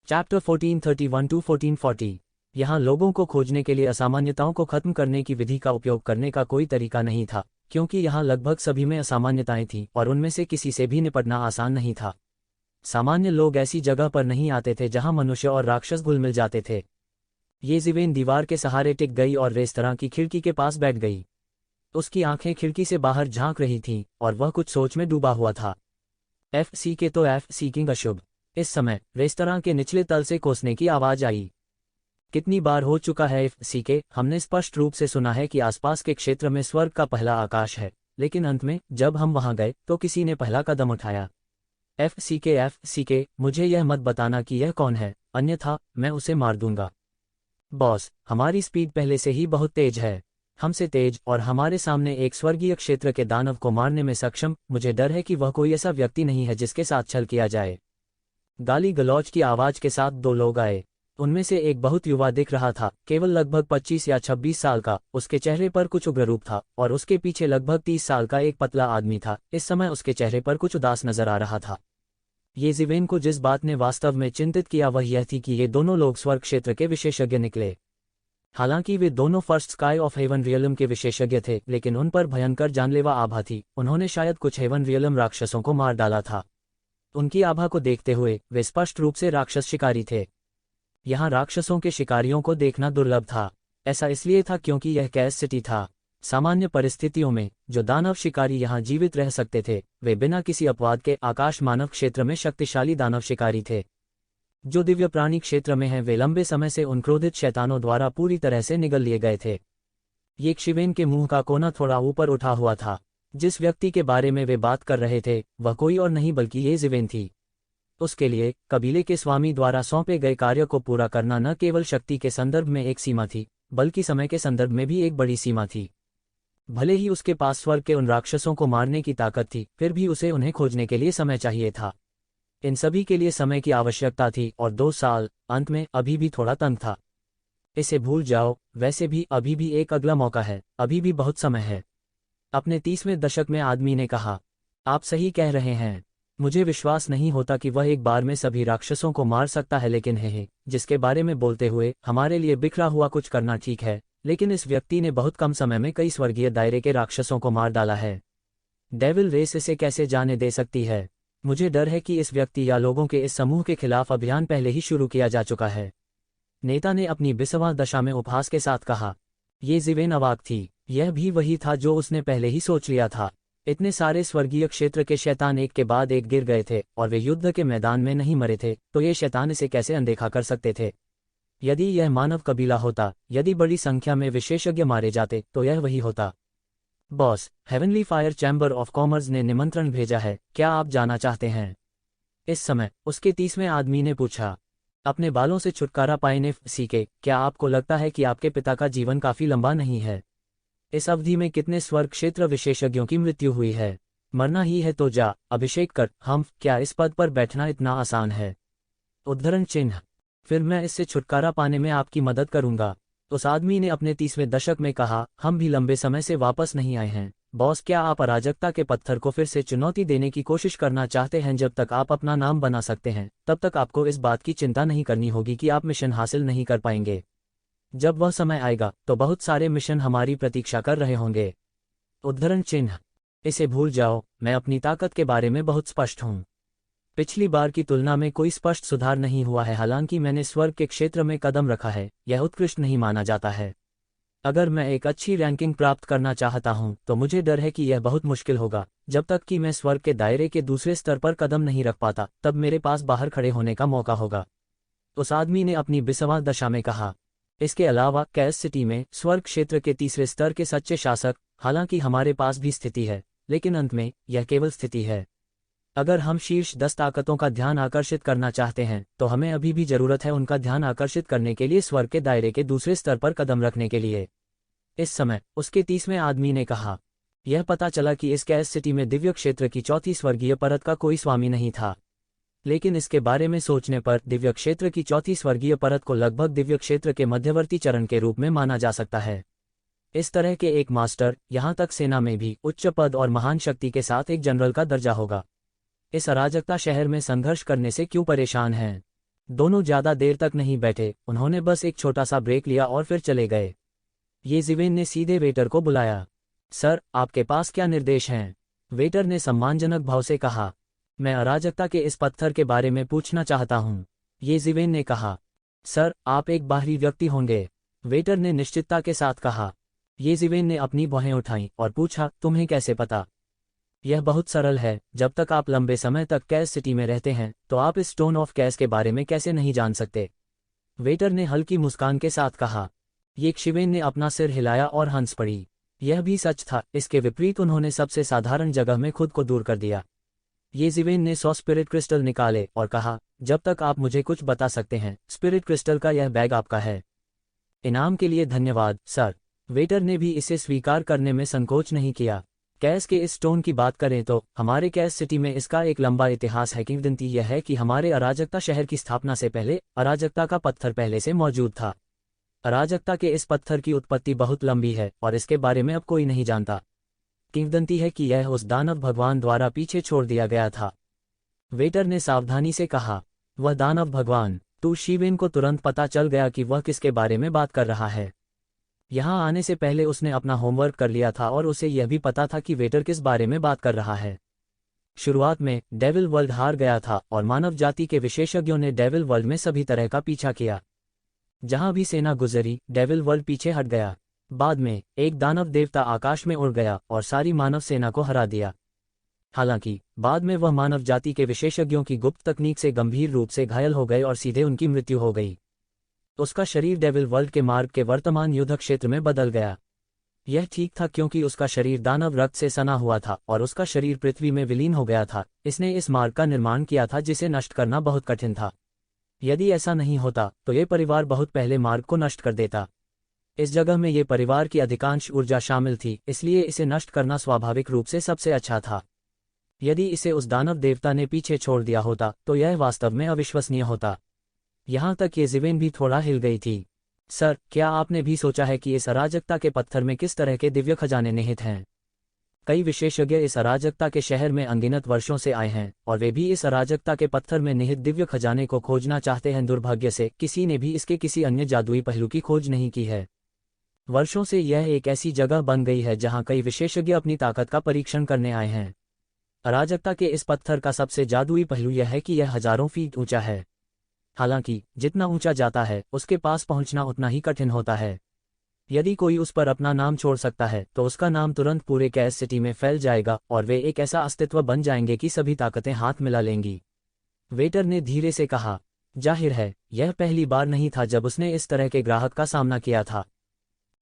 Chapter 1431 to 1440। यहाँ लोगों को खोजने के लिए असामान्यताओं को खत्म करने की विधि का उपयोग करने का कोई तरीका नहीं था, क्योंकि यहाँ लगभग सभी में असामान्यताएं थीं और उनमें से किसी से भी निपटना आसान नहीं था। सामान्य लोग ऐसी जगह पर नहीं आते थे जहाँ मनुष्य और राक्षस घुल मिल जाते थे। ये ज़िवेन दीवार के सहारे टिक गई और रेस्तरां की खिड़की के पास बैठ गई। उसकी आंखें खिड़की से बाहर झांक रही थीं और वह कुछ सोच में डूबा हुआ था। FC तो FC किंग अशुभ। इस समय रेस्तरां के निचले तल से कोसने की आवाज आई। कितनी बार हो चुका है FC, हमने स्पष्ट रूप से सुना है कि आसपास के क्षेत्र में स्वर्ग का पहला आकाश है, लेकिन अंत में जब हम वहां गए तो किसी ने पहला कदम उठाया। FC, मुझे यह मत बताना कि यह कौन है, अन्यथा मैं उसे मार दूंगा। बॉस, हमारी स्पीड पहले से ही बहुत तेज है, हमसे तेज, और हमारे सामने एक स्वर्गीय क्षेत्र के दानव को मारने में सक्षम। मुझे डर है कि वह कोई ऐसा व्यक्ति नहीं है जिसके साथ छल किया जाए। गाली गलौज की आवाज के साथ दो लोग आए। उनमें से एक बहुत युवा दिख रहा था, केवल लगभग 25 या 26 साल का। उसके चेहरे पर कुछ उग्र रूप था और उसके पीछे लगभग 30 साल का एक पतला आदमी था। इस समय उसके चेहरे पर कुछ उदास नजर आ रहा था। ये ज़िवेन को जिस बात ने वास्तव में चिंतित किया वह यह थी कि ये दोनों लोग स्वर्ग क्षेत्र के विशेषज्ञ निकले। हालांकि वे दोनों first sky of haven realm के विशेषज्ञ थे, लेकिन उन पर भयंकर जानलेवा आभा थी। उन्होंने शायद कुछ हेवन रियलम राक्षसों को मार डाला था। उनकी आभा को देखते हुए वे स्पष्ट रूप से राक्षस शिकारी थे। यहाँ राक्षसों के शिकारियों को देखना दुर्लभ था। ऐसा इसलिए था क्योंकि यह कैस सिटी था। सामान्य परिस्थितियों में जो दानव शिकारी यहाँ जीवित रह सकते थे, वे बिना किसी अपवाद के आकाश मानव क्षेत्र में शक्तिशाली दानव शिकारी थे। जो दिव्य प्राणी क्षेत्र में हैं, वे लंबे समय से उन क्रोधित शैतानों द्वारा पूरी तरह से निगल लिए गए थे। ये ज़िवेन के मुंह का कोना थोड़ा ऊपर उठा हुआ था। जिस व्यक्ति के बारे में वे बात कर रहे थे वह कोई और नहीं बल्कि ये ज़िवेन थी। उसके लिए कबीले के स्वामी द्वारा सौंपे गए कार्य को पूरा करना न केवल शक्ति के संदर्भ में एक सीमा थी, बल्कि समय के संदर्भ में भी एक बड़ी सीमा थी। भले ही उसके पास स्वर्ग के उन राक्षसों को मारने की ताकत थी, फिर भी उसे उन्हें खोजने के लिए समय चाहिए था। इन सभी के लिए समय की आवश्यकता थी, और 2 साल अंत में अभी भी थोड़ा तंग था। इसे भूल जाओ, वैसे भी अभी भी एक अगला मौका है, अभी भी बहुत समय है। अपने 30वें दशक में आदमी ने कहा। आप सही कह रहे हैं। मुझे विश्वास नहीं होता कि वह एक बार में सभी राक्षसों को मार सकता है, लेकिन है जिसके बारे में बोलते हुए हमारे लिए बिखरा हुआ कुछ करना ठीक है, लेकिन इस व्यक्ति ने बहुत कम समय में कई स्वर्गीय दायरे के राक्षसों को मार डाला है। डेविल रेस इसे कैसे जाने दे सकती है? मुझे डर है कि इस व्यक्ति या लोगों के इस समूह के खिलाफ अभियान पहले ही शुरू किया जा चुका है। नेता ने अपनी बिस्वा दशा में उपहास के साथ कहा। ये ज़िवेन अवाक थी। यह भी वही था जो उसने पहले ही सोच लिया था। इतने सारे स्वर्गीय क्षेत्र के शैतान एक के बाद एक गिर गए थे और वे युद्ध के मैदान में नहीं मरे थे, तो ये शैतान इसे कैसे अनदेखा कर सकते थे? यदि यह मानव कबीला होता, यदि बड़ी संख्या में विशेषज्ञ मारे जाते, तो यह वही होता। Boss, heavenly fire chamber of commerce ने निमंत्रण भेजा है, क्या आप जाना चाहते हैं? इस समय उसके 30वें आदमी ने पूछा। अपने बालों से छुटकारा पाने सीखे, क्या आपको लगता है कि आपके पिता का जीवन काफी लंबा नहीं है? इस अवधि में कितने स्वर्ग क्षेत्र विशेषज्ञों की मृत्यु हुई है? मरना ही है तो जा, अभिषेक कर। हम क्या इस पद पर बैठना इतना आसान है? उद्धरण चिन्ह। फिर मैं इससे छुटकारा पाने में आपकी मदद करूंगा। उस आदमी ने अपने 30वें दशक में कहा। हम भी लंबे समय से वापस नहीं आए हैं। बॉस, क्या आप अराजकता के पत्थर को फिर से चुनौती देने की कोशिश करना चाहते हैं? जब तक आप अपना नाम बना सकते हैं, तब तक आपको इस बात की चिंता नहीं करनी होगी कि आप मिशन हासिल नहीं कर पाएंगे। जब वह समय आएगा तो बहुत सारे मिशन हमारी प्रतीक्षा कर रहे होंगे। उद्धरण चिन्ह। इसे भूल जाओ, मैं अपनी ताकत के बारे में बहुत स्पष्ट हूँ। पिछली बार की तुलना में कोई स्पष्ट सुधार नहीं हुआ है। हालांकि मैंने स्वर्ग के क्षेत्र में कदम रखा है, यह उत्कृष्ट नहीं माना जाता है। अगर मैं एक अच्छी रैंकिंग प्राप्त करना चाहता हूं, तो मुझे डर है कि यह बहुत मुश्किल होगा। जब तक कि मैं स्वर्ग के दायरे के दूसरे स्तर पर कदम नहीं रख पाता, तब मेरे पास बाहर खड़े होने का मौका होगा। उस आदमी ने अपनी बिस्वा दशा में कहा। इसके अलावा कैस सिटी में स्वर्ग क्षेत्र के तीसरे स्तर के सच्चे शासक, हालांकि हमारे पास भी स्थिति है, लेकिन अंत में यह केवल स्थिति है। अगर हम शीर्ष 10 ताकतों का ध्यान आकर्षित करना चाहते हैं, तो हमें अभी भी जरूरत है उनका ध्यान आकर्षित करने के लिए स्वर्ग के दायरे के दूसरे स्तर पर कदम रखने के लिए। इस समय उसके 30वें आदमी ने कहा। यह पता चला कि इस कैस सिटी में दिव्य क्षेत्र की चौथी स्वर्गीय परत का कोई स्वामी नहीं था, लेकिन इसके बारे में सोचने पर दिव्य क्षेत्र की चौथी स्वर्गीय परत को लगभग दिव्य क्षेत्र के मध्यवर्ती चरण के रूप में माना जा सकता है। इस तरह के एक मास्टर, यहाँ तक सेना में भी उच्च पद और महान शक्ति के साथ एक जनरल का दर्जा होगा। इस अराजकता शहर में संघर्ष करने से क्यों परेशान हैं? दोनों ज्यादा देर तक नहीं बैठे, उन्होंने बस एक छोटा सा ब्रेक लिया और फिर चले गए। ये जिवेन ने सीधे वेटर को बुलाया। सर, आपके पास क्या निर्देश हैं? वेटर ने सम्मानजनक भाव से कहा। मैं अराजकता के इस पत्थर के बारे में पूछना चाहता हूँ, ये जिवेन ने कहा। सर, आप एक बाहरी व्यक्ति होंगे, वेटर ने निश्चितता के साथ कहा। ये जिवेन ने अपनी भौहें उठाईं और पूछा, तुम्हें कैसे पता? यह बहुत सरल है, जब तक आप लंबे समय तक कैस सिटी में रहते हैं तो आप इस स्टोन ऑफ कैस के बारे में कैसे नहीं जान सकते? वेटर ने हल्की मुस्कान के साथ कहा। ये शिवेन ने अपना सिर हिलाया और हंस पड़ी। यह भी सच था, इसके विपरीत उन्होंने सबसे साधारण जगह में खुद को दूर कर दिया। ये जिवेन ने 100 स्पिरिट क्रिस्टल निकाले और कहा, जब तक आप मुझे कुछ बता सकते हैं, स्पिरिट क्रिस्टल का यह बैग आपका है। इनाम के लिए धन्यवाद, सर। वेटर ने भी इसे स्वीकार करने में संकोच नहीं किया। कैस के इस स्टोन की बात करें तो हमारे कैस सिटी में इसका एक लंबा इतिहास है। किंवदंती यह है कि हमारे अराजकता शहर की स्थापना से पहले अराजकता का पत्थर पहले से मौजूद था। अराजकता के इस पत्थर की उत्पत्ति बहुत लंबी है और इसके बारे में अब कोई नहीं जानता। किंवदंती है कि यह उस दानव भगवान द्वारा पीछे छोड़ दिया गया था। वेटर ने सावधानी से कहा, वह दानव भगवान? तो शिवेन को तुरंत पता चल गया कि वह किसके बारे में बात कर रहा है। यहाँ आने से पहले उसने अपना होमवर्क कर लिया था और उसे यह भी पता था कि वेटर किस बारे में बात कर रहा है। शुरुआत में डेविल वर्ल्ड हार गया था और मानव जाति के विशेषज्ञों ने डेविल वर्ल्ड में सभी तरह का पीछा किया। जहां भी सेना गुजरी, डेविल वर्ल्ड पीछे हट गया। बाद में एक दानव देवता आकाश में उड़ गया और सारी मानव सेना को हरा दिया। हालांकि बाद में वह मानव जाति के विशेषज्ञों की गुप्त तकनीक से गंभीर रूप से घायल हो गए और सीधे उनकी मृत्यु हो गई। उसका शरीर डेविल वर्ल्ड के मार्ग के वर्तमान युद्ध क्षेत्र में बदल गया। यह ठीक था क्योंकि उसका शरीर दानव रक्त से सना हुआ था और उसका शरीर पृथ्वी में विलीन हो गया था। इसने इस मार्ग का निर्माण किया था जिसे नष्ट करना बहुत कठिन था। यदि ऐसा नहीं होता तो ये परिवार बहुत पहले मार्ग को नष्ट कर देता। इस जगह में ये परिवार की अधिकांश ऊर्जा शामिल थी, इसलिए इसे नष्ट करना स्वाभाविक रूप से सबसे अच्छा था। यदि इसे उस दानव देवता ने पीछे छोड़ दिया होता तो यह वास्तव में अविश्वसनीय होता। यहाँ तक ये जिवेन भी थोड़ा हिल गई थी। सर, क्या आपने भी सोचा है कि इस अराजकता के पत्थर में किस तरह के दिव्य खजाने निहित हैं? कई विशेषज्ञ इस अराजकता के शहर में अनगिनत वर्षों से आए हैं और वे भी इस अराजकता के पत्थर में निहित दिव्य खजाने को खोजना चाहते हैं। दुर्भाग्य से किसी ने भी इसके किसी अन्य जादुई पहलू की खोज नहीं की है। वर्षों से यह एक ऐसी जगह बन गई है जहां कई विशेषज्ञ अपनी ताकत का परीक्षण करने आए हैं। अराजकता के इस पत्थर का सबसे जादुई पहलू यह है कि यह हजारों फीट ऊंचा है। हालांकि जितना ऊंचा जाता है उसके पास पहुंचना उतना ही कठिन होता है। यदि कोई उस पर अपना नाम छोड़ सकता है तो उसका नाम तुरंत पूरे कैस सिटी में फैल जाएगा और वे एक ऐसा अस्तित्व बन जाएंगे कि सभी ताकतें हाथ मिला लेंगी। वेटर ने धीरे से कहा। जाहिर है यह पहली बार नहीं था जब उसने इस तरह के ग्राहक का सामना किया था।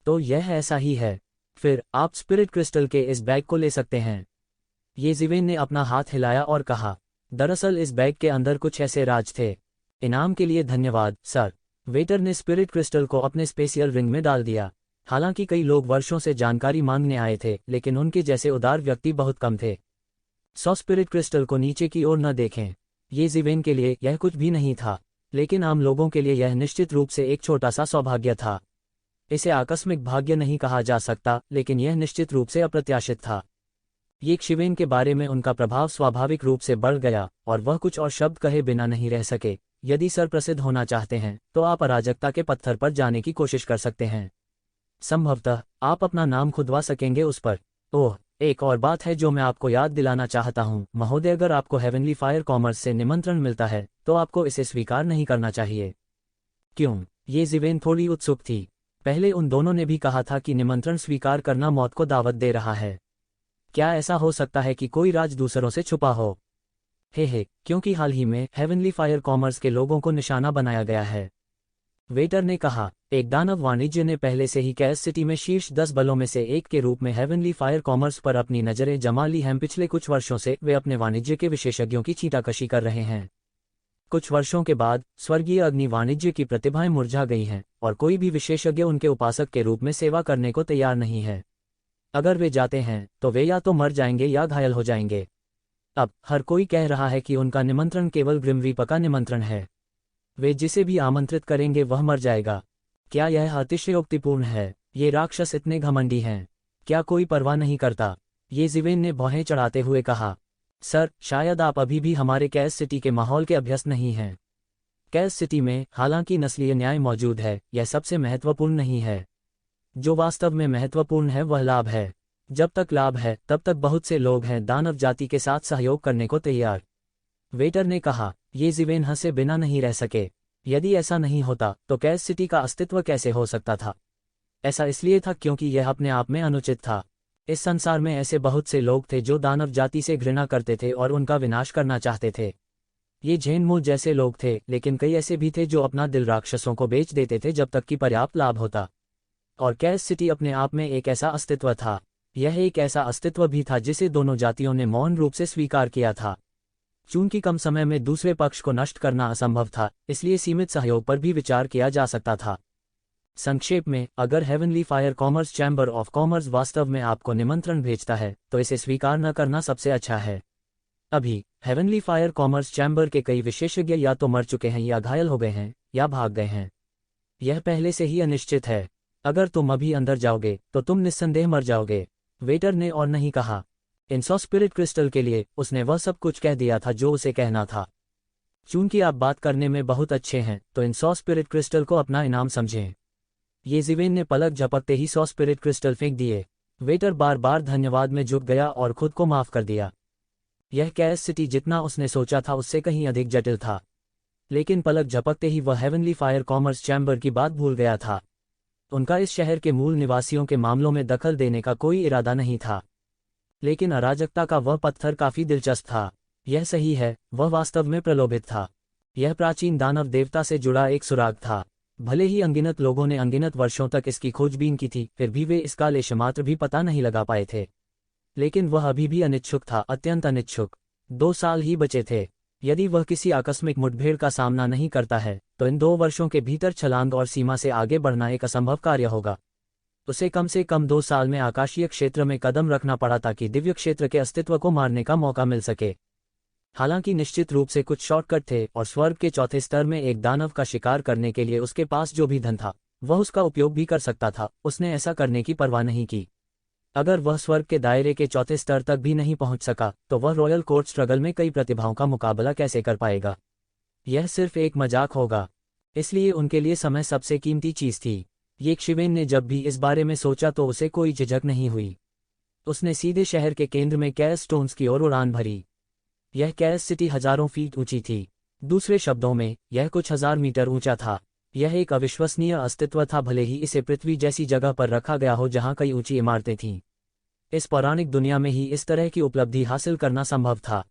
तो यह ऐसा ही है। फिर आप स्पिरिट क्रिस्टल के इस बैग को ले सकते हैं। ये जिवेन ने अपना हाथ हिलाया और कहा, दरअसल इस बैग के अंदर कुछ ऐसे राज थे। इनाम के लिए धन्यवाद, सर। वेटर ने स्पिरिट क्रिस्टल को अपने स्पेशियल रिंग में डाल दिया। हालांकि कई लोग वर्षों से जानकारी मांगने आए थे, लेकिन उनके जैसे उदार व्यक्ति बहुत कम थे। 100 स्पिरिट क्रिस्टल को नीचे की ओर न देखें। ये जिवेन के लिए यह कुछ भी नहीं था, लेकिन आम लोगों के लिए यह निश्चित रूप से एक छोटा सा सौभाग्य था। इसे आकस्मिक भाग्य नहीं कहा जा सकता, लेकिन यह निश्चित रूप से अप्रत्याशित था। ये शिवेन के बारे में उनका प्रभाव स्वाभाविक रूप से बढ़ गया और वह कुछ और शब्द कहे बिना नहीं रह सके। यदि सर प्रसिद्ध होना चाहते हैं तो आप अराजकता के पत्थर पर जाने की कोशिश कर सकते हैं। संभवतः आप अपना नाम खुदवा सकेंगे उस पर। ओह, एक और बात है जो मैं आपको याद दिलाना चाहता हूं, महोदय, अगर आपको हेवनली फायर कॉमर्स से निमंत्रण मिलता है तो आपको इसे स्वीकार नहीं करना चाहिए। क्यों? ये जिवेन थोड़ी उत्सुक थी। पहले उन दोनों ने भी कहा था कि निमंत्रण स्वीकार करना मौत को दावत दे रहा है। क्या ऐसा हो सकता है कि कोई राज दूसरों से छुपा हो? हे, क्योंकि हाल ही में हेवनली फायर कॉमर्स के लोगों को निशाना बनाया गया है। वेटर ने कहा। एक दानव वाणिज्य ने पहले से ही कैस सिटी में शीर्ष 10 बलों में से एक के रूप में हेवनली फायर कॉमर्स पर अपनी नजरें जमा ली हैं। पिछले कुछ वर्षों से वे अपने वाणिज्य के विशेषज्ञों की छींटाकशी कर रहे हैं। कुछ वर्षों के बाद स्वर्गीय अग्नि वाणिज्य की प्रतिभाएं मुरझा गई हैं और कोई भी विशेषज्ञ उनके उपासक के रूप में सेवा करने को तैयार नहीं है। अगर वे जाते हैं तो वे या तो मर जाएंगे या घायल हो जाएंगे। अब हर कोई कह रहा है कि उनका निमंत्रण केवल ग्रिम रीपर का निमंत्रण है। वे जिसे भी आमंत्रित करेंगे वह मर जाएगा। क्या यह अतिशयोक्तिपूर्ण है? ये राक्षस इतने घमंडी हैं। क्या कोई परवाह नहीं करता? ये जिवेन ने भौहें चढ़ाते हुए कहा। सर, शायद आप अभी भी हमारे कैस सिटी के माहौल के अभ्यस्त नहीं हैं। कैस सिटी में हालांकि नस्लीय न्याय मौजूद है, यह सबसे महत्वपूर्ण नहीं है। जो वास्तव में महत्वपूर्ण है वह लाभ है। जब तक लाभ है तब तक बहुत से लोग हैं दानव जाति के साथ सहयोग करने को तैयार। वेटर ने कहा। ये ज़िवेन हंसे बिना नहीं रह सके। यदि ऐसा नहीं होता तो कैस सिटी का अस्तित्व कैसे हो सकता था? ऐसा इसलिए था क्योंकि यह अपने आप में अनुचित था। इस संसार में ऐसे बहुत से लोग थे जो दानव जाति से घृणा करते थे और उनका विनाश करना चाहते थे। ये झेनमू जैसे लोग थे, लेकिन कई ऐसे भी थे जो अपना दिल राक्षसों को बेच देते थे जब तक कि पर्याप्त लाभ होता। और कैस सिटी अपने आप में एक ऐसा अस्तित्व था। यह एक ऐसा अस्तित्व भी था जिसे दोनों जातियों ने मौन रूप से स्वीकार किया था। चूंकि कम समय में दूसरे पक्ष को नष्ट करना असंभव था, इसलिए सीमित सहयोग पर भी विचार किया जा सकता था। संक्षेप में, अगर heavenly fire commerce chamber of commerce वास्तव में आपको निमंत्रण भेजता है तो इसे स्वीकार न करना सबसे अच्छा है। अभी हेवनली फायर कॉमर्स चैम्बर के कई विशेषज्ञ या तो मर चुके हैं या घायल हो गए हैं या भाग गए हैं। यह पहले से ही अनिश्चित है। अगर तुम अभी अंदर जाओगे तो तुम निस्संदेह मर जाओगे। वेटर ने और नहीं कहा। इंसॉ स्पिरिट क्रिस्टल के लिए उसने वह सब कुछ कह दिया था जो उसे कहना था। चूंकि आप बात करने में बहुत अच्छे हैं तो इंसॉ स्पिरिट क्रिस्टल को अपना इनाम समझें। ये ज़िवेन ने पलक झपकते ही 100 स्पिरिट क्रिस्टल फेंक दिए। वेटर बार बार धन्यवाद में झुक गया और खुद को माफ कर दिया। यह कैस सिटी जितना उसने सोचा था उससे कहीं अधिक जटिल था। लेकिन पलक झपकते ही वह हेवनली फायर कॉमर्स चैम्बर की बात भूल गया था। उनका इस शहर के मूल निवासियों के मामलों में दखल देने का कोई इरादा नहीं था। लेकिन अराजकता का वह पत्थर काफी दिलचस्प था। यह सही है, वह वास्तव में प्रलोभित था। यह प्राचीन दानव देवता से जुड़ा एक सुराग था। भले ही अनगिनत लोगों ने अनगिनत वर्षों तक इसकी खोजबीन की थी, फिर भी वे इसका लेशमात्र भी पता नहीं लगा पाए थे। लेकिन वह अभी भी अनिच्छुक था, अत्यंत अनिच्छुक। 2 साल ही बचे थे। यदि वह किसी आकस्मिक मुठभेड़ का सामना नहीं करता है तो इन 2 वर्षों के भीतर छलांग और सीमा से आगे बढ़ना एक असंभव कार्य होगा। उसे कम से कम 2 साल में आकाशीय क्षेत्र में कदम रखना पड़ा ताकि दिव्य क्षेत्र के अस्तित्व को मारने का मौका मिल सके। हालांकि निश्चित रूप से कुछ शॉर्टकट थे और स्वर्ग के चौथे स्तर में एक दानव का शिकार करने के लिए उसके पास जो भी धन था वह उसका उपयोग भी कर सकता था। उसने ऐसा करने की परवाह नहीं की। अगर वह स्वर्ग के दायरे के चौथे स्तर तक भी नहीं पहुंच सका तो वह रॉयल कोर्ट स्ट्रगल में कई प्रतिभाओं का मुकाबला कैसे कर पाएगा? यह सिर्फ एक मजाक होगा। इसलिए उनके लिए समय सबसे कीमती चीज थी। ये शिवेन ने जब भी इस बारे में सोचा तो उसे कोई झिझक नहीं हुई। उसने सीधे शहर के केंद्र में कैस स्टोन्स की ओर उड़ान भरी। यह कैस सिटी हजारों फीट ऊंची थी। दूसरे शब्दों में, यह कुछ 1000 मीटर ऊंचा था। यह एक अविश्वसनीय अस्तित्व था, भले ही इसे पृथ्वी जैसी जगह पर रखा गया हो जहां कई ऊंची इमारतें थीं। इस पौराणिक दुनिया में ही इस तरह की उपलब्धि हासिल करना संभव था।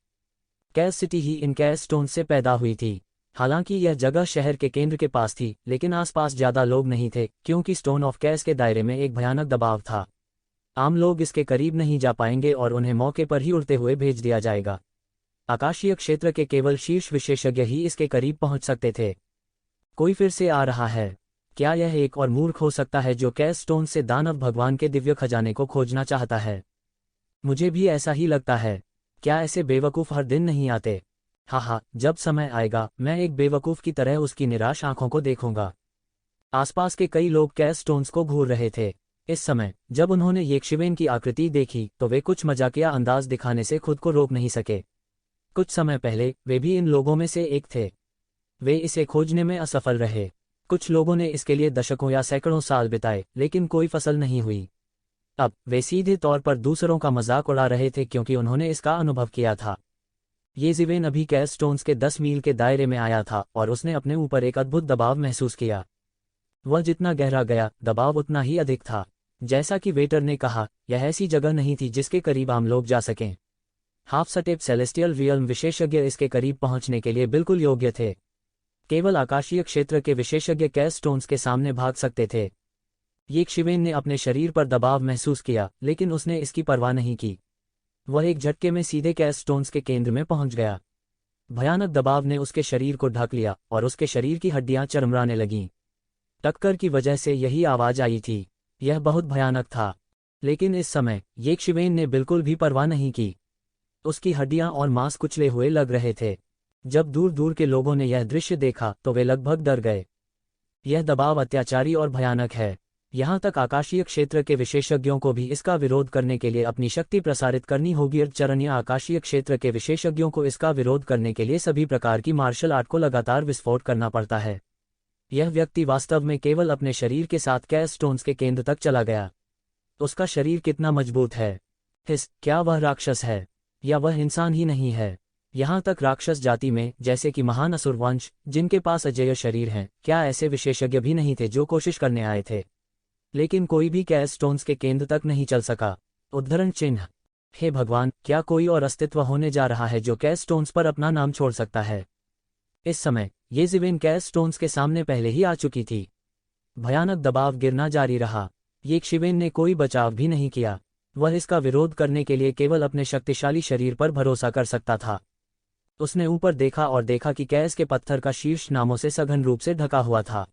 कैस सिटी ही इन कैस स्टोन से पैदा हुई थी। हालांकि यह जगह शहर के केंद्र के पास थी, लेकिन आसपास ज्यादा लोग नहीं थे क्योंकि स्टोन ऑफ कैस के दायरे में एक भयानक दबाव था। आम लोग इसके करीब नहीं जा पाएंगे और उन्हें मौके पर ही उड़ते हुए भेज दिया जाएगा। आकाशीय क्षेत्र के केवल शीर्ष विशेषज्ञ ही इसके करीब पहुंच सकते थे। कोई फिर से आ रहा है। क्या यह एक और मूर्ख हो सकता है जो कैस स्टोन से दानव भगवान के दिव्य खजाने को खोजना चाहता है? मुझे भी ऐसा ही लगता है। क्या ऐसे बेवकूफ हर दिन नहीं आते? हाँ, जब समय आएगा मैं एक बेवकूफ की तरह उसकी निराश आंखों को देखूंगा। आसपास के कई लोग कैस स्टोन्स को घूर रहे थे। इस समय जब उन्होंने येक्षिवेन की आकृति देखी तो वे कुछ मजाकिया अंदाज दिखाने से खुद को रोक नहीं सके। कुछ समय पहले वे भी इन लोगों में से एक थे। वे इसे खोजने में असफल रहे। कुछ लोगों ने इसके लिए दशकों या सैकड़ों साल बिताए, लेकिन कोई फसल नहीं हुई। अब वे सीधे तौर पर दूसरों का मजाक उड़ा रहे थे क्योंकि उन्होंने इसका अनुभव किया था। ये ज़िवेन अभी कैस स्टोन्स के 10 मील के दायरे में आया था और उसने अपने ऊपर एक अद्भुत दबाव महसूस किया। वह जितना गहरा गया, दबाव उतना ही अधिक था। जैसा कि वेटर ने कहा, यह ऐसी जगह नहीं थी जिसके करीब आम लोग जा सकें। हाफ सटेप सेलेस्टियल रियल्म विशेषज्ञ इसके करीब पहुंचने के लिए बिल्कुल योग्य थे। केवल आकाशीय क्षेत्र के विशेषज्ञ कैस स्टोन्स के सामने भाग सकते थे। येक्षिवेन ने अपने शरीर पर दबाव महसूस किया, लेकिन उसने इसकी परवाह नहीं की। वह एक झटके में सीधे कैस स्टोन्स के केंद्र में पहुंच गया। भयानक दबाव ने उसके शरीर को ढक लिया और उसके शरीर की हड्डियां चरमराने लगीं। टक्कर की वजह से यही आवाज आई थी। यह बहुत भयानक था। लेकिन इस समय येक्षिवेन ने बिल्कुल भी परवाह नहीं की। उसकी हड्डियां और मांस कुचले हुए लग रहे थे। जब दूर दूर के लोगों ने यह दृश्य देखा तो वे लगभग डर गए। यह दबाव अत्याचारी और भयानक है। यहाँ तक आकाशीय क्षेत्र के विशेषज्ञों को भी इसका विरोध करने के लिए अपनी शक्ति प्रसारित करनी होगी। अर्धचरण या आकाशीय क्षेत्र के विशेषज्ञों को इसका विरोध करने के लिए सभी प्रकार की मार्शल आर्ट को लगातार विस्फोट करना पड़ता है। यह व्यक्ति वास्तव में केवल अपने शरीर के साथ कैस स्टोन्स के केंद्र तक चला गया। उसका शरीर कितना मजबूत है। क्या वह राक्षस है या वह इंसान ही नहीं है? यहाँ तक राक्षस जाति में, जैसे कि महान असुर वंश जिनके पास अजेय शरीर हैं, क्या ऐसे विशेषज्ञ भी नहीं थे जो कोशिश करने आए थे? लेकिन कोई भी कैस स्टोन्स के केंद्र तक नहीं चल सका। उद्धरण चिन्ह। हे भगवान, क्या कोई और अस्तित्व होने जा रहा है जो कैस स्टोन्स पर अपना नाम छोड़ सकता है? इस समय ये ज़िवेन कैस स्टोन्स के सामने पहले ही आ चुकी थी। भयानक दबाव गिरना जारी रहा। ये शिवेन ने कोई बचाव भी नहीं किया। वह इसका विरोध करने के लिए केवल अपने शक्तिशाली शरीर पर भरोसा कर सकता था। उसने ऊपर देखा और देखा कि कैस के पत्थर का शीर्ष नामों से सघन रूप से ढका हुआ था।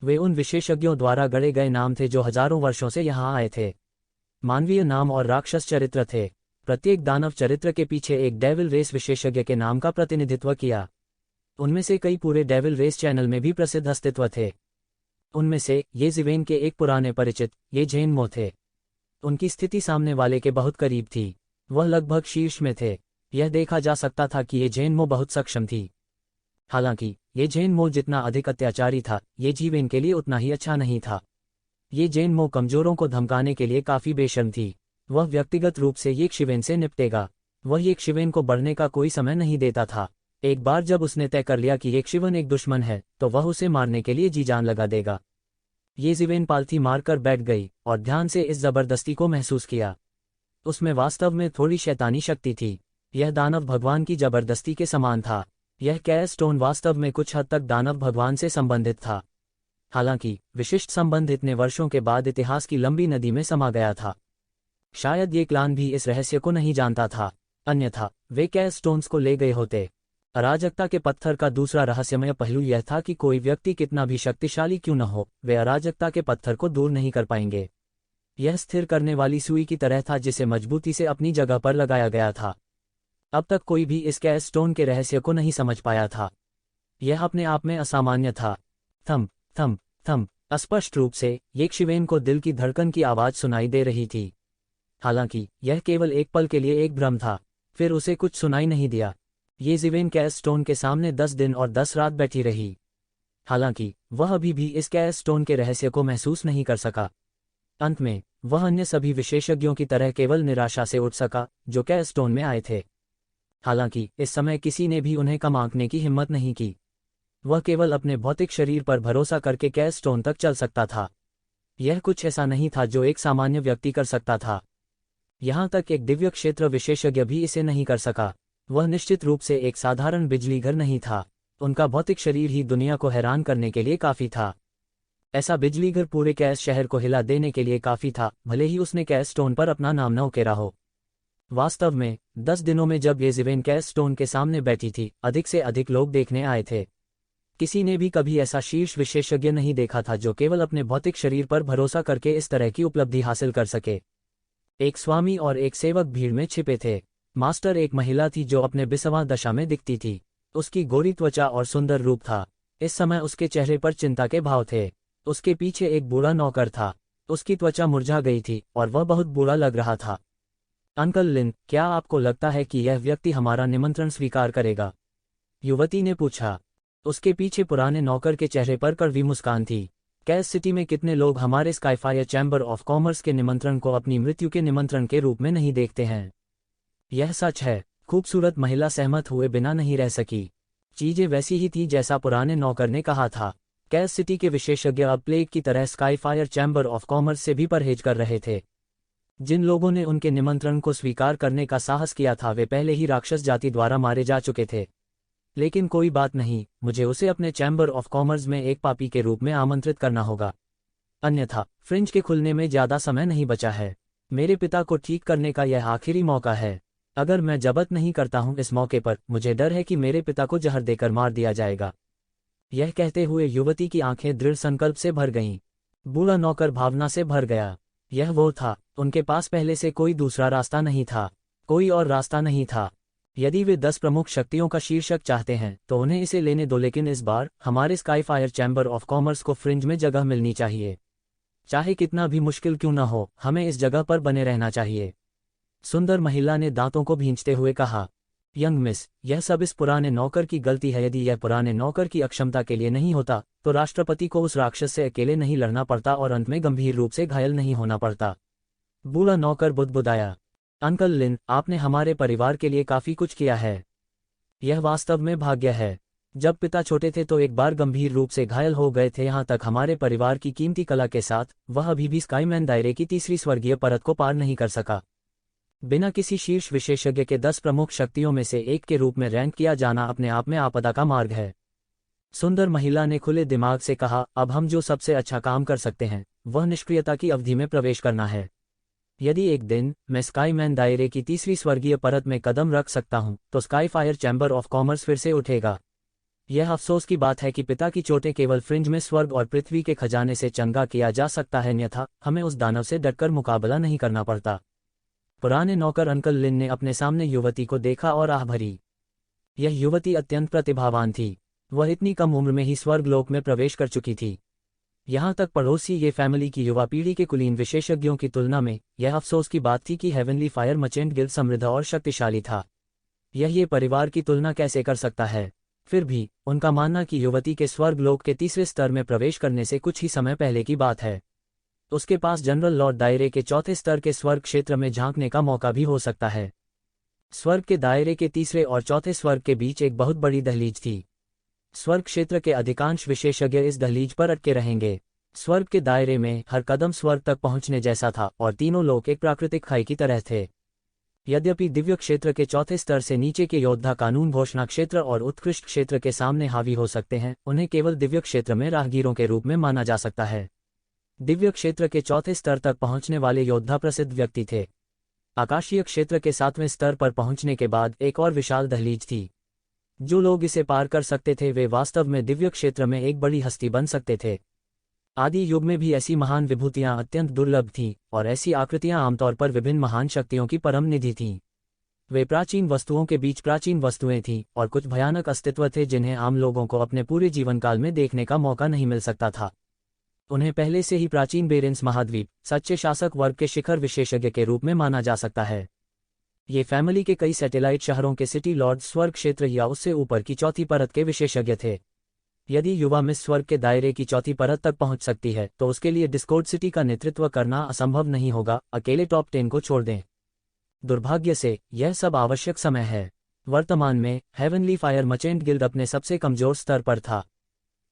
वे उन विशेषज्ञों द्वारा गढ़े गए नाम थे जो हजारों वर्षों से यहाँ आए थे। मानवीय नाम और राक्षस चरित्र थे। प्रत्येक दानव चरित्र के पीछे एक डेविल रेस विशेषज्ञ के नाम का प्रतिनिधित्व किया। उनमें से कई पूरे डेविल रेस चैनल में भी प्रसिद्ध अस्तित्व थे। उनमें से ये ज़िवेन के एक पुराने परिचित ये झेनमो थे। उनकी स्थिति सामने वाले के बहुत करीब थी। वह लगभग शीर्ष में थे। यह देखा जा सकता था कि ये झेनमो बहुत सक्षम थी। हालांकि ये झेनमो जितना अधिक अत्याचारी था, ये ज़िवेन के लिए उतना ही अच्छा नहीं था। ये झेनमो कमजोरों को धमकाने के लिए काफी बेशर्म थी। वह व्यक्तिगत रूप से ये शिवेन से निपटेगा। वह ये शिवेन को बढ़ने का कोई समय नहीं देता था। एक बार जब उसने तय कर लिया कि ये शिवन एक दुश्मन है, तो वह उसे मारने के लिए जी जान लगा देगा। ये ज़िवेन पालथी मारकर बैठ गई और ध्यान से इस जबरदस्ती को महसूस किया। उसमें वास्तव में थोड़ी शैतानी शक्ति थी। यह दानव भगवान की जबरदस्ती के समान था। यह कैस स्टोन वास्तव में कुछ हद तक दानव भगवान से संबंधित था। हालांकि विशिष्ट संबंध इतने वर्षों के बाद इतिहास की लंबी नदी में समा गया था। शायद ये क्लान भी इस रहस्य को नहीं जानता था, अन्यथा वे कैस स्टोन्स को ले गए होते। अराजकता के पत्थर का दूसरा रहस्यमय पहलू यह था कि कोई व्यक्ति कितना भी शक्तिशाली क्यों न हो, वे अराजकता के पत्थर को दूर नहीं कर पाएंगे। यह स्थिर करने वाली सुई की तरह था जिसे मजबूती से अपनी जगह पर लगाया गया था। अब तक कोई भी इस कैस स्टोन के रहस्य को नहीं समझ पाया था। यह अपने आप में असामान्य था। थम थम थम। अस्पष्ट रूप से एक शिवेन को दिल की धड़कन की आवाज सुनाई दे रही थी। हालांकि यह केवल एक पल के लिए एक भ्रम था, फिर उसे कुछ सुनाई नहीं दिया। ये ज़िवेन कैस स्टोन के सामने 10 दिन और 10 रात बैठी रही। हालांकि वह अभी भी इस कैस स्टोन के रहस्य को महसूस नहीं कर सका। अंत में वह अन्य सभी विशेषज्ञों की तरह केवल निराशा से उठ सका जो कैस स्टोन में आए थे। हालांकि इस समय किसी ने भी उन्हें कम आंकने की हिम्मत नहीं की। वह केवल अपने भौतिक शरीर पर भरोसा करके कैस स्टोन तक चल सकता था। यह कुछ ऐसा नहीं था जो एक सामान्य व्यक्ति कर सकता था। यहाँ तक एक दिव्य क्षेत्र विशेषज्ञ भी इसे नहीं कर सका। वह निश्चित रूप से एक साधारण बिजलीघर नहीं था। उनका भौतिक शरीर ही दुनिया को हैरान करने के लिए काफी था। ऐसा बिजलीघर पूरे कैस शहर को हिला देने के लिए काफी था, भले ही उसने कैस स्टोन पर अपना नाम न उकेरा हो। वास्तव में 10 दिनों में जब ये ज़िवेन कैस स्टोन के सामने बैठी थी, अधिक से अधिक लोग देखने आए थे। किसी ने भी कभी ऐसा शीर्ष विशेषज्ञ नहीं देखा था जो केवल अपने भौतिक शरीर पर भरोसा करके इस तरह की उपलब्धि हासिल कर सके। एक स्वामी और एक सेवक भीड़ में छिपे थे। मास्टर एक महिला थी जो अपने बिसवा दशा में दिखती थी। उसकी गोरी त्वचा और सुंदर रूप था। इस समय उसके चेहरे पर चिंता के भाव थे। उसके पीछे एक बूढ़ा नौकर था। उसकी त्वचा मुरझा गई थी और वह बहुत बुरा लग रहा था। अंकल लिन, क्या आपको लगता है कि यह व्यक्ति हमारा निमंत्रण स्वीकार करेगा? युवती ने पूछा। उसके पीछे पुराने नौकर के चेहरे पर कड़वी मुस्कान थी। कैस सिटी में कितने लोग हमारे स्काईफायर चैम्बर ऑफ कॉमर्स के निमंत्रण को अपनी मृत्यु के निमंत्रण के रूप में नहीं देखते हैं? यह सच है। खूबसूरत महिला सहमत हुए बिना नहीं रह सकी। चीजें वैसी ही थी जैसा पुराने नौकर ने कहा था। कैस सिटी के विशेषज्ञ अब प्लेग की तरह स्काईफायर चैम्बर ऑफ कॉमर्स से भी परहेज कर रहे थे। जिन लोगों ने उनके निमंत्रण को स्वीकार करने का साहस किया था वे पहले ही राक्षस जाति द्वारा मारे जा चुके थे। लेकिन कोई बात नहीं, मुझे उसे अपने चैम्बर ऑफ कॉमर्स में एक पापी के रूप में आमंत्रित करना होगा। अन्यथा फ्रिंज के खुलने में ज्यादा समय नहीं बचा है। मेरे पिता को ठीक करने का यह आखिरी मौका है। अगर मैं जब्त नहीं करता हूं इस मौके पर, मुझे डर है कि मेरे पिता को जहर देकर मार दिया जाएगा। यह कहते हुए युवती की आंखें दृढ़ संकल्प से भर गईं। बूढ़ा नौकर भावना से भर गया। यह वो था। उनके पास पहले से कोई दूसरा रास्ता नहीं था। कोई और रास्ता नहीं था। यदि वे 10 प्रमुख शक्तियों का शीर्षक चाहते हैं तो उन्हें इसे लेने दो, लेकिन इस बार हमारे स्काईफायर चैम्बर ऑफ कॉमर्स को फ्रिंज में जगह मिलनी चाहिए। चाहे कितना भी मुश्किल क्यों न हो, हमें इस जगह पर बने रहना चाहिए। सुंदर महिला ने दांतों को भींचते हुए कहा, यंग मिस, यह सब इस पुराने नौकर की गलती है। यदि यह पुराने नौकर की अक्षमता के लिए नहीं होता तो राष्ट्रपति को उस राक्षस से अकेले नहीं लड़ना पड़ता और अंत में गंभीर रूप से घायल नहीं होना पड़ता। बूढ़ा नौकर बुदबुदाया, अंकल लिन, आपने हमारे परिवार के लिए काफी कुछ किया है। यह वास्तव में भाग्य है। जब पिता छोटे थे तो एक बार गंभीर रूप से घायल हो गए थे। यहाँ तक हमारे परिवार की कीमती कला के साथ वह अभी भी स्काईमैन दायरे की तीसरी स्वर्गीय परत को पार नहीं कर सका। बिना किसी शीर्ष विशेषज्ञ के 10 प्रमुख शक्तियों में से एक के रूप में रैंक किया जाना अपने आप में आपदा का मार्ग है। सुंदर महिला ने खुले दिमाग से कहा, अब हम जो सबसे अच्छा काम कर सकते हैं वह निष्क्रियता की अवधि में प्रवेश करना है। यदि एक दिन मैं स्काईमैन दायरे की तीसरी स्वर्गीय परत में कदम रख सकता हूं तो स्काईफायर चैम्बर ऑफ कॉमर्स फिर से उठेगा। यह अफसोस की बात है कि पिता की चोटें केवल फ्रिंज में स्वर्ग और पृथ्वी के खजाने से चंगा किया जा सकता है, अन्यथा हमें उस दानव से डटकर मुकाबला नहीं करना पड़ता। पुराने नौकर अंकल लिन ने अपने सामने युवती को देखा और आह भरी। यह युवती अत्यंत प्रतिभावान थी। वह इतनी कम उम्र में ही स्वर्गलोक में प्रवेश कर चुकी थी। यहाँ तक पड़ोसी ये फैमिली की युवा पीढ़ी के कुलीन विशेषज्ञों की तुलना में यह अफसोस की बात थी कि हेवनली फायर मर्चेंट गिल्ड समृद्ध और शक्तिशाली था। यह परिवार की तुलना कैसे कर सकता है? फिर भी उनका मानना कि युवती के स्वर्गलोक के तीसरे स्तर में प्रवेश करने से कुछ ही समय पहले की बात है। उसके पास जनरल लॉर्ड दायरे के चौथे स्तर के स्वर्ग क्षेत्र में झांकने का मौका भी हो सकता है। स्वर्ग के दायरे के तीसरे और चौथे स्वर्ग के बीच एक बहुत बड़ी दहलीज थी। स्वर्ग क्षेत्र के अधिकांश विशेषज्ञ इस दहलीज पर अटके रहेंगे। स्वर्ग के दायरे में हर कदम स्वर्ग तक पहुंचने जैसा था और तीनों लोक एक प्राकृतिक खाई की तरह थे। यद्यपि दिव्य क्षेत्र के चौथे स्तर से नीचे के योद्धा कानून घोषणा क्षेत्र और उत्कृष्ट क्षेत्र के सामने हावी हो सकते हैं, उन्हें केवल दिव्य क्षेत्र में राहगीरों के रूप में माना जा सकता है। दिव्य क्षेत्र के चौथे स्तर तक पहुंचने वाले योद्धा प्रसिद्ध व्यक्ति थे। आकाशीय क्षेत्र के 7वें स्तर पर पहुंचने के बाद एक और विशाल दहलीज थी। जो लोग इसे पार कर सकते थे वे वास्तव में दिव्य क्षेत्र में एक बड़ी हस्ती बन सकते थे। आदि युग में भी ऐसी महान विभूतियां अत्यंत दुर्लभ थीं और ऐसी आकृतियां आमतौर पर विभिन्न महान शक्तियों की परम निधि थीं। वे प्राचीन वस्तुओं के बीच प्राचीन वस्तुएं थीं और कुछ भयानक अस्तित्व थे जिन्हें आम लोगों को अपने पूरे जीवनकाल में देखने का मौका नहीं मिल सकता था। उन्हें पहले से ही प्राचीन बेरेंस महाद्वीप सच्चे शासक वर्ग के शिखर विशेषज्ञ के रूप में माना जा सकता है। ये फैमिली के कई सैटेलाइट शहरों के सिटी लॉर्ड स्वर्ग क्षेत्र या उससे ऊपर की चौथी परत के विशेषज्ञ थे। यदि युवा मिस स्वर्ग के दायरे की चौथी परत तक पहुंच सकती है तो उसके लिए डिस्कॉर्ड सिटी का नेतृत्व करना असंभव नहीं होगा। अकेले टॉप 10 को छोड़ दें। दुर्भाग्य से यह सब आवश्यक समय है। वर्तमान में हेवनली फायर मर्चेंट गिल्ड अपने सबसे कमजोर स्तर पर था।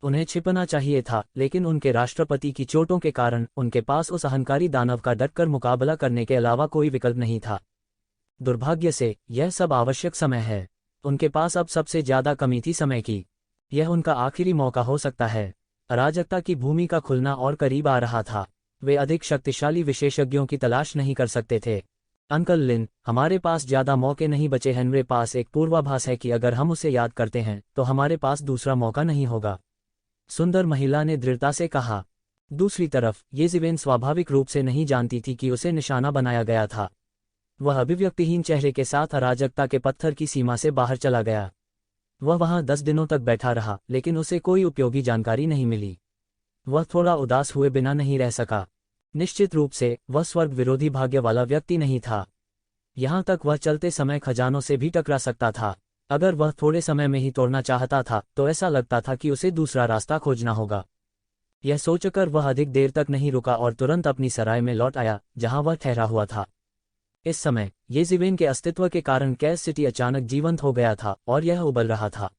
उन्हें छिपना चाहिए था, लेकिन उनके राष्ट्रपति की चोटों के कारण उनके पास उस अहंकारी दानव का डटकर मुकाबला करने के अलावा कोई विकल्प नहीं था। दुर्भाग्य से यह सब आवश्यक समय है। उनके पास अब सबसे ज्यादा कमी थी समय की। यह उनका आखिरी मौका हो सकता है। अराजकता की भूमि का खुलना और करीब आ रहा था। वे अधिक शक्तिशाली विशेषज्ञों की तलाश नहीं कर सकते थे। अंकल लिन, हमारे पास ज्यादा मौके नहीं बचे हैं। मेरे पास एक पूर्वाभास है कि अगर हम उसे याद करते हैं तो हमारे पास दूसरा मौका नहीं होगा। सुंदर महिला ने दृढ़ता से कहा। दूसरी तरफ येज़ेबेल स्वाभाविक रूप से नहीं जानती थी कि उसे निशाना बनाया गया था। वह अभिव्यक्तिहीन चेहरे के साथ अराजकता के पत्थर की सीमा से बाहर चला गया। वह वहां 10 दिनों तक बैठा रहा, लेकिन उसे कोई उपयोगी जानकारी नहीं मिली। वह थोड़ा उदास हुए बिना नहीं रह सका। निश्चित रूप से वह स्वर्ग विरोधी भाग्य वाला व्यक्ति नहीं था। यहाँ तक वह चलते समय खजानों से भी टकरा सकता था। अगर वह थोड़े समय में ही तोड़ना चाहता था तो ऐसा लगता था कि उसे दूसरा रास्ता खोजना होगा। यह सोचकर वह अधिक देर तक नहीं रुका और तुरंत अपनी सराय में लौट आया जहां वह ठहरा हुआ था। इस समय येज़ेबेल के अस्तित्व के कारण कैस सिटी अचानक जीवंत हो गया था और यह उबल रहा था।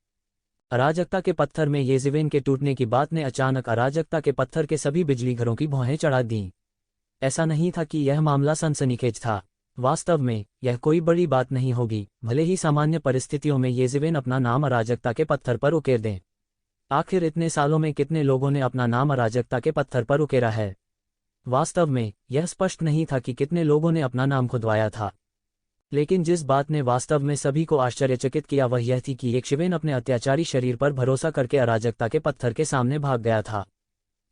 अराजकता के पत्थर में येज़ेबेल के टूटने की बात ने अचानक अराजकता के पत्थर के सभी बिजली घरों की भौहें चढ़ा दीं। ऐसा नहीं था कि यह मामला सनसनीखेज था। वास्तव में यह कोई बड़ी बात नहीं होगी, भले ही सामान्य परिस्थितियों में येज़ेबेल अपना नाम अराजकता के पत्थर पर उकेर दें। आखिर इतने सालों में कितने लोगों ने अपना नाम अराजकता के पत्थर पर उकेरा है? वास्तव में यह स्पष्ट नहीं था कि कितने लोगों ने अपना नाम खुदवाया था। लेकिन जिस बात ने वास्तव में सभी को आश्चर्यचकित किया वह यह थी कि येज़ेबेल अपने अत्याचारी शरीर पर भरोसा करके अराजकता के पत्थर के सामने भाग गया था।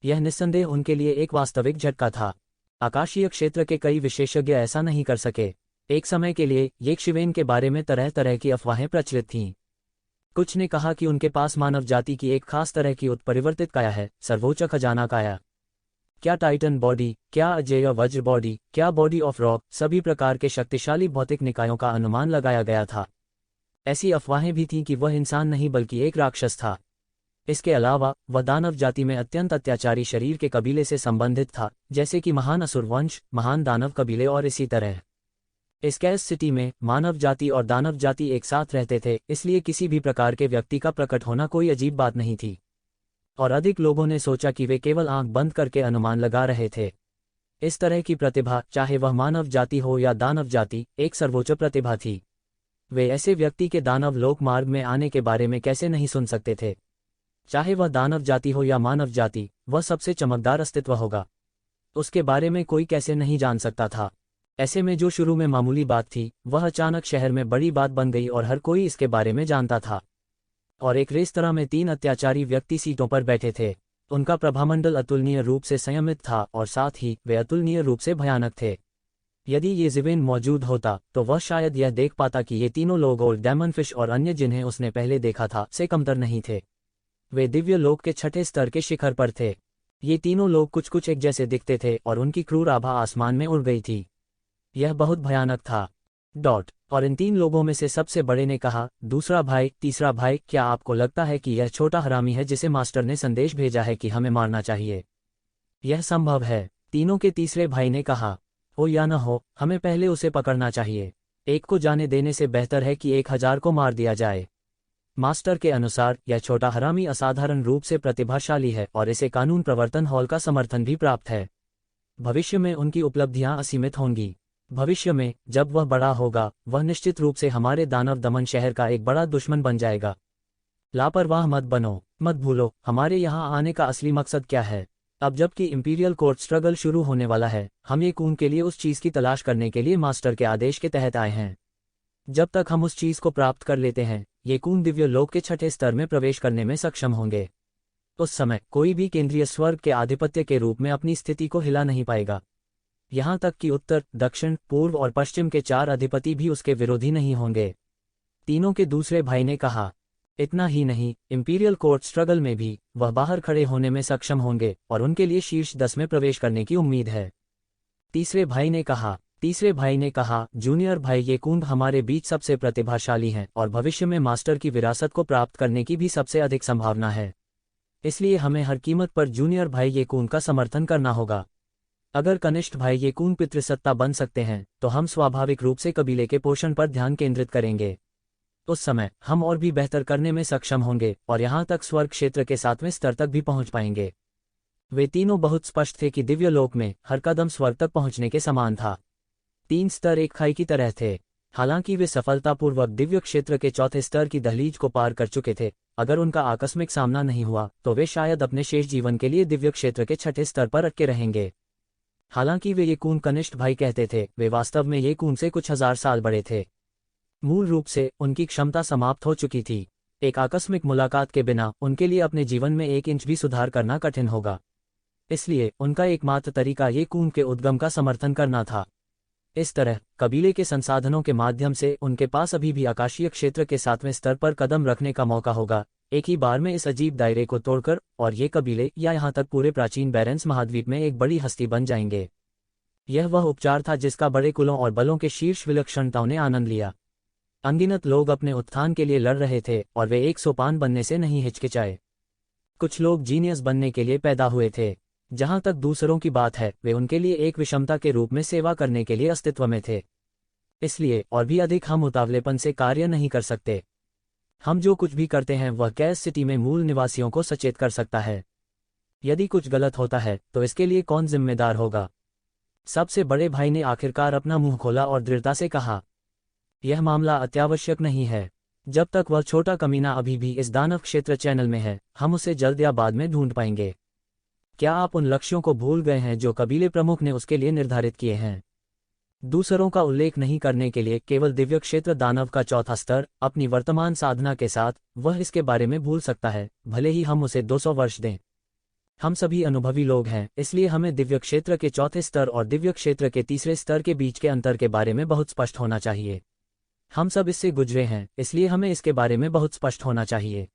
यह निस्संदेह उनके लिए एक वास्तविक झटका था। आकाशीय क्षेत्र के कई विशेषज्ञ ऐसा नहीं कर सके। एक समय के लिए येज़ेबेल के बारे में तरह तरह की अफवाहें प्रचलित थीं। कुछ ने कहा कि उनके पास मानव जाति की एक खास तरह की उत्परिवर्तित काया है, सर्वोच्च खजाना काया। क्या टाइटन बॉडी, क्या अजेय वज्र बॉडी, क्या बॉडी ऑफ रॉक, सभी प्रकार के शक्तिशाली भौतिक निकायों का अनुमान लगाया गया था। ऐसी अफवाहें भी थीं कि वह इंसान नहीं बल्कि एक राक्षस था। इसके अलावा वह दानव जाति में अत्यंत अत्याचारी शरीर के कबीले से संबंधित था, जैसे कि महान असुर वंश, महान दानव कबीले और इसी तरह। इस कैस सिटी में मानव जाति और दानव जाति एक साथ रहते थे, इसलिए किसी भी प्रकार के व्यक्ति का प्रकट होना कोई अजीब बात नहीं थी। और अधिक लोगों ने सोचा कि वे केवल आंख बंद करके अनुमान लगा रहे थे। इस तरह की प्रतिभा, चाहे वह मानव जाति हो या दानव जाति, एक सर्वोच्च प्रतिभा थी। वे ऐसे व्यक्ति के दानव लोक मार्ग में आने के बारे में कैसे नहीं सुन सकते थे। चाहे वह दानव जाति हो या मानव जाति, वह सबसे चमकदार अस्तित्व होगा, उसके बारे में कोई कैसे नहीं जान सकता था। ऐसे में जो शुरू में मामूली बात थी, वह अचानक शहर में बड़ी बात बन गई और हर कोई इसके बारे में जानता था। और एक रेस्तरां में 3 अत्याचारी व्यक्ति सीटों पर बैठे थे। उनका प्रभामंडल अतुलनीय रूप से संयमित था और साथ ही वे अतुलनीय रूप से भयानक थे। यदि ये ज़िवेन मौजूद होता तो वह शायद यह देख पाता कि ये तीनों लोग और डेमन फिश और अन्य जिन्हें उसने पहले देखा था से कमतर नहीं थे। वे दिव्य लोक के 6ठे स्तर के शिखर पर थे। ये तीनों लोग कुछ एक जैसे दिखते थे और उनकी क्रूर आभा आसमान में उड़ गई थी। यह बहुत भयानक था। और इन 3 लोगों में से सबसे बड़े ने कहा, दूसरा भाई, तीसरा भाई, क्या आपको लगता है कि यह छोटा हरामी है जिसे मास्टर ने संदेश भेजा है कि हमें मारना चाहिए? यह संभव है। तीनों के तीसरे भाई ने कहा, हो या न हो, हमें पहले उसे पकड़ना चाहिए। एक को जाने देने से बेहतर है कि 1000 को मार दिया जाए। मास्टर के अनुसार यह छोटा हरामी असाधारण रूप से प्रतिभाशाली है और इसे कानून प्रवर्तन हॉल का समर्थन भी प्राप्त है। भविष्य में उनकी उपलब्धियां असीमित होंगी। भविष्य में जब वह बड़ा होगा, वह निश्चित रूप से हमारे दानव दमन शहर का एक बड़ा दुश्मन बन जाएगा। लापरवाह मत बनो, मत भूलो हमारे यहाँ आने का असली मकसद क्या है। अब जबकि इंपीरियल कोर्ट स्ट्रगल शुरू होने वाला है, हम ये कून के लिए उस चीज़ की तलाश करने के लिए मास्टर के आदेश के तहत आए हैं। जब तक हम उस चीज़ को प्राप्त कर लेते हैं, ये कून दिव्य लोक के 6ठे स्तर में प्रवेश करने में सक्षम होंगे। उस समय कोई भी केंद्रीय स्वर्ग के आधिपत्य के रूप में अपनी स्थिति को हिला नहीं पाएगा। यहाँ तक कि उत्तर, दक्षिण, पूर्व और पश्चिम के 4 अधिपति भी उसके विरोधी नहीं होंगे। तीनों के दूसरे भाई ने कहा, इतना ही नहीं, इंपीरियल कोर्ट स्ट्रगल में भी वह बाहर खड़े होने में सक्षम होंगे और उनके लिए शीर्ष 10 में प्रवेश करने की उम्मीद है। तीसरे भाई ने कहा, जूनियर भाई, ये कुंड हमारे बीच सबसे प्रतिभाशाली हैं और भविष्य में मास्टर की विरासत को प्राप्त करने की भी सबसे अधिक संभावना है। इसलिए हमें हर कीमत पर जूनियर भाई ये कुंड का समर्थन करना होगा। अगर कनिष्ठ भाई ये कुंड पितृसत्ता बन सकते हैं, तो हम स्वाभाविक रूप से कबीले के पोषण पर ध्यान केंद्रित करेंगे। उस समय हम और भी बेहतर करने में सक्षम होंगे और यहाँ तक स्वर्ग क्षेत्र के 7वें स्तर तक भी पहुँच पाएंगे। वे तीनों बहुत स्पष्ट थे कि दिव्य लोक में हर कदम स्वर्ग तक पहुँचने के समान था। 3 स्तर एक खाई की तरह थे। हालांकि वे सफलतापूर्वक दिव्य क्षेत्र के 4थे स्तर की दहलीज को पार कर चुके थे। अगर उनका आकस्मिक सामना नहीं हुआ तो वे शायद अपने शेष जीवन के लिए दिव्य क्षेत्र के 6ठे स्तर पर अटके रहेंगे। हालांकि वे ये कून कनिष्ठ भाई कहते थे, वे वास्तव में ये कून से कुछ हजार साल बड़े थे। मूल रूप से उनकी क्षमता समाप्त हो चुकी थी। एक आकस्मिक मुलाकात के बिना उनके लिए अपने जीवन में 1 इंच भी सुधार करना कठिन होगा। इसलिए उनका एकमात्र तरीका ये कून के उद्गम का समर्थन करना था। इस तरह कबीले के संसाधनों के माध्यम से उनके पास अभी भी आकाशीय क्षेत्र के 7वें स्तर पर कदम रखने का मौका होगा, एक ही बार में इस अजीब दायरे को तोड़कर, और ये कबीले या यहाँ तक पूरे प्राचीन बैरेंस महाद्वीप में एक बड़ी हस्ती बन जाएंगे। यह वह उपचार था जिसका बड़े कुलों और बलों के शीर्ष विलक्षणताओं ने आनंद लिया। अनगिनत लोग अपने उत्थान के लिए लड़ रहे थे और वे एक सोपान बनने से नहीं हिचकिचाए। कुछ लोग जीनियस बनने के लिए पैदा हुए थे। जहां तक दूसरों की बात है, वे उनके लिए एक विषमता के रूप में सेवा करने के लिए अस्तित्व में थे। इसलिए और भी अधिक हम उतावलेपन से कार्य नहीं कर सकते। हम जो कुछ भी करते हैं वह कैस सिटी में मूल निवासियों को सचेत कर सकता है। यदि कुछ गलत होता है तो इसके लिए कौन जिम्मेदार होगा? सबसे बड़े भाई ने आखिरकार अपना मुंह खोला और दृढ़ता से कहा, यह मामला अत्यावश्यक नहीं है। जब तक वह छोटा कमीना अभी भी इस दानव क्षेत्र चैनल में है, हम उसे जल्द या बाद में ढूंढ पाएंगे। क्या आप उन लक्ष्यों को भूल गए हैं जो कबीले प्रमुख ने उसके लिए निर्धारित किए हैं? दूसरों का उल्लेख नहीं करने के लिए केवल दिव्य क्षेत्र दानव का 4था स्तर, अपनी वर्तमान साधना के साथ वह इसके बारे में भूल सकता है, भले ही हम उसे 200 वर्ष दें। हम सभी अनुभवी लोग हैं, इसलिए हमें दिव्य क्षेत्र के 4थे स्तर और दिव्य क्षेत्र के 3रे स्तर के बीच के अंतर के बारे में बहुत स्पष्ट होना चाहिए। हम सब इससे गुजरे हैं, इसलिए हमें इसके बारे में बहुत स्पष्ट होना चाहिए।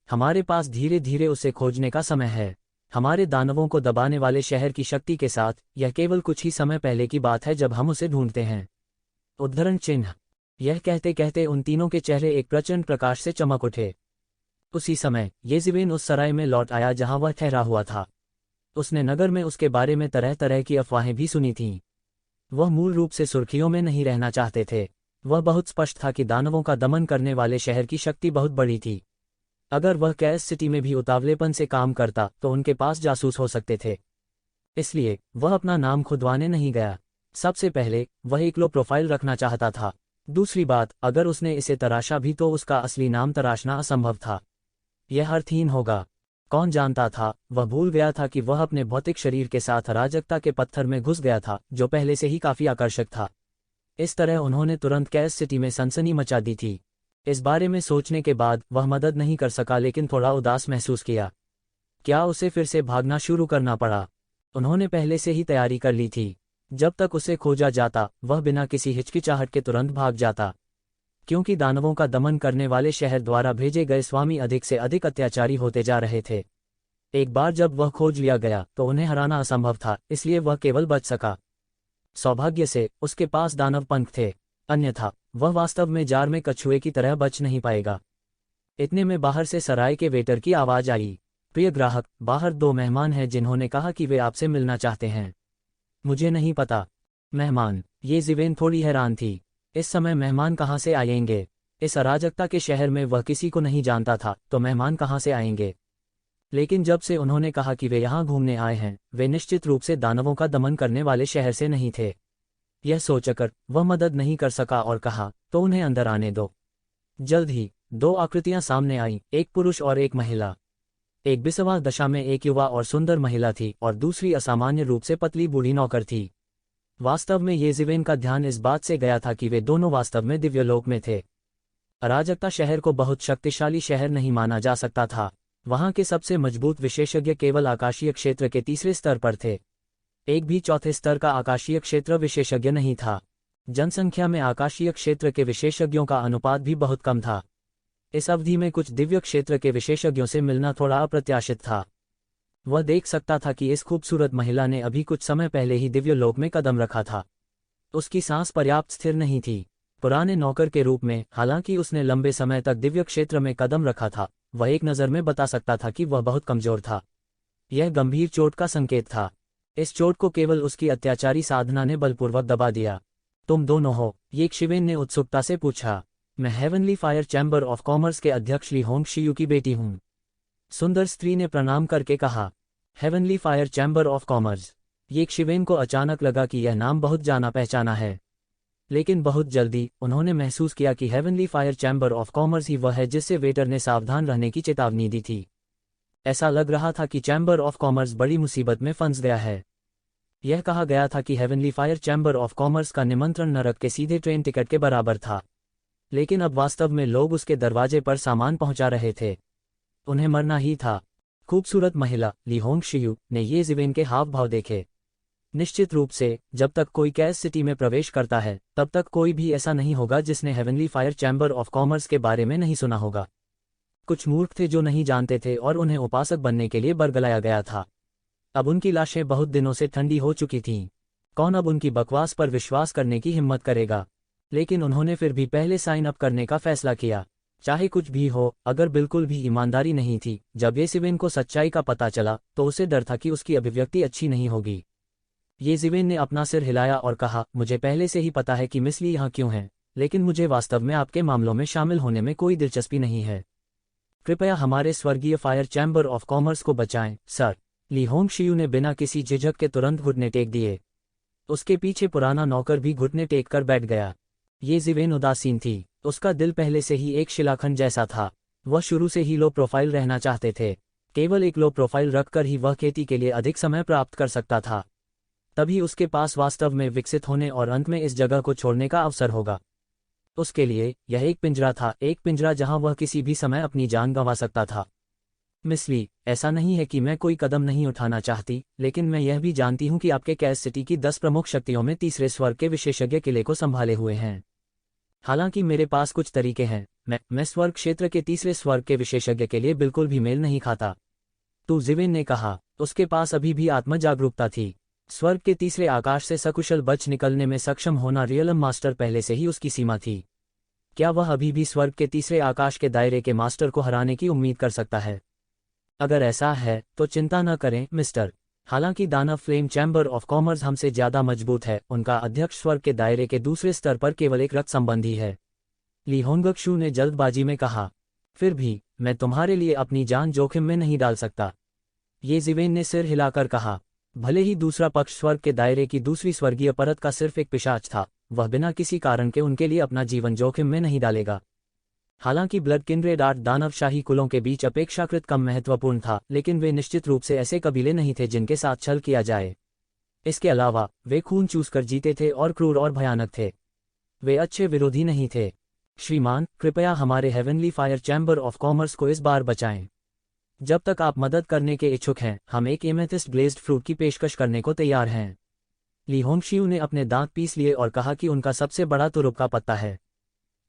हमारे पास धीरे धीरे उसे खोजने का समय है। हमारे दानवों को दबाने वाले शहर की शक्ति के साथ, यह केवल कुछ ही समय पहले की बात है जब हम उसे ढूंढते हैं। उद्धरण चिन्ह। यह कहते कहते उन तीनों के चेहरे एक प्रचंड प्रकाश से चमक उठे। उसी समय येज़िवेन उस सराय में लौट आया जहां वह ठहरा हुआ था। उसने नगर में उसके बारे में तरह तरह की अफवाहें भी सुनी थीं। वह मूल रूप से सुर्खियों में नहीं रहना चाहते थे। वह बहुत स्पष्ट था कि दानवों का दमन करने वाले शहर की शक्ति बहुत बड़ी थी। अगर वह कैस सिटी में भी उतावलेपन से काम करता तो उनके पास जासूस हो सकते थे। इसलिए वह अपना नाम खुदवाने नहीं गया। सबसे पहले वह एक लो प्रोफाइल रखना चाहता था। दूसरी बात, अगर उसने इसे तराशा भी तो उसका असली नाम तराशना असंभव था। यह अर्थहीन होगा। कौन जानता था, वह भूल गया था कि वह अपने भौतिक शरीर के साथ अराजकता के पत्थर में घुस गया था, जो पहले से ही काफी आकर्षक था। इस तरह उन्होंने तुरंत कैस सिटी में सनसनी मचा दी थी। इस बारे में सोचने के बाद वह मदद नहीं कर सका, लेकिन थोड़ा उदास महसूस किया। क्या उसे फिर से भागना शुरू करना पड़ा? उन्होंने पहले से ही तैयारी कर ली थी। जब तक उसे खोजा जाता, वह बिना किसी हिचकिचाहट के तुरंत भाग जाता, क्योंकि दानवों का दमन करने वाले शहर द्वारा भेजे गए स्वामी अधिक से अधिक अत्याचारी होते जा रहे थे। एक बार जब वह खोज लिया गया तो उन्हें हराना असंभव था, इसलिए वह केवल बच सका। सौभाग्य से उसके पास दानव पंख थे, अन्यथा वह वास्तव में जार में कछुए की तरह बच नहीं पाएगा। इतने में बाहर से सराय के वेटर की आवाज आई, प्रिय ग्राहक, बाहर 2 मेहमान हैं जिन्होंने कहा कि वे आपसे मिलना चाहते हैं। मुझे नहीं पता। मेहमान? येज़िवेन थोड़ी हैरान थी। इस समय मेहमान कहाँ से आएंगे? इस अराजकता के शहर में वह किसी को नहीं जानता था, तो मेहमान कहाँ से आएंगे? लेकिन जब से उन्होंने कहा कि वे यहाँ घूमने आए हैं, वे निश्चित रूप से दानवों का दमन करने वाले शहर से नहीं थे। यह सोचकर वह मदद नहीं कर सका और कहा, तो उन्हें अंदर आने दो। जल्द ही 2 आकृतियां सामने आईं, एक पुरुष और एक महिला। एक बिस्वा दशा में एक युवा और सुंदर महिला थी और दूसरी असामान्य रूप से पतली बूढ़ी नौकर थी। वास्तव में येज़िवेन का ध्यान इस बात से गया था कि वे दोनों वास्तव में दिव्यलोक में थे। अराजकता शहर को बहुत शक्तिशाली शहर नहीं माना जा सकता था। वहां के सबसे मजबूत विशेषज्ञ केवल आकाशीय क्षेत्र के 3रे स्तर पर थे। एक भी 4थे स्तर का आकाशीय क्षेत्र विशेषज्ञ नहीं था। जनसंख्या में आकाशीय क्षेत्र के विशेषज्ञों का अनुपात भी बहुत कम था। इस अवधि में कुछ दिव्य क्षेत्र के विशेषज्ञों से मिलना थोड़ा अप्रत्याशित था। वह देख सकता था कि इस खूबसूरत महिला ने अभी कुछ समय पहले ही दिव्यलोक में कदम रखा था। उसकी सांस पर्याप्त स्थिर नहीं थी। पुराने नौकर के रूप में, हालांकि उसने लंबे समय तक दिव्य क्षेत्र में कदम रखा था, वह एक नज़र में बता सकता था कि वह बहुत कमजोर था। यह गंभीर चोट का संकेत था। इस चोट को केवल उसकी अत्याचारी साधना ने बलपूर्वक दबा दिया। तुम दोनों हो? येज़िवेन ने उत्सुकता से पूछा। मैं heavenly fire chamber of commerce के अध्यक्ष ली होंग शियू की बेटी हूँ, सुंदर स्त्री ने प्रणाम करके कहा। Heavenly fire chamber of commerce. येज़िवेन को अचानक लगा कि यह नाम बहुत जाना पहचाना है, लेकिन बहुत जल्दी उन्होंने महसूस किया कि heavenly fire chamber of commerce ही वह है जिससे वेटर ने सावधान रहने की चेतावनी दी थी। ऐसा लग रहा था कि चैम्बर ऑफ कॉमर्स बड़ी मुसीबत में फंस गया है। यह कहा गया था कि heavenly fire chamber of commerce का निमंत्रण नरक के सीधे ट्रेन टिकट के बराबर था, लेकिन अब वास्तव में लोग उसके दरवाजे पर सामान पहुंचा रहे थे। उन्हें मरना ही था। खूबसूरत महिला ली होंग शियू ने येज़िवेन के हाव भाव देखे। निश्चित रूप से जब तक कोई कैस सिटी में प्रवेश करता है, तब तक कोई भी ऐसा नहीं होगा जिसने heavenly fire chamber of commerce के बारे में नहीं सुना होगा। कुछ मूर्ख थे जो नहीं जानते थे और उन्हें उपासक बनने के लिए बरगलाया गया था। अब उनकी लाशें बहुत दिनों से ठंडी हो चुकी थीं। कौन अब उनकी बकवास पर विश्वास करने की हिम्मत करेगा? लेकिन उन्होंने फिर भी पहले साइन अप करने का फैसला किया। चाहे कुछ भी हो, अगर बिल्कुल भी ईमानदारी नहीं थी, जब येज़िवेन को सच्चाई का पता चला तो उसे डर था कि उसकी अभिव्यक्ति अच्छी नहीं होगी। येज़िवेन ने अपना सिर हिलाया और कहा, मुझे पहले से ही पता है कि मिस ली यहाँ क्यों है, लेकिन मुझे वास्तव में आपके मामलों में शामिल होने में कोई दिलचस्पी नहीं है। कृपया हमारे स्वर्गीय फायर चैम्बर ऑफ कॉमर्स को बचाएं, सर। ली होंग शियू ने बिना किसी झिझक के तुरंत घुटने टेक दिए। उसके पीछे पुराना नौकर भी घुटने टेक कर बैठ गया। येज़िवेन उदासीन थी। उसका दिल पहले से ही एक शिलाखंड जैसा था। वह शुरू से ही लो प्रोफाइल रहना चाहते थे। केवल एक लो प्रोफाइल रखकर ही वह खेती के लिए अधिक समय प्राप्त कर सकता था। तभी उसके पास वास्तव में विकसित होने और अंत में इस जगह को छोड़ने का अवसर होगा। उसके लिए यह एक पिंजरा था, एक पिंजरा जहां वह किसी भी समय अपनी जान गंवा सकता था। मिस ली, ऐसा नहीं है कि मैं कोई कदम नहीं उठाना चाहती, लेकिन मैं यह भी जानती हूं कि आपके कैस सिटी की 10 प्रमुख शक्तियों में तीसरे स्वर्ग के विशेषज्ञ किले को संभाले हुए हैं। हालांकि मेरे पास कुछ तरीके हैं। मैं स्वर्ग क्षेत्र के तीसरे स्वर्ग के विशेषज्ञ के लिए बिल्कुल भी मेल नहीं खाता। तू ज़िवेन ने कहा। उसके पास अभी भी आत्म जागरूकता थी। स्वर्ग के तीसरे आकाश से सकुशल बच निकलने में सक्षम होना रियलम मास्टर पहले से ही उसकी सीमा थी। क्या वह अभी भी स्वर्ग के तीसरे आकाश के दायरे के मास्टर को हराने की उम्मीद कर सकता है? अगर ऐसा है तो चिंता न करें मिस्टर। हालांकि दानव फ्लेम चैम्बर ऑफ कॉमर्स हमसे ज्यादा मजबूत है, उनका अध्यक्ष स्वर्ग के दायरे के दूसरे स्तर पर केवल एक रक्त संबंधी है। ली होंगक्षू ने जल्दबाजी में कहा। फिर भी मैं तुम्हारे लिए अपनी जान जोखिम में नहीं डाल सकता, ये जिवेन ने सिर हिलाकर कहा। भले ही दूसरा पक्ष स्वर्ग के दायरे की दूसरी स्वर्गीय परत का सिर्फ एक पिशाच था, वह बिना किसी कारण के उनके लिए अपना जीवन जोखिम में नहीं डालेगा। हालांकि ब्लड किंड्रेड 8 दानवशाही कुलों के बीच अपेक्षाकृत कम महत्वपूर्ण था, लेकिन वे निश्चित रूप से ऐसे कबीले नहीं थे जिनके साथ छल किया जाए। इसके अलावा वे खून चूसकर जीते थे और क्रूर और भयानक थे। वे अच्छे विरोधी नहीं थे। श्रीमान, कृपया हमारे heavenly fire chamber of commerce को इस बार बचाएं। जब तक आप मदद करने के इच्छुक हैं, हम एक एमेथिस्ट ग्लेज्ड फ्रूट की पेशकश करने को तैयार हैं। ली होंगशियू ने अपने दांत पीस लिए और कहा कि उनका सबसे बड़ा तुरुप का पत्ता है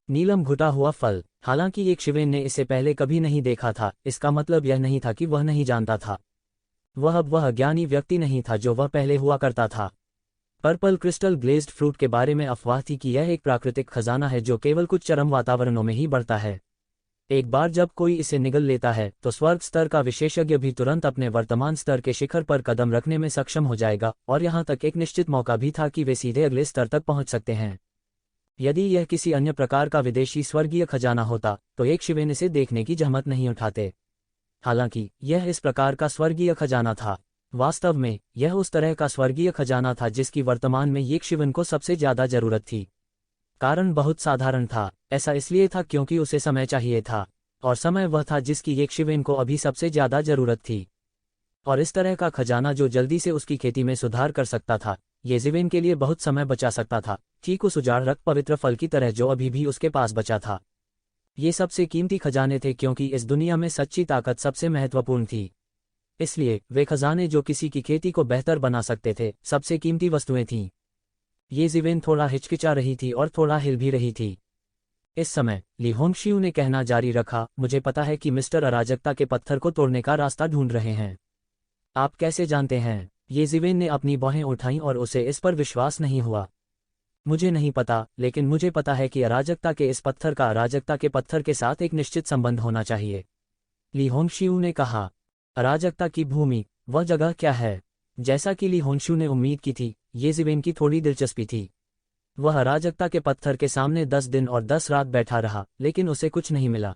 नीलम घुटा हुआ फल। हालांकि एक शिवेन ने इसे पहले कभी नहीं देखा था, इसका मतलब यह नहीं था कि वह नहीं जानता था। वह अज्ञानी व्यक्ति नहीं था जो वह पहले हुआ करता था। पर्पल क्रिस्टल ग्लेज्ड फ्रूट के बारे में अफवाह थी कि यह एक प्राकृतिक खजाना है जो केवल कुछ चरम वातावरणों में ही बढ़ता है। एक बार जब कोई इसे निगल लेता है तो स्वर्ग स्तर का विशेषज्ञ भी तुरंत अपने वर्तमान स्तर के शिखर पर कदम रखने में सक्षम हो जाएगा, और यहाँ तक एक निश्चित मौका भी था कि वे सीधे अगले स्तर तक पहुँच सकते हैं। यदि यह किसी अन्य प्रकार का विदेशी स्वर्गीय खजाना होता तो एक शिवेन इसे देखने की जहमत नहीं उठाते। हालांकि यह इस प्रकार का स्वर्गीय खजाना था। वास्तव में यह उस तरह का स्वर्गीय खजाना था जिसकी वर्तमान में एक शिवेन को सबसे ज्यादा जरूरत थी। कारण बहुत साधारण था। ऐसा इसलिए था क्योंकि उसे समय चाहिए था, और समय वह था जिसकी एक शिवेन को अभी सबसे ज्यादा जरूरत थी। और इस तरह का खजाना जो जल्दी से उसकी खेती में सुधार कर सकता था, ये जिवेन के लिए बहुत समय बचा सकता था, ठीक उस उजाड़ रक्त पवित्र फल की तरह जो अभी भी उसके पास बचा था। ये सबसे कीमती खजाने थे क्योंकि इस दुनिया में सच्ची ताकत सबसे महत्वपूर्ण थी। इसलिए वे खजाने जो किसी की खेती को बेहतर बना सकते थे, सबसे कीमती वस्तुएं थीं। ये जिवेन थोड़ा हिचकिचा रही थी और थोड़ा हिल भी रही थी। इस समय ली होंगशियू ने कहना जारी रखा, मुझे पता है कि मिस्टर अराजकता के पत्थर को तोड़ने का रास्ता ढूंढ रहे हैं। आप कैसे जानते हैं? ये जिवेन ने अपनी बाहें उठाईं और उसे इस पर विश्वास नहीं हुआ। मुझे नहीं पता, लेकिन मुझे पता है कि अराजकता के इस पत्थर का अराजकता के पत्थर के साथ एक निश्चित संबंध होना चाहिए। ली होंगशियू ने कहा। अराजकता की भूमि, वह जगह क्या है? जैसा कि ली होंगशियू ने उम्मीद की थी, ये जिवेन की थोड़ी दिलचस्पी थी। वह अराजकता के पत्थर के सामने 10 दिन और 10 रात बैठा रहा, लेकिन उसे कुछ नहीं मिला।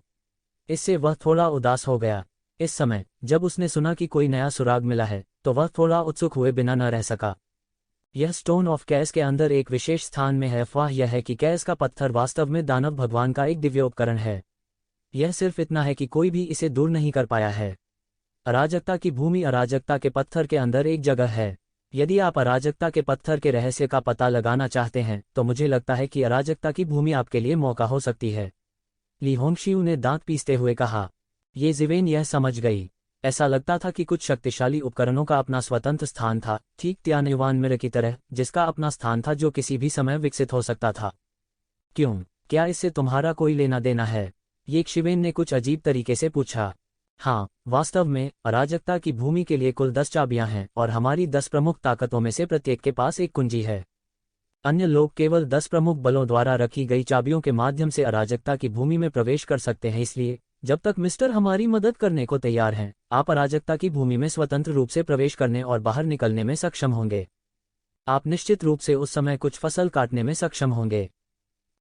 इससे वह थोड़ा उदास हो गया। इस समय जब उसने सुना कि कोई नया सुराग मिला है तो वह थोड़ा उत्सुक हुए बिना न रह सका। यह स्टोन ऑफ कैस के अंदर एक विशेष स्थान में है। अफवाह यह है कि कैस का पत्थर वास्तव में दानव भगवान का एक दिव्य उपकरण है। यह सिर्फ इतना है कि कोई भी इसे दूर नहीं कर पाया है। अराजकता की भूमि अराजकता के पत्थर के अंदर एक जगह है। यदि आप अराजकता के पत्थर के रहस्य का पता लगाना चाहते हैं तो मुझे लगता है कि अराजकता की भूमि आपके लिए मौका हो सकती है। ली होंगशियू ने दांत पीसते हुए कहा। ये जिवेन यह समझ गई। ऐसा लगता था कि कुछ शक्तिशाली उपकरणों का अपना स्वतंत्र स्थान था, ठीक त्यानयुआन मिरर की तरह, जिसका अपना स्थान था जो किसी भी समय विकसित हो सकता था। क्यों? क्या इससे तुम्हारा कोई लेना देना है? ये शिवेन ने कुछ अजीब तरीके से पूछा। हाँ, वास्तव में अराजकता की भूमि के लिए कुल 10 चाबियां हैं और हमारी 10 प्रमुख ताकतों में से प्रत्येक के पास एक कुंजी है। अन्य लोग केवल 10 प्रमुख बलों द्वारा रखी गई चाबियों के माध्यम से अराजकता की भूमि में प्रवेश कर सकते हैं। इसलिए जब तक मिस्टर हमारी मदद करने को तैयार हैं, आप अराजकता की भूमि में स्वतंत्र रूप से प्रवेश करने और बाहर निकलने में सक्षम होंगे। आप निश्चित रूप से उस समय कुछ फसल काटने में सक्षम होंगे।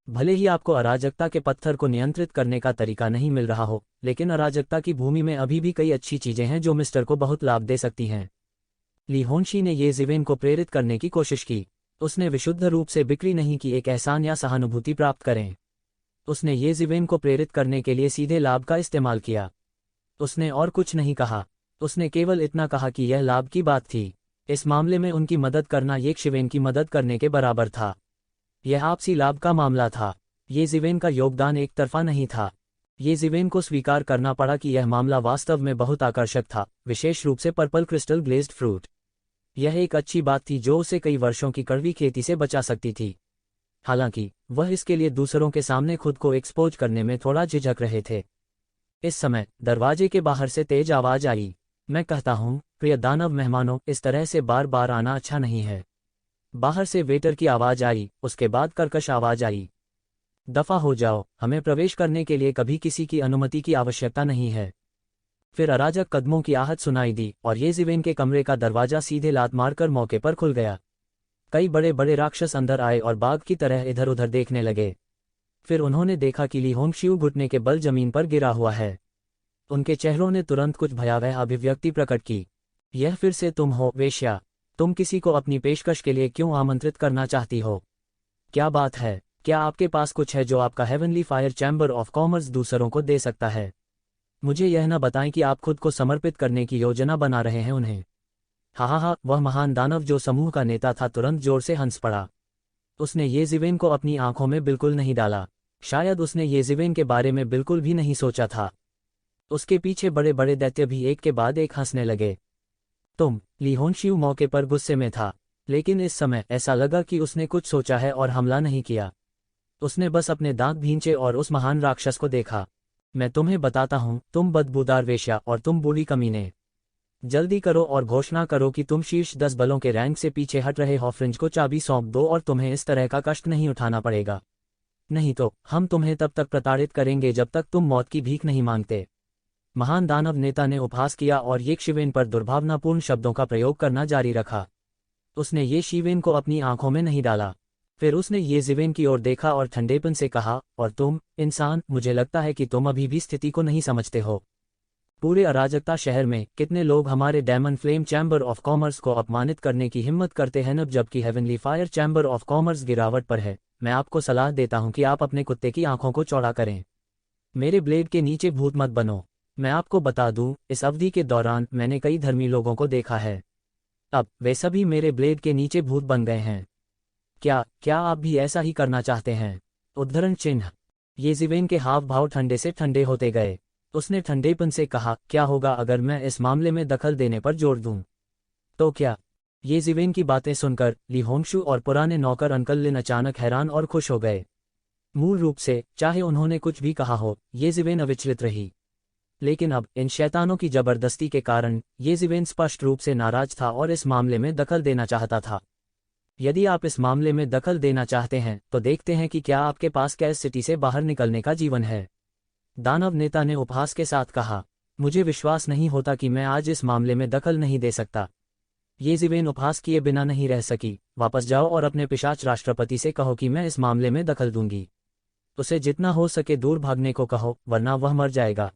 भले ही आपको अराजकता के पत्थर को नियंत्रित करने का तरीका नहीं मिल रहा हो, लेकिन अराजकता की भूमि में अभी भी कई अच्छी चीजें हैं जो मिस्टर को बहुत लाभ दे सकती हैं। ली होंगशी ने ये जिवेन को प्रेरित करने की कोशिश की। उसने विशुद्ध रूप से बिक्री नहीं की एक एहसान या सहानुभूति प्राप्त करें। उसने ये जिवेन को प्रेरित करने के लिए सीधे लाभ का इस्तेमाल किया। उसने और कुछ नहीं कहा। उसने केवल इतना कहा कि यह लाभ की बात थी। इस मामले में उनकी मदद करना एक शिवेन की मदद करने के बराबर था। यह आपसी लाभ का मामला था। ये जिवेन का योगदान एक तरफा नहीं था। ये जिवेन को स्वीकार करना पड़ा कि यह मामला वास्तव में बहुत आकर्षक था, विशेष रूप से पर्पल क्रिस्टल ग्लेज्ड फ्रूट। यह एक अच्छी बात थी जो उसे कई वर्षों की कड़वी खेती से बचा सकती थी। हालांकि वह इसके लिए दूसरों के सामने खुद को एक्सपोज करने में थोड़ा झिझक रहे थे। इस समय दरवाजे के बाहर से तेज आवाज आई। मैं कहता हूँ, प्रिय दानव मेहमानों, इस तरह से बार बार आना अच्छा नहीं है। बाहर से वेटर की आवाज आई, उसके बाद कर्कश आवाज आई, दफा हो जाओ, हमें प्रवेश करने के लिए कभी किसी की अनुमति की आवश्यकता नहीं है। फिर अराजक कदमों की आहट सुनाई दी और येज़िवेन के कमरे का दरवाजा सीधे लात मारकर मौके पर खुल गया। कई बड़े बड़े राक्षस अंदर आए और बाघ की तरह इधर उधर देखने लगे। फिर उन्होंने देखा कि ली होंगशियू घुटने के बल जमीन पर गिरा हुआ है। उनके चेहरों ने तुरंत कुछ भयावह अभिव्यक्ति प्रकट की। यह फिर से तुम हो वेश्या? तुम किसी को अपनी पेशकश के लिए क्यों आमंत्रित करना चाहती हो? क्या बात है? क्या आपके पास कुछ है जो आपका heavenly fire chamber of commerce दूसरों को दे सकता है? मुझे यह न बताएं कि आप खुद को समर्पित करने की योजना बना रहे हैं उन्हें। हा, वह महान दानव जो समूह का नेता था तुरंत जोर से हंस पड़ा। उसने येज़िवेन को अपनी आंखों में बिल्कुल नहीं डाला। शायद उसने येज़िवेन के बारे में बिल्कुल भी नहीं सोचा था। उसके पीछे बड़े बड़े दैत्य भी एक के बाद एक हंसने लगे। ली होंगशियू मौके पर गुस्से में था, लेकिन इस समय ऐसा लगा कि उसने कुछ सोचा है और हमला नहीं किया। उसने बस अपने दांत भींचे और उस महान राक्षस को देखा। मैं तुम्हें बताता हूं, तुम बदबूदार वेश्या और तुम बूढ़ी कमीने। जल्दी करो और घोषणा करो कि तुम शीर्ष 10 बलों के रैंक से पीछे हट रहे हो। फ्रिंज को चाबी सौंप दो और तुम्हें इस तरह का कष्ट नहीं उठाना पड़ेगा। नहीं तो हम तुम्हें तब तक प्रताड़ित करेंगे जब तक तुम मौत की भीख नहीं मांगते। महान दानव नेता ने उपहास किया और येशिवेन पर दुर्भावनापूर्ण शब्दों का प्रयोग करना जारी रखा। उसने येशिवेन को अपनी आंखों में नहीं डाला। फिर उसने येज़िवेन की ओर देखा और ठंडेपन से कहा, और तुम इंसान, मुझे लगता है कि तुम अभी भी स्थिति को नहीं समझते हो। पूरे अराजकता शहर में कितने लोग हमारे diamond flame chamber of commerce को अपमानित करने की हिम्मत करते हैं न, जबकि heavenly fire chamber of commerce गिरावट पर है। मैं आपको सलाह देता हूं कि आप अपने कुत्ते की आंखों को चौड़ा करें। मेरे ब्लेड के नीचे भूत मत बनो। मैं आपको बता दूं, इस अवधि के दौरान मैंने कई धर्मी लोगों को देखा है। अब वे सभी मेरे ब्लेड के नीचे भूत बन गए हैं। क्या आप भी ऐसा ही करना चाहते हैं? उद्धरण चिन्ह। येज़िवेन के हाव भाव ठंडे से ठंडे होते गए। उसने ठंडेपन से कहा, क्या होगा अगर मैं इस मामले में दखल देने पर जोर दूं? तो क्या? येज़िवेन की बातें सुनकर ली होंगशू और पुराने नौकर अंकल लिन अचानक हैरान और खुश हो गए। मूल रूप से, चाहे उन्होंने कुछ भी कहा हो, येज़िवेन अविचलित रही। लेकिन अब इन शैतानों की जबरदस्ती के कारण येज़िवेन स्पष्ट रूप से नाराज था और इस मामले में दखल देना चाहता था। यदि आप इस मामले में दखल देना चाहते हैं तो देखते हैं कि क्या आपके पास कैस सिटी से बाहर निकलने का जीवन है। दानव नेता ने उपहास के साथ कहा, मुझे विश्वास नहीं होता कि मैं आज इस मामले में दखल नहीं दे सकता। येज़िवेन उपहास किए बिना नहीं रह सकी। वापस जाओ और अपने पिशाच राष्ट्रपति से कहो कि मैं इस मामले में दखल दूंगी। उसे जितना हो सके दूर भागने को कहो, वरना वह मर जाएगा।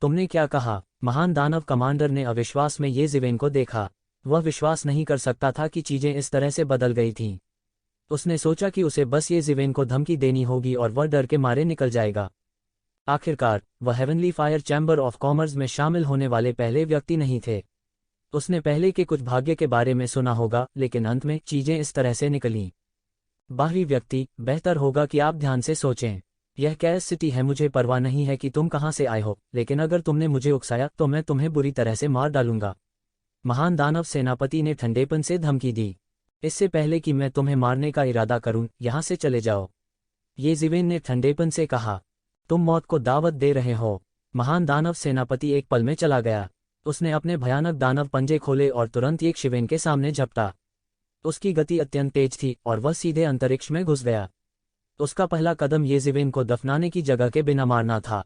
तुमने क्या कहा? महान दानव कमांडर ने अविश्वास में येज़िवेन को देखा। वह विश्वास नहीं कर सकता था कि चीजें इस तरह से बदल गई थीं। उसने सोचा कि उसे बस येज़िवेन को धमकी देनी होगी और वह डर के मारे निकल जाएगा। आखिरकार वह heavenly fire chamber of commerce में शामिल होने वाले पहले व्यक्ति नहीं थे। उसने पहले के कुछ भाग्य के बारे में सुना होगा, लेकिन अंत में चीजें इस तरह से निकलीं। बाहरी व्यक्ति, बेहतर होगा कि आप ध्यान से सोचें। यह कैस सिटी है। मुझे परवाह नहीं है कि तुम कहां से आए हो, लेकिन अगर तुमने मुझे उकसाया तो मैं तुम्हें बुरी तरह से मार डालूंगा। महान दानव सेनापति ने ठंडेपन से धमकी दी। इससे पहले कि मैं तुम्हें मारने का इरादा करूं, यहां से चले जाओ। येज़िवेन ने ठंडेपन से कहा, तुम मौत को दावत दे रहे हो। महान दानव सेनापति एक पल में चला गया। उसने अपने भयानक दानव पंजे खोले और तुरंत येशिवेन के सामने झपटा। उसकी गति अत्यंत तेज थी और वह सीधे अंतरिक्ष में घुस गया। उसका पहला कदम येज़िवेन को दफनाने की जगह के बिना मारना था।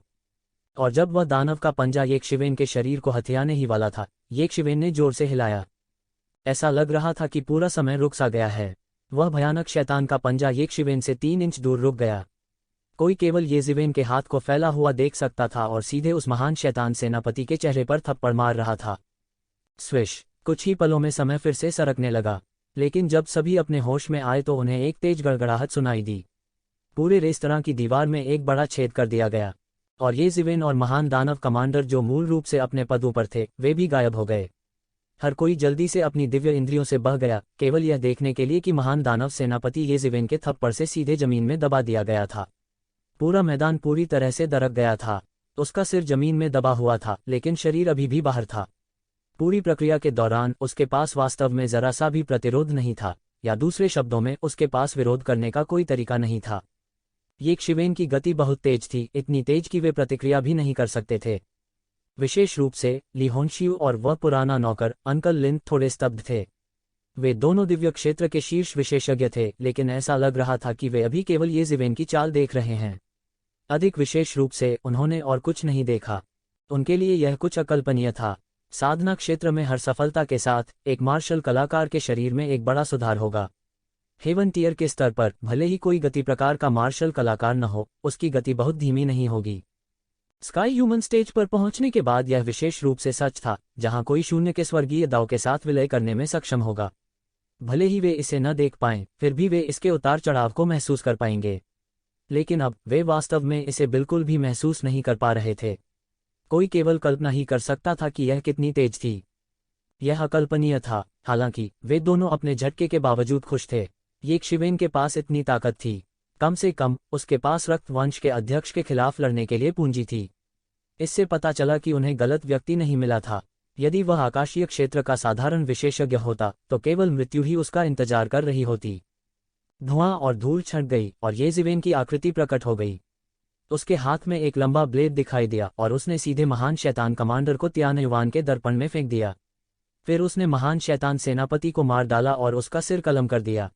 और जब वह दानव का पंजा येशिवेन के शरीर को हथियाने ही वाला था, येशिवेन ने जोर से हिलाया। ऐसा लग रहा था कि पूरा समय रुक सा गया है। वह भयानक शैतान का पंजा येशिवेन से 3 इंच दूर रुक गया। कोई केवल येज़िवेन के हाथ को फैला हुआ देख सकता था और सीधे उस महान शैतान सेनापति के चेहरे पर थप्पड़ मार रहा था। स्विश! कुछ ही पलों में समय फिर से सरकने लगा, लेकिन जब सभी अपने होश में आए तो उन्हें एक तेज गड़गड़ाहट सुनाई दी। पूरे रेस्तरां की दीवार में एक बड़ा छेद कर दिया गया और येज़िवेन और महान दानव कमांडर जो मूल रूप से अपने पदों पर थे, वे भी गायब हो गए। हर कोई जल्दी से अपनी दिव्य इंद्रियों से बह गया, केवल यह देखने के लिए कि महान दानव सेनापति येज़िवेन के थप्पड़ से सीधे जमीन में दबा दिया गया था। पूरा मैदान पूरी तरह से दरक गया था। उसका सिर जमीन में दबा हुआ था, लेकिन शरीर अभी भी बाहर था। पूरी प्रक्रिया के दौरान उसके पास वास्तव में जरा सा भी प्रतिरोध नहीं था, या दूसरे शब्दों में उसके पास विरोध करने का कोई तरीका नहीं था। येशिवेन की गति बहुत तेज थी, इतनी तेज कि वे प्रतिक्रिया भी नहीं कर सकते थे। विशेष रूप से ली होंशियू और वह पुराना नौकर अंकल लिन थोड़े स्तब्ध थे। वे दोनों दिव्य क्षेत्र के शीर्ष विशेषज्ञ थे, लेकिन ऐसा लग रहा था कि वे अभी केवल ये ज़िवेन की चाल देख रहे हैं। अधिक विशेष रूप से उन्होंने और कुछ नहीं देखा। उनके लिए यह कुछ अकल्पनीय था। साधना क्षेत्र में हर सफलता के साथ एक मार्शल कलाकार के शरीर में एक बड़ा सुधार होगा। हेवन टीयर के स्तर पर भले ही कोई गति प्रकार का मार्शल कलाकार न हो, उसकी गति बहुत धीमी नहीं होगी। स्काई ह्यूमन स्टेज पर पहुंचने के बाद यह विशेष रूप से सच था, जहां कोई शून्य के स्वर्गीय दाव के साथ विलय करने में सक्षम होगा। भले ही वे इसे न देख पाएं, फिर भी वे इसके उतार चढ़ाव को महसूस कर पाएंगे। लेकिन अब वे वास्तव में इसे बिल्कुल भी महसूस नहीं कर पा रहे थे। कोई केवल कल्पना ही कर सकता था कि यह कितनी तेज थी। यह अकल्पनीय था। हालांकि वे दोनों अपने झटके के बावजूद खुश थे। ये शिवेन के पास इतनी ताकत थी। कम से कम उसके पास रक्त वंश के अध्यक्ष के खिलाफ लड़ने के लिए पूंजी थी। इससे पता चला कि उन्हें गलत व्यक्ति नहीं मिला था। यदि वह आकाशीय क्षेत्र का साधारण विशेषज्ञ होता तो केवल मृत्यु ही उसका इंतजार कर रही होती। धुआं और धूल छंट गई और ये ज़िवेन की आकृति प्रकट हो गई। उसके हाथ में एक लंबा ब्लेड दिखाई दिया और उसने सीधे महान शैतान कमांडर को तियानयुआन के दर्पण में फेंक दिया। फिर उसने महान शैतान सेनापति को मार डाला और उसका सिर कलम कर दिया।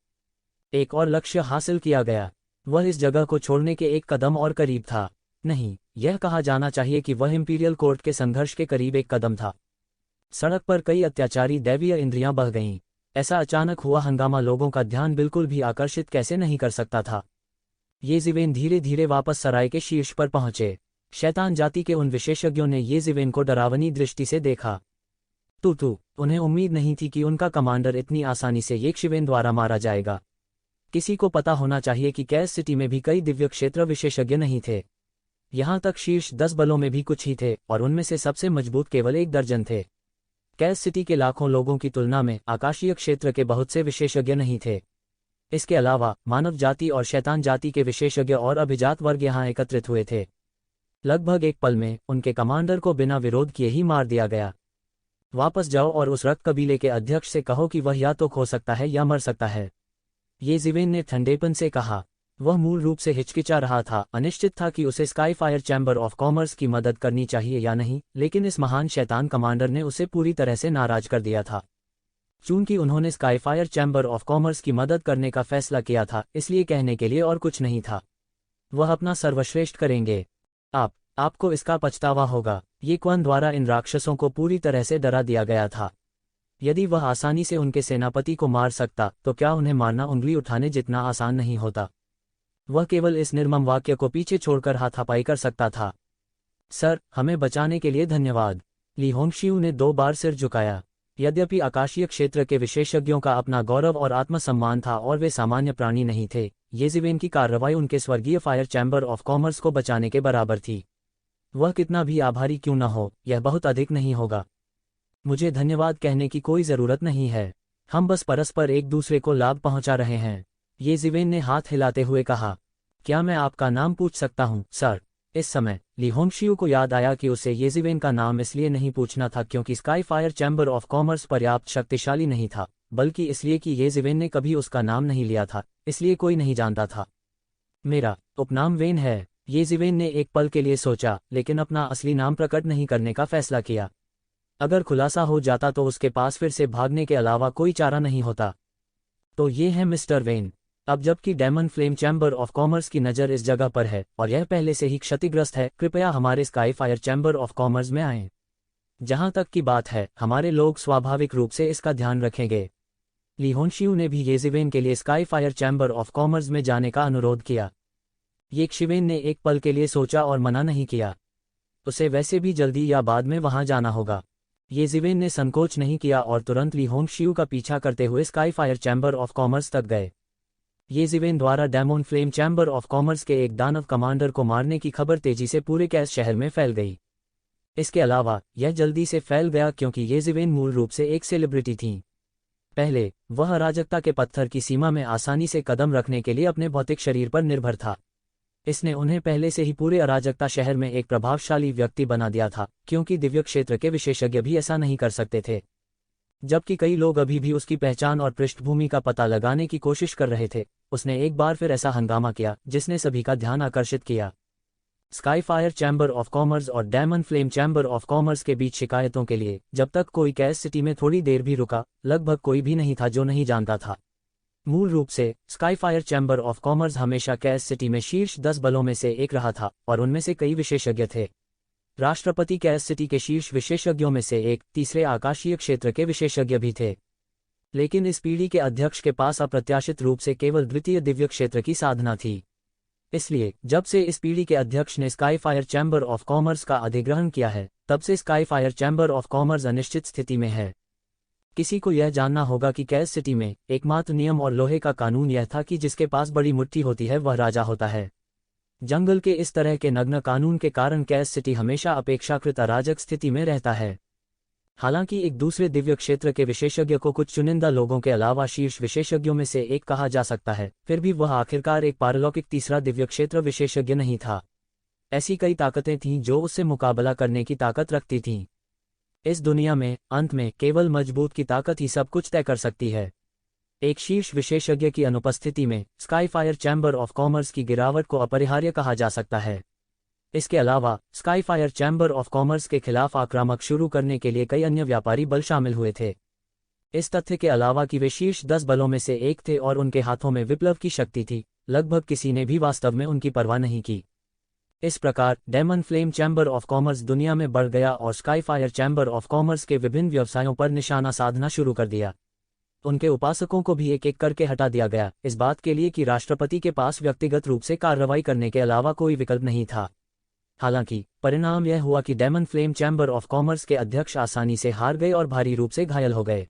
एक और लक्ष्य हासिल किया गया। वह इस जगह को छोड़ने के एक कदम और करीब था। नहीं, यह कहा जाना चाहिए कि वह इंपीरियल कोर्ट के संघर्ष के करीब एक कदम था। सड़क पर कई अत्याचारी दैवीय इंद्रियां बह गईं। ऐसा अचानक हुआ हंगामा लोगों का ध्यान बिल्कुल भी आकर्षित कैसे नहीं कर सकता था। ये ज़िवेन धीरे धीरे वापस सराय के शीर्ष पर पहुंचे। शैतान जाति के उन विशेषज्ञों ने ये ज़िवेन को डरावनी दृष्टि से देखा। उन्हें उम्मीद नहीं थी कि उनका कमांडर इतनी आसानी से ये शिवेन द्वारा मारा जाएगा। किसी को पता होना चाहिए कि कैस सिटी में भी कई दिव्य क्षेत्र विशेषज्ञ नहीं थे। यहां तक शीर्ष 10 बलों में भी कुछ ही थे और उनमें से सबसे मजबूत केवल 1 दर्जन थे। कैस सिटी के लाखों लोगों की तुलना में आकाशीय क्षेत्र के बहुत से विशेषज्ञ नहीं थे। इसके अलावा मानव जाति और शैतान जाति के विशेषज्ञ और अभिजात वर्ग यहां एकत्रित हुए थे। लगभग एक पल में उनके कमांडर को बिना विरोध किए ही मार दिया गया। वापस जाओ और उस रक्त कबीले के अध्यक्ष से कहो कि वह या तो खो सकता है या मर सकता है, ये ज़िवेन ने ठंडेपन से कहा। वह मूल रूप से हिचकिचा रहा था, अनिश्चित था कि उसे sky fire chamber of commerce की मदद करनी चाहिए या नहीं, लेकिन इस महान शैतान कमांडर ने उसे पूरी तरह से नाराज कर दिया था। चूंकि उन्होंने sky fire chamber of commerce की मदद करने का फैसला किया था, इसलिए कहने के लिए और कुछ नहीं था। वह अपना सर्वश्रेष्ठ करेंगे। आपको इसका पछतावा होगा। ये क्वन द्वारा इन राक्षसों को पूरी तरह से डरा दिया गया था। यदि वह आसानी से उनके सेनापति को मार सकता तो क्या उन्हें मारना उंगली उठाने जितना आसान नहीं होता। वह केवल इस निर्मम वाक्य को पीछे छोड़कर हाथापाई कर सकता था। सर, हमें बचाने के लिए धन्यवाद। ली होंगशियू ने 2 बार सिर झुकाया। यद्यपि आकाशीय क्षेत्र के विशेषज्ञों का अपना गौरव और आत्मसम्मान था और वे सामान्य प्राणी नहीं थे, ये ज़िवेन की कार्रवाई उनके स्वर्गीय फायर चैम्बर ऑफ कॉमर्स को बचाने के बराबर थी। वह कितना भी आभारी क्यों न हो, यह बहुत अधिक नहीं होगा। मुझे धन्यवाद कहने की कोई ज़रूरत नहीं है। हम बस परस्पर एक दूसरे को लाभ पहुंचा रहे हैं, ये ज़िवेन ने हाथ हिलाते हुए कहा। क्या मैं आपका नाम पूछ सकता हूं, सर? इस समय ली होंगशियू को याद आया कि उसे ये ज़िवेन का नाम इसलिए नहीं पूछना था क्योंकि sky fire chamber of commerce पर्याप्त शक्तिशाली नहीं था, बल्कि इसलिए कि ये ज़िवेन ने कभी उसका नाम नहीं लिया था, इसलिए कोई नहीं जानता था। मेरा उपनाम वेन है, ये ज़िवेन ने एक पल के लिए सोचा, लेकिन अपना असली नाम प्रकट नहीं करने का फैसला किया। अगर खुलासा हो जाता तो उसके पास फिर से भागने के अलावा कोई चारा नहीं होता। तो ये है मिस्टर वेन। अब जबकि demon flame chamber of commerce की नज़र इस जगह पर है और यह पहले से ही क्षतिग्रस्त है, कृपया हमारे sky fire chamber of commerce में आएं। जहां तक की बात है, हमारे लोग स्वाभाविक रूप से इसका ध्यान रखेंगे। ली होंगशियू ने भी ये ज़िवेन के लिए sky fire chamber of commerce में जाने का अनुरोध किया। ये शिवेन ने एक पल के लिए सोचा और मना नहीं किया। उसे वैसे भी जल्दी या बाद में वहां जाना होगा। ये ज़िवेन ने संकोच नहीं किया और तुरंत ली होंगशियू का पीछा करते हुए sky fire chamber of commerce तक गए। ये ज़िवेन द्वारा demon flame chamber of commerce के एक दानव कमांडर को मारने की खबर तेजी से पूरे कैस शहर में फैल गई। इसके अलावा यह जल्दी से फैल गया क्योंकि ये ज़िवेन मूल रूप से एक सेलिब्रिटी थीं। पहले वह अराजकता के पत्थर की सीमा में आसानी से कदम रखने के लिए अपने भौतिक शरीर पर निर्भर था। इसने उन्हें पहले से ही पूरे अराजकता शहर में एक प्रभावशाली व्यक्ति बना दिया था, क्योंकि दिव्य क्षेत्र के विशेषज्ञ भी ऐसा नहीं कर सकते थे। जबकि कई लोग अभी भी उसकी पहचान और पृष्ठभूमि का पता लगाने की कोशिश कर रहे थे, उसने एक बार फिर ऐसा हंगामा किया जिसने सभी का ध्यान आकर्षित किया। स्काईफायर चैम्बर ऑफ कॉमर्स और diamond flame chamber of commerce के बीच शिकायतों के लिए जब तक कोई केस सिटी में थोड़ी देर भी रुका, लगभग कोई भी नहीं था जो नहीं जानता था। मूल रूप से स्काईफायर चैम्बर ऑफ कॉमर्स हमेशा केस सिटी में शीर्ष 10 बलों में से एक रहा था और उनमें से कई विशेषज्ञ थे। राष्ट्रपति केस सिटी के शीर्ष विशेषज्ञों में से एक तीसरे आकाशीय क्षेत्र के विशेषज्ञ भी थे। लेकिन इस पीढ़ी के अध्यक्ष के पास अप्रत्याशित रूप से केवल द्वितीय दिव्य क्षेत्र की साधना थी। इसलिए जब से इस पीढ़ी के अध्यक्ष ने स्काईफायर चैम्बर ऑफ कॉमर्स का अधिग्रहण किया है, तब से स्काईफायर चैम्बर ऑफ कॉमर्स अनिश्चित स्थिति में है। किसी को यह जानना होगा कि केस सिटी में एकमात्र नियम और लोहे का कानून यह था कि जिसके पास बड़ी मुट्ठी होती है वह राजा होता है। जंगल के इस तरह के नग्न कानून के कारण केस सिटी हमेशा अपेक्षाकृत अराजक स्थिति में रहता है। हालांकि एक दूसरे दिव्य क्षेत्र के विशेषज्ञ को कुछ चुनिंदा लोगों के अलावा शीर्ष विशेषज्ञों में से एक कहा जा सकता है, फिर भी वह आखिरकार एक पारलौकिक तीसरा दिव्य क्षेत्र विशेषज्ञ नहीं था। ऐसी कई ताकतें थीं जो उससे मुकाबला करने की ताकत रखती थीं। इस दुनिया में अंत में केवल मजबूत की ताकत ही सब कुछ तय कर सकती है। एक शीर्ष विशेषज्ञ की अनुपस्थिति में स्काईफायर चैम्बर ऑफ कॉमर्स की गिरावट को अपरिहार्य कहा जा सकता है। इसके अलावा स्काईफायर चैम्बर ऑफ कॉमर्स के खिलाफ आक्रामक शुरू करने के लिए कई अन्य व्यापारी बल शामिल हुए थे। इस तथ्य के अलावा कि वे शीर्ष 10 बलों में से एक थे और उनके हाथों में विप्लव की शक्ति थी, लगभग किसी ने भी वास्तव में उनकी परवाह नहीं की। इस प्रकार diamond flame chamber of commerce दुनिया में बढ़ गया और स्काईफायर चैम्बर ऑफ कॉमर्स के विभिन्न व्यवसायों पर निशाना साधना शुरू कर दिया। उनके उपासकों को भी एक एक करके हटा दिया गया, इस बात के लिए कि राष्ट्रपति के पास व्यक्तिगत रूप से कार्रवाई करने के अलावा कोई विकल्प नहीं था। हालांकि परिणाम यह हुआ कि diamond flame chamber of commerce के अध्यक्ष आसानी से हार गए और भारी रूप से घायल हो गए।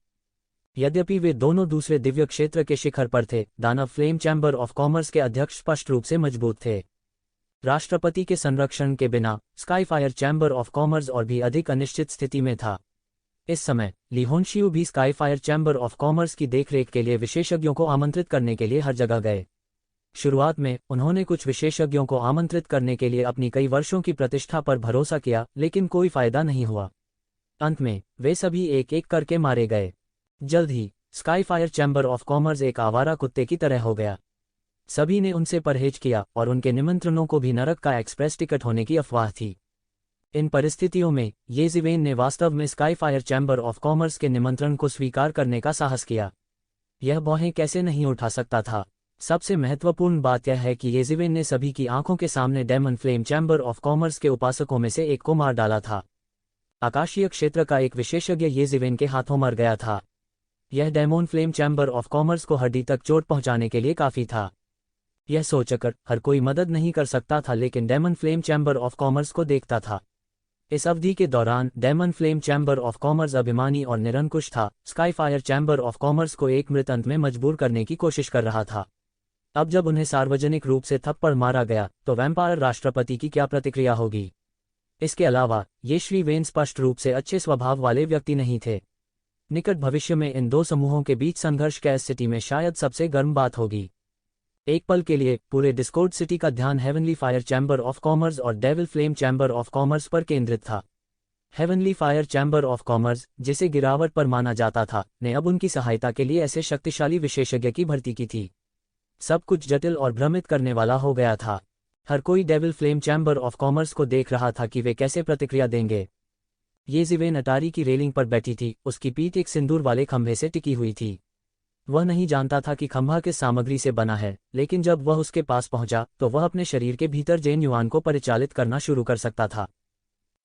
यद्यपि वे दोनों दूसरे दिव्य क्षेत्र के शिखर पर थे, दानव फ्लेम चैम्बर ऑफ कॉमर्स के अध्यक्ष स्पष्ट रूप से मजबूत थे। राष्ट्रपति के संरक्षण के बिना स्काईफायर चैम्बर ऑफ कॉमर्स और भी अधिक अनिश्चित स्थिति में था। इस समय ली होनशियू भी स्काईफायर चैम्बर ऑफ कॉमर्स की देखरेख के लिए विशेषज्ञों को आमंत्रित करने के लिए हर जगह गए। शुरुआत में उन्होंने कुछ विशेषज्ञों को आमंत्रित करने के लिए अपनी कई वर्षों की प्रतिष्ठा पर भरोसा किया, लेकिन कोई फायदा नहीं हुआ। अंत में वे सभी एक एक करके मारे गए। जल्द ही स्काईफायर चैम्बर ऑफ कॉमर्स एक आवारा कुत्ते की तरह हो गया। सभी ने उनसे परहेज किया और उनके निमंत्रणों को भी नरक का एक्सप्रेस टिकट होने की अफवाह थी। इन परिस्थितियों में येज़िवेन ने वास्तव में स्काईफायर चैम्बर ऑफ कॉमर्स के निमंत्रण को स्वीकार करने का साहस किया। यह भौहें कैसे नहीं उठा सकता था। सबसे महत्वपूर्ण बात यह है कि येज़िवेन ने सभी की आंखों के सामने diamond flame chamber of commerce के उपासकों में से एक को मार डाला था। आकाशीय क्षेत्र का एक विशेषज्ञ येज़िवेन के हाथों मर गया था। यह diamond flame chamber of commerce को हड्डी तक चोट पहुंचाने के लिए काफी था। यह सोचकर हर कोई मदद नहीं कर सकता था, लेकिन diamond flame chamber of commerce को देखता था। इस अवधि के दौरान diamond flame chamber of commerce अभिमानी और निरंकुश था, स्काईफायर चैम्बर ऑफ कॉमर्स को एक मृत अंत में मजबूर करने की कोशिश कर रहा था। अब जब उन्हें सार्वजनिक रूप से थप्पड़ मारा गया तो वैम्पायर राष्ट्रपति की क्या प्रतिक्रिया होगी। इसके अलावा ये श्री वेन स्पष्ट रूप से अच्छे स्वभाव वाले व्यक्ति नहीं थे। निकट भविष्य में इन दो समूहों के बीच संघर्ष केस सिटी में शायद सबसे गर्म बात होगी। एक पल के लिए पूरे डिस्कॉर्ड सिटी का ध्यान heavenly fire chamber of commerce और devil flame chamber of commerce पर केंद्रित था। Heavenly fire chamber of commerce, जिसे गिरावट पर माना जाता था, ने अब उनकी सहायता के लिए ऐसे शक्तिशाली विशेषज्ञ की भर्ती की थी। सब कुछ जटिल और भ्रमित करने वाला हो गया था। हर कोई devil flame chamber of commerce को देख रहा था कि वे कैसे प्रतिक्रिया देंगे। येज़िवेन अटारी की रेलिंग पर बैठी थी, उसकी पीठ एक सिंदूर वाले खंभे से टिकी हुई थी। वह नहीं जानता था कि खंभा किस सामग्री से बना है, लेकिन जब वह उसके पास पहुंचा तो वह अपने शरीर के भीतर जेन युआन को परिचालित करना शुरू कर सकता था।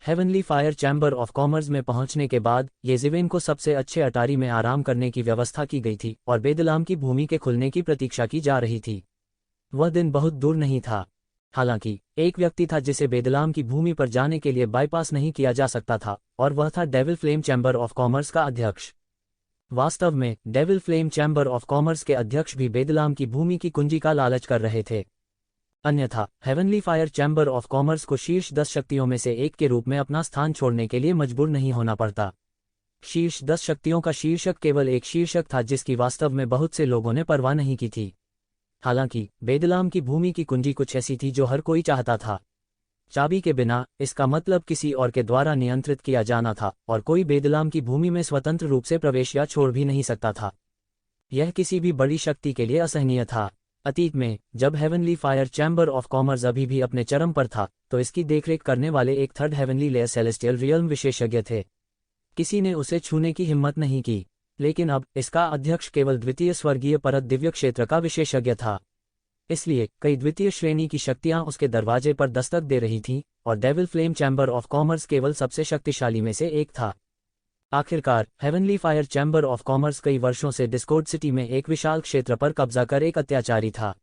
Heavenly fire chamber of commerce में पहुंचने के बाद येज़िवेन को सबसे अच्छे अटारी में आराम करने की व्यवस्था की गई थी और बेदलाम की भूमि के खुलने की प्रतीक्षा की जा रही थी। वह दिन बहुत दूर नहीं था। हालांकि एक व्यक्ति था जिसे बेदलाम की भूमि पर जाने के लिए बाईपास नहीं किया जा सकता था, और वह था devil flame chamber of commerce का अध्यक्ष। वास्तव में devil flame chamber of commerce के अध्यक्ष भी बेदलाम की भूमि की कुंजी का लालच कर रहे थे। अन्यथा heavenly fire chamber of commerce को शीर्ष 10 शक्तियों में से एक के रूप में अपना स्थान छोड़ने के लिए मजबूर नहीं होना पड़ता। शीर्ष 10 शक्तियों का शीर्षक केवल एक शीर्षक था जिसकी वास्तव में बहुत से लोगों ने परवाह नहीं की थी। हालांकि बेदलाम की भूमि की कुंजी कुछ ऐसी थी जो हर कोई चाहता था। चाबी के बिना इसका मतलब किसी और के द्वारा नियंत्रित किया जाना था, और कोई बेदलाम की भूमि में स्वतंत्र रूप से प्रवेश या छोड़ भी नहीं सकता था। यह किसी भी बड़ी शक्ति के लिए असहनीय था। अतीत में जब heavenly fire chamber of commerce अभी भी अपने चरम पर था, तो इसकी देखरेख करने वाले एक third heavenly layer celestial realm विशेषज्ञ थे। किसी ने उसे छूने की हिम्मत नहीं की, लेकिन अब इसका अध्यक्ष केवल द्वितीय स्वर्गीय परत दिव्य क्षेत्र का विशेषज्ञ था। इसलिए कई द्वितीय श्रेणी की शक्तियां उसके दरवाजे पर दस्तक दे रही थीं, और devil flame chamber of commerce केवल सबसे शक्तिशाली में से एक था। आखिरकार heavenly fire chamber of commerce कई वर्षों से डिस्कॉर्ड सिटी में एक विशाल क्षेत्र पर कब्जा कर एक अत्याचारी था,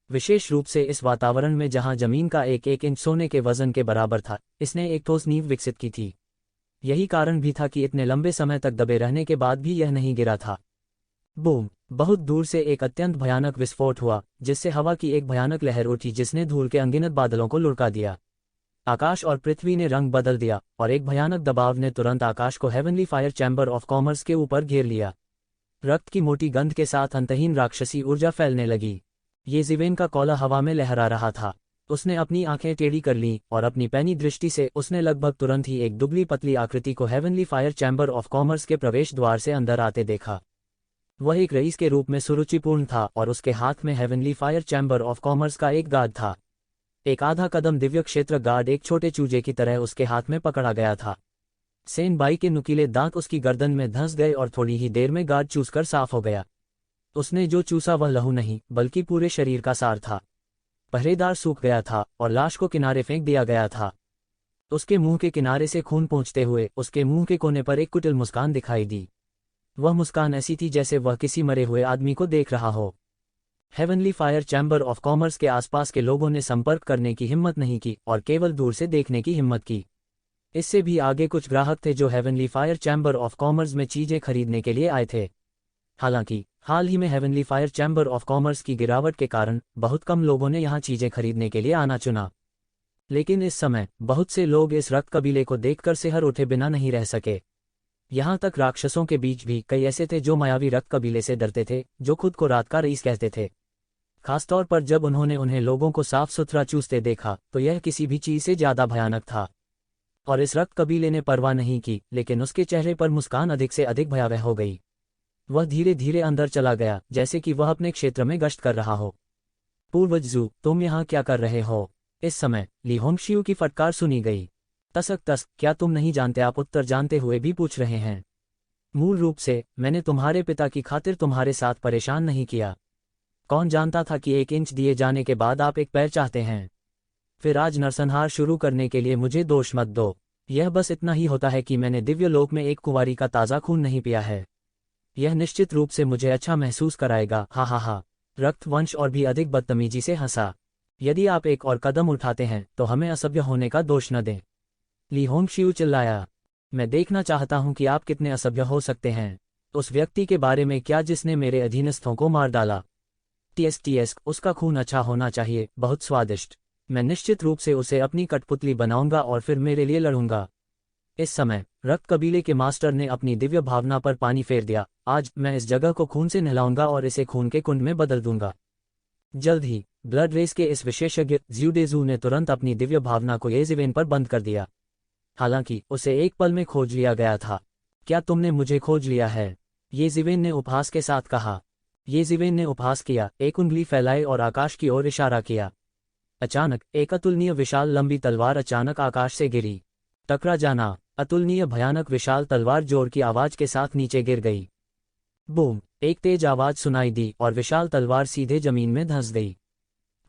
विशेष रूप से इस वातावरण में जहां जमीन का एक एक इंच सोने के वजन के बराबर था। इसने एक ठोस नींव विकसित की थी। यही कारण भी था कि इतने लंबे समय तक दबे रहने के बाद भी यह नहीं गिरा था। बूम! बहुत दूर से एक अत्यंत भयानक विस्फोट हुआ, जिससे हवा की एक भयानक लहर उठी जिसने धूल के अनगिनत बादलों को लुढ़का दिया। आकाश और पृथ्वी ने रंग बदल दिया, और एक भयानक दबाव ने तुरंत आकाश को heavenly fire chamber of commerce के ऊपर घेर लिया। रक्त की मोटी गंध के साथ अंतहीन राक्षसी ऊर्जा फैलने लगी। ये ज़िवेन का कौला हवा में लहरा रहा था। उसने अपनी आंखें टेढ़ी कर लीं, और अपनी पैनी दृष्टि से उसने लगभग तुरंत ही एक दुबली पतली आकृति को heavenly fire chamber of commerce के प्रवेश द्वार से अंदर आते देखा। वह एक रईस के रूप में सुरुचिपूर्ण था, और उसके हाथ में heavenly fire chamber of commerce का एक गार्ड था। एक आधा कदम दिव्य क्षेत्र गार्ड एक छोटे चूजे की तरह उसके हाथ में पकड़ा गया था। सेन बाई के नुकीले दांत उसकी गर्दन में धंस गए, और थोड़ी ही देर में गार्ड चूसकर साफ हो गया। उसने जो चूसा वह लहू नहीं, बल्कि पूरे शरीर का सार था। पहरेदार सूख गया था, और लाश को किनारे फेंक दिया गया था। उसके मुंह के किनारे से खून पोंछते हुए उसके मुंह के कोने पर एक कुटिल मुस्कान दिखाई दी। वह मुस्कान ऐसी थी जैसे वह किसी मरे हुए आदमी को देख रहा हो। Heavenly fire chamber of commerce के आसपास के लोगों ने संपर्क करने की हिम्मत नहीं की, और केवल दूर से देखने की हिम्मत की। इससे भी आगे कुछ ग्राहक थे जो heavenly fire chamber of commerce में चीजें खरीदने के लिए आए थे। हालांकि हाल ही में heavenly fire chamber of commerce की गिरावट के कारण बहुत कम लोगों ने यहां चीजें खरीदने के लिए आना चुना। लेकिन इस समय बहुत से लोग इस रक्त कबीले को देखकर सिहर उठे बिना नहीं रह सके। यहां तक राक्षसों के बीच भी कई ऐसे थे जो मायावी रक्त कबीले से डरते थे, जो खुद को रात का रईस कहते थे। खासतौर पर जब उन्होंने उन्हें लोगों को साफ सुथरा चूसते देखा, तो यह किसी भी चीज से ज्यादा भयानक था। और इस रक्त कबीले ने परवाह नहीं की, लेकिन उसके चेहरे पर मुस्कान अधिक से अधिक भयावह हो गई। वह धीरे धीरे अंदर चला गया, जैसे कि वह अपने क्षेत्र में गश्त कर रहा हो। पूर्वज जू, तुम यहाँ क्या कर रहे हो? इस समय ली होंगशियू की फटकार सुनी गई। तसक तस, क्या तुम नहीं जानते? आप उत्तर जानते हुए भी पूछ रहे हैं। मूल रूप से मैंने तुम्हारे पिता की खातिर तुम्हारे साथ परेशान नहीं किया। कौन जानता था कि 1 इंच दिए जाने के बाद आप एक पैर चाहते हैं? फिर आज नरसंहार शुरू करने के लिए मुझे दोष मत दो। यह बस इतना ही होता है कि मैंने दिव्य लोक में एक कुंवारी का ताज़ा खून नहीं पिया है। यह निश्चित रूप से मुझे अच्छा महसूस कराएगा। हा हा हा। रक्तवंश और भी अधिक बदतमीजी से हंसा। यदि आप एक और कदम उठाते हैं तो हमें असभ्य होने का दोष न दें। ली होंगशियू चिल्लाया। मैं देखना चाहता हूं कि आप कितने असभ्य हो सकते हैं। उस व्यक्ति के बारे में क्या जिसने मेरे अधीनस्थों को मार डाला? टीएस, उसका खून अच्छा होना चाहिए, बहुत स्वादिष्ट। मैं निश्चित रूप से उसे अपनी कठपुतली बनाऊंगा और फिर मेरे लिए लड़ूंगा। इस समय रक्त कबीले के मास्टर ने अपनी दिव्य भावना पर पानी फेर दिया। आज मैं इस जगह को खून से नहलाऊंगा और इसे खून के कुंड में बदल दूंगा। जल्द ही ब्लड रेस के इस विशेषज्ञ ज्यूडेजू ने तुरंत अपनी दिव्य भावना को येजिवेन पर बंद कर दिया। हालांकि उसे एक पल में खोज लिया गया था। क्या तुमने मुझे खोज लिया है? येजिवेन ने उपहास के साथ कहा। येजिवेन ने उपहास किया, एक उंगली फैलाए और आकाश की ओर इशारा किया। अचानक एक अतुलनीय विशाल लंबी तलवार अचानक आकाश से गिरी। टकरा जाना। अतुलनीय भयानक विशाल तलवार जोर की आवाज के साथ नीचे गिर गई। बूम! एक तेज आवाज सुनाई दी और विशाल तलवार सीधे जमीन में धंस गई।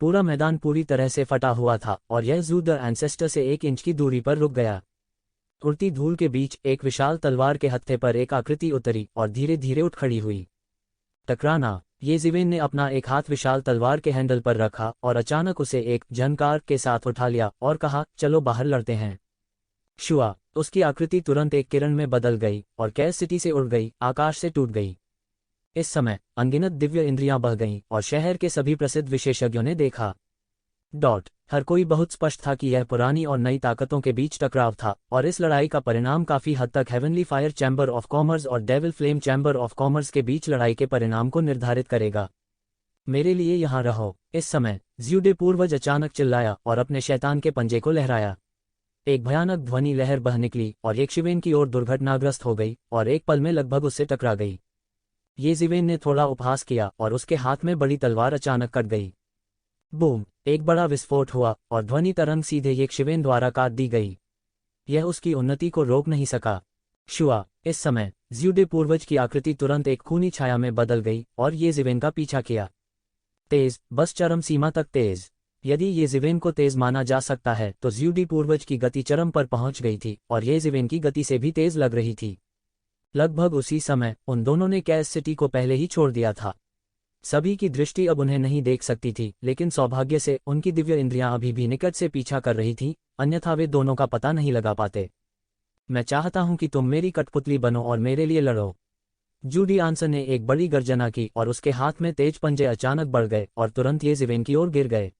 पूरा मैदान पूरी तरह से फटा हुआ था, और यह जू द एंसेस्टर से 1 इंच की दूरी पर रुक गया। उड़ती धूल के बीच एक विशाल तलवार के हत्थे पर एक आकृति उतरी और धीरे धीरे उठ खड़ी हुई। टकराना। येजिवेन ने अपना एक हाथ विशाल तलवार के हैंडल पर रखा और अचानक उसे एक झनकार के साथ उठा लिया और कहा, चलो बाहर लड़ते हैं। शुआ! उसकी आकृति तुरंत एक किरण में बदल गई और कैस सिटी से उड़ गई, आकाश से टूट गई। इस समय अनगिनत दिव्य इंद्रियां बह गईं और शहर के सभी प्रसिद्ध विशेषज्ञों ने देखा। हर कोई बहुत स्पष्ट था कि यह पुरानी और नई ताकतों के बीच टकराव था, और इस लड़ाई का परिणाम काफी हद तक heavenly fire chamber of commerce और devil flame chamber of commerce के बीच लड़ाई के परिणाम को निर्धारित करेगा। मेरे लिए यहाँ रहो। इस समय ज्यूडे पूर्वज अचानक चिल्लाया और अपने शैतान के पंजे को लहराया। एक भयानक ध्वनि लहर बह निकली और येशिवेन की ओर दुर्घटनाग्रस्त हो गई और एक पल में लगभग उससे टकरा गई। ये जिवेन ने थोड़ा उपहास किया और उसके हाथ में बड़ी तलवार अचानक कट गई। बूम! एक बड़ा विस्फोट हुआ और ध्वनि तरंग सीधे ये शिवेन द्वारा काट दी गई। यह उसकी उन्नति को रोक नहीं सका। शुआ! इस समय ज़्यूडे पूर्वज की आकृति तुरंत एक खूनी छाया में बदल गई और ये जिवेन का पीछा किया। तेज, बस चरम सीमा तक तेज। यदि ये जिवेन को तेज माना जा सकता है तो ज़्यूडी पूर्वज की गति चरम पर पहुंच गई थी और ये जिवेन की गति से भी तेज लग रही थी। लगभग उसी समय उन दोनों ने कैस सिटी को पहले ही छोड़ दिया था। सभी की दृष्टि अब उन्हें नहीं देख सकती थी, लेकिन सौभाग्य से उनकी दिव्य इंद्रियां अभी भी निकट से पीछा कर रही थीं, अन्यथा वे दोनों का पता नहीं लगा पाते। मैं चाहता हूं कि तुम मेरी कठपुतली बनो और मेरे लिए लड़ो। जूडी आंसन ने एक बड़ी गर्जना की और उसके हाथ में तेज पंजे अचानक बढ़ गए और तुरंत ये जिवेन की ओर गिर गए।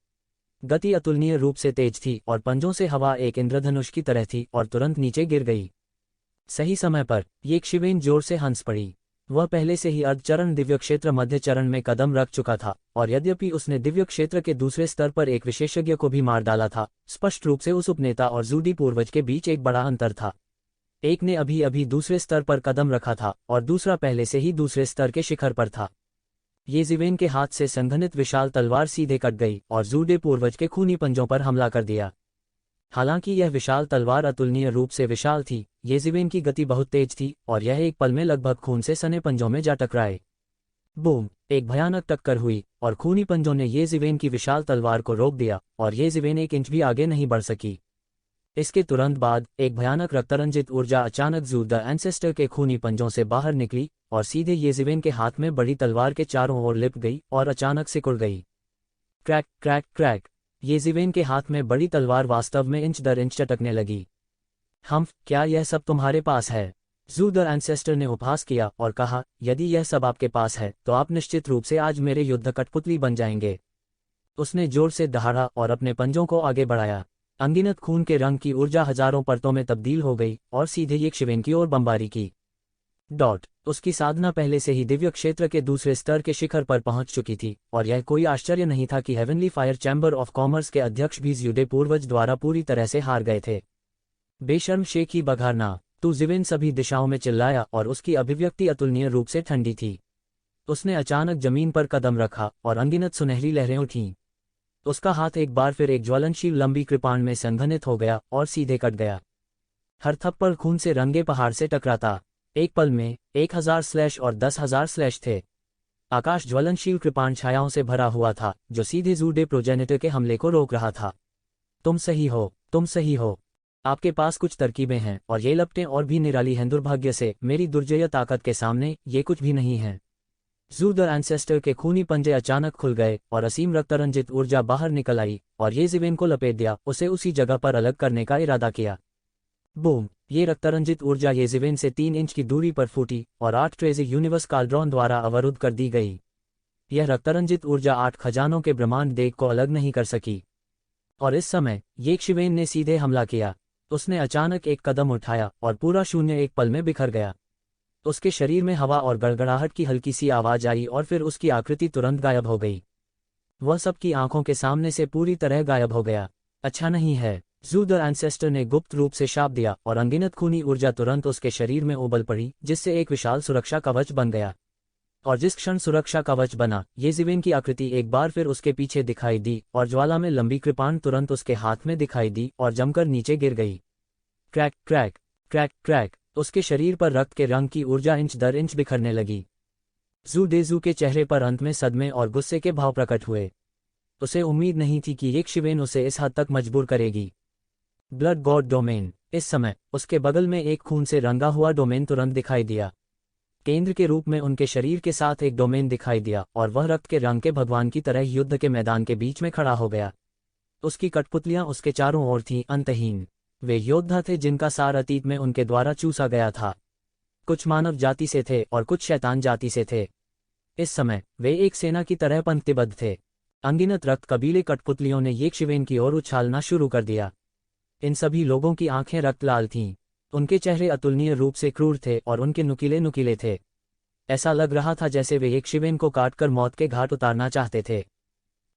गति अतुलनीय रूप से तेज थी और पंजों से हवा एक इंद्रधनुष की तरह थी और तुरंत नीचे गिर गई। सही समय पर ये शिवेन जोर से हंस पड़ी। वह पहले से ही अर्धचरण दिव्य क्षेत्र मध्य चरण में कदम रख चुका था और यद्यपि उसने दिव्य क्षेत्र के दूसरे स्तर पर एक विशेषज्ञ को भी मार डाला था, स्पष्ट रूप से उस उपनेता और जूडी पूर्वज के बीच एक बड़ा अंतर था। एक ने अभी अभी दूसरे स्तर पर कदम रखा था और दूसरा पहले से ही दूसरे स्तर के शिखर पर था। ये जिवेन के हाथ से संघनित विशाल तलवार सीधे कट गई और जूडे पूर्वज के खूनी पंजों पर हमला कर दिया। हालांकि यह विशाल तलवार अतुलनीय रूप से विशाल थी, ये जिवेन की गति बहुत तेज थी और यह एक पल में लगभग खून से सने पंजों में जा टकराए। बूम! एक भयानक टक्कर हुई और खूनी पंजों ने ये जिवेन की विशाल तलवार को रोक दिया और ये जिवेन एक इंच भी आगे नहीं बढ़ सकी। इसके तुरंत बाद एक भयानक रक्तरंजित ऊर्जा अचानक ज़ू द एंसेस्टर के खूनी पंजों से बाहर निकली और सीधे ये जिवेन के हाथ में बड़ी तलवार के चारों ओर लिपट गई और अचानक सिकुड़ गई। Crack crack crack! ये जिवेन के हाथ में बड़ी तलवार वास्तव में इंच दर इंच चटकने लगी। क्या यह सब तुम्हारे पास है? ज़ू द एंसेस्टर ने उपहास किया और कहा, यदि यह सब आपके पास है तो आप निश्चित रूप से आज मेरे युद्ध कठपुतली बन जाएंगे। उसने जोर से दहाड़ा और अपने पंजों को आगे बढ़ाया। अनगिनत खून के रंग की ऊर्जा हजारों परतों में तब्दील हो गई और सीधे ये शिवेन की ओर बमबारी की। उसकी साधना पहले से ही दिव्य क्षेत्र के दूसरे स्तर के शिखर पर पहुंच चुकी थी और यह कोई आश्चर्य नहीं था कि heavenly fire chamber of commerce के अध्यक्ष भी ज़्यूडे पूर्वज द्वारा पूरी तरह से हार गए थे। बेशर्म शेखी बघारना, तू जिवेन! सभी दिशाओं में चिल्लाया और उसकी अभिव्यक्ति अतुलनीय रूप से ठंडी थी। उसने अचानक जमीन पर कदम रखा और अनगिनत सुनहरी लहरें उठीं। उसका हाथ एक बार फिर एक ज्वलनशील लंबी कृपाण में संघनित हो गया और सीधे कट गया। हर थप्पड़ खून से रंगे पहाड़ से टकराता। एक पल में 1000 स्लैश और 10,000 स्लैश थे। आकाश ज्वलनशील कृपाण छायाओं से भरा हुआ था जो सीधे ज़ूडे प्रोजेनेटर के हमले को रोक रहा था। तुम सही हो, तुम सही हो। आपके पास कुछ तरकीबें हैं और ये लपटें और भी निराली हैं। दुर्भाग्य से मेरी दुर्जय ताकत के सामने ये कुछ भी नहीं है। ज़ू द एंसेस्टर के खूनी पंजे अचानक खुल गए और असीम रक्तरंजित ऊर्जा बाहर निकल आई और ये जिवेन को लपेट दिया, उसे उसी जगह पर अलग करने का इरादा किया। बूम! ये रक्तरंजित ऊर्जा ये जिवेन से 3 इंच की दूरी पर फूटी और 8 ट्रेजी यूनिवर्स काल्ड्रॉन द्वारा अवरुद्ध कर दी गई। यह रक्तरंजित ऊर्जा 8 खजानों के ब्रह्मांड देग को अलग नहीं कर सकी। और इस समय ये शिवेन ने सीधे हमला किया। उसने अचानक एक कदम उठाया और पूरा शून्य एक पल में बिखर गया। उसके शरीर में हवा और गड़गड़ाहट की हल्की सी आवाज आई और फिर उसकी आकृति तुरंत गायब हो गई। वह सबकी आंखों के सामने से पूरी तरह गायब हो गया। अच्छा नहीं है, ज़ू द एंसेस्टर ने गुप्त रूप से शाप दिया और अनगिनत खूनी ऊर्जा तुरंत उसके शरीर में उबल पड़ी, जिससे एक विशाल सुरक्षा कवच बन गया। और जिस क्षण सुरक्षा कवच बना, ये जिवेन की आकृति एक बार फिर उसके पीछे दिखाई दी और ज्वाला में लंबी कृपाण तुरंत उसके हाथ में दिखाई दी और जमकर नीचे गिर गई। Crack crack crack crack! उसके शरीर पर रक्त के रंग की ऊर्जा इंच दर इंच बिखरने लगी। ज़ू के चेहरे पर अंत में सदमे और गुस्से के भाव प्रकट हुए। उसे उम्मीद नहीं थी कि एक शिवेन उसे इस हद तक मजबूर करेगी। Blood God domain! इस समय उसके बगल में एक खून से रंगा हुआ डोमेन तुरंत दिखाई दिया। केंद्र के रूप में उनके शरीर के साथ एक डोमेन दिखाई दिया और वह रक्त के रंग के भगवान की तरह युद्ध के मैदान के बीच में खड़ा हो गया। उसकी कठपुतलियां उसके चारों ओर थीं, अंतहीन। वे योद्धा थे जिनका सार अतीत में उनके द्वारा चूसा गया था। कुछ मानव जाति से थे और कुछ शैतान जाति से थे। इस समय वे एक सेना की तरह पंक्तिबद्ध थे। अनगिनत रक्त कबीले कठपुतलियों ने ये शिवेन की ओर उछालना शुरू कर दिया। इन सभी लोगों की आंखें रक्त लाल थीं। उनके चेहरे अतुलनीय रूप से क्रूर थे और उनके नुकीले नुकीले थे। ऐसा लग रहा था जैसे वे एक शिवेन को काटकर मौत के घाट उतारना चाहते थे।